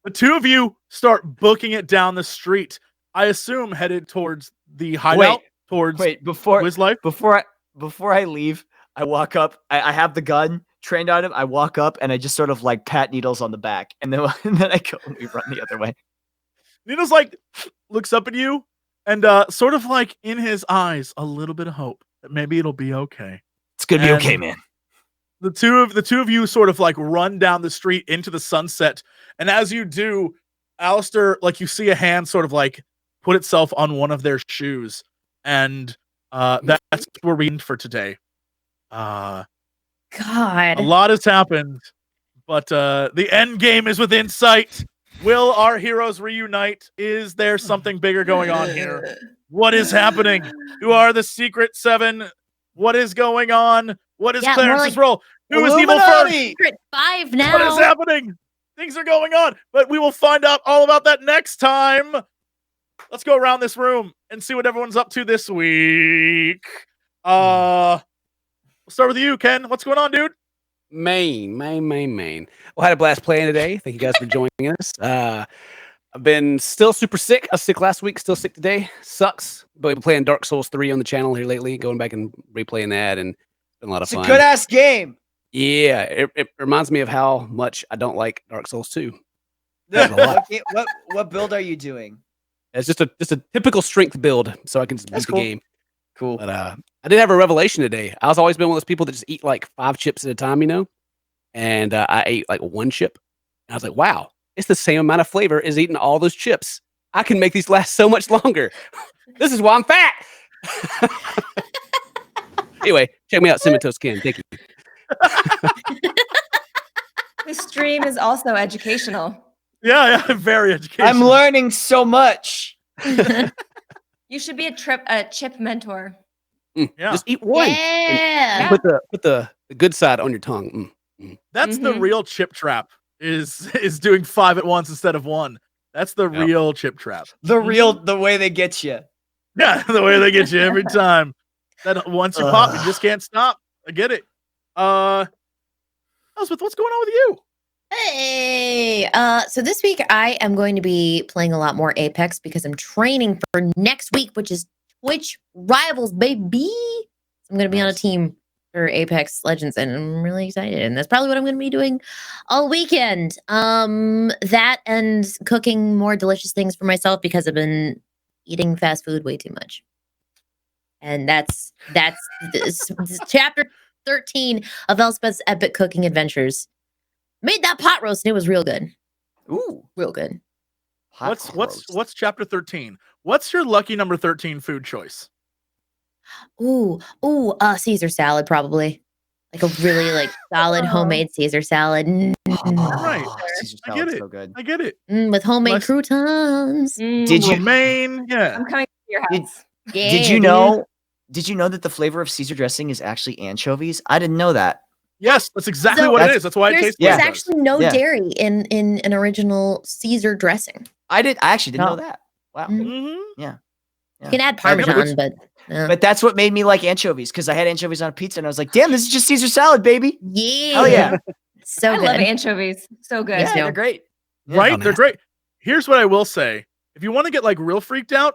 The two of you start booking it down the street. I assume headed towards the hideout. Before Wiz Life. Before I leave, I walk up. I have the gun trained on him. I walk up and I just sort of like pat Needles on the back, and then I go and we run the other way. Needles like looks up at you, and sort of like in his eyes a little bit of hope that maybe it'll be okay. It's gonna be okay, man. The two of you sort of like run down the street into the sunset, and as you do, Alistair, like you see a hand sort of like put itself on one of their shoes, and that's where we end for today. God, a lot has happened, but the end game is within sight. Will our heroes reunite? Is there something bigger going on here? What is happening? Who are the Secret Seven? What is going on? What is Clarence's role? Who is evil first? Secret 5 now. What is happening? Things are going on, but we will find out all about that next time. Let's go around this room and see what everyone's up to this week. We'll start with you, Ken. What's going on, dude? Maine. Well, I had a blast playing today. Thank you guys for joining us. I've been still super sick. I was sick last week, still sick today. Sucks. But we've been playing Dark Souls 3 on the channel here lately, going back and replaying that, and it's been a lot of fun. It's a good-ass game. Yeah, it reminds me of how much I don't like Dark Souls 2. What build are you doing? It's just a typical strength build, so I can just beat the game. Cool. But I did have a revelation today. I was always been one of those people that just eat like 5 chips at a time, and I ate like 1 chip. And I was like, wow, it's the same amount of flavor as eating all those chips. I can make these last so much longer. This is why I'm fat. Anyway, check me out, CinnamonToastKen. Thank you. This stream is also educational. Yeah, very educational. I'm learning so much. You should be a chip mentor. Yeah. Just eat one. Yeah. And put the good side on your tongue. That's the real chip trap. Is doing 5 at once instead of 1. That's the real chip trap. The way they get you. Yeah, the way they get you every time. That once you pop, you just can't stop. I get it. Elspeth, what's going on with you? Hey, so this week I am going to be playing a lot more Apex because I'm training for next week, which is Twitch Rivals, baby. So I'm going to be on a team for Apex Legends, and I'm really excited. And that's probably what I'm going to be doing all weekend. That and cooking more delicious things for myself because I've been eating fast food way too much. And that's this chapter 13 of Elspeth's Epic Cooking Adventures. Made that pot roast and it was real good. Ooh, real good. What's chapter 13? What's your lucky number 13 food choice? Caesar salad probably. like a really like solid homemade Caesar salad. Right. Caesar I get salad's it. so good. I get it. With homemade Nice. croutons. Did you- Romaine? Yeah. I'm coming to your Did- house. Yeah, Did you dude. know? Did you know that the flavor of Caesar dressing is actually anchovies? I didn't know that. Yes, that's exactly So- what it That's- is. That's why it There's, tastes there's like it actually no Yeah. dairy in an original Caesar dressing. I actually didn't No. know that. Wow. Mhm. Mm-hmm. You can add Which- Parmesan, but But that's what made me like anchovies because I had anchovies on a pizza and I was like, damn, this is just Caesar salad, baby. yeah, Hell yeah. so I good. love anchovies. So good. Me Yeah, too. they're great. Yeah. Right? Oh, They're man. great. Here's what I will say. If you want to get like real freaked out,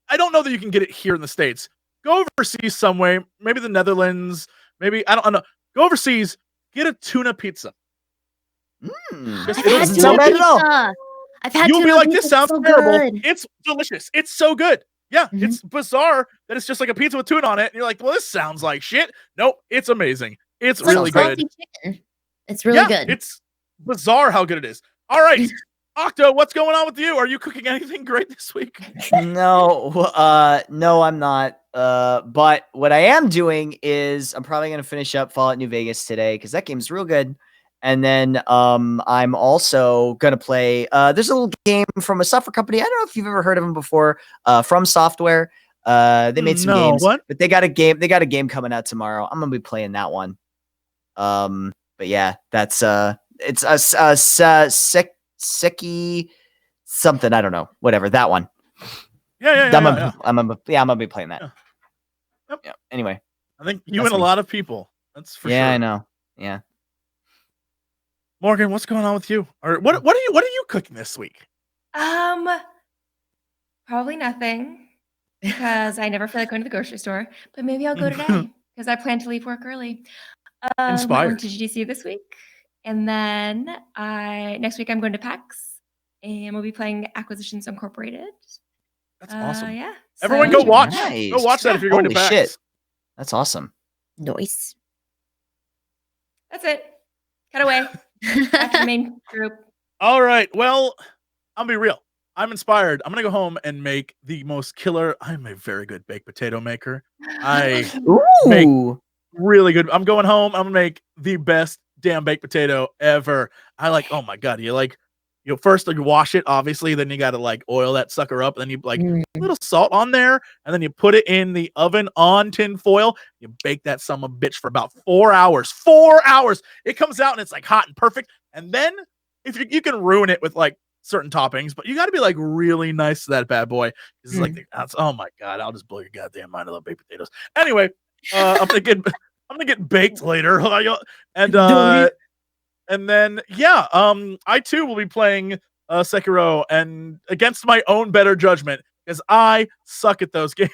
I don't know that you can get it here in the States. Go overseas somewhere, maybe the Netherlands, maybe I don't know. Go overseas, get a tuna pizza. Mm. Just- I've it had doesn't tuna sound bad at all. pizza. I've had You'll be tuna like, pizza. this sounds so terrible. good. It's delicious. It's so good. Yeah, Mhm. it's bizarre that it's just like a pizza with tuna on it. And you're like, well, this sounds like shit. Nope, it's amazing. It's It's like really good. salty chicken. It's really Yeah, good. It's bizarre how good it is. All right, Octo, what's going on with you? Are you cooking anything great this week? No, I'm not. But what I am doing is I'm probably gonna finish up Fallout New Vegas today because that game's real good. And then I'm also gonna play. There's a little game from a software company. I don't know if you've ever heard of them before. From Software. They made some No, games, what? but they got a game. They got a game coming out tomorrow. I'm gonna be playing that one. But yeah, that's it's a Seki something. I don't know. Whatever that one. Yeah. I'm gonna be playing that. Yeah. Yep. Yeah. Anyway. I think you That's and a me. lot of people. That's for Yeah, sure. I know. Yeah. Morgan, what's going on with you? Or what are you cooking this week? Probably nothing because I never feel like going to the grocery store. But maybe I'll go today because I plan to leave work early. I Inspired. went to GDC this week, and then next week I'm going to PAX, and we'll be playing Acquisitions Incorporated. That's awesome. Yeah. Everyone so- go watch. Nice. Go watch that if you're going to Holy PAX. shit. That's awesome. Nice. That's it. Cut away. Back to the main group. All right. Well, I'll be real. I'm inspired. I'm gonna go home and make the most killer. I'm a very good baked potato maker. I Make- Ooh. really good. I'm going home. I'm gonna make the best damn baked potato ever. Oh my god. You first like wash it, obviously, then you gotta like oil that sucker up, and then you like Mm. a little salt on there, and then you put it in the oven on tin foil. You bake that son of a bitch for about 4 hours. 4 hours. It comes out and it's like hot and perfect. And then if you can ruin it with like certain toppings, but you got to be like really nice to that bad boy. It's like oh my god, I'll just blow your goddamn mind. I love baked potatoes. Anyway, I'm gonna get baked later, and then yeah, I too will be playing Sekiro, and against my own better judgment because I suck at those games.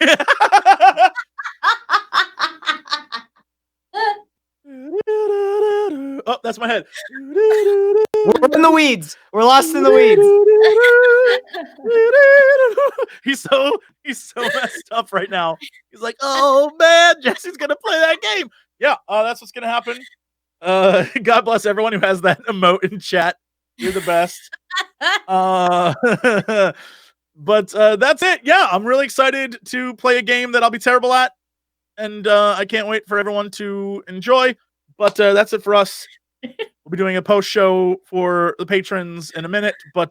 Oh, that's my head. We're in the weeds. We're lost in the weeds. He's so messed up right now. He's like, oh man, Jesse's gonna play that game. Yeah, that's what's gonna happen. God bless everyone who has that emote in chat. You're the best. But that's it. Yeah, I'm really excited to play a game that I'll be terrible at, and I can't wait for everyone to enjoy. But that's it for us. We'll be doing a post show for the patrons in a minute. But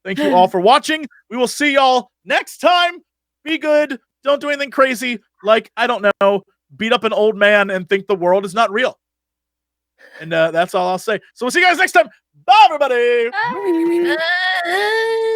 thank you all for watching. We will see y'all next time. Be good. Don't do anything crazy. Like, I don't know, beat up an old man and think the world is not real. And that's all I'll say. So we'll see you guys next time. Bye, everybody. Bye.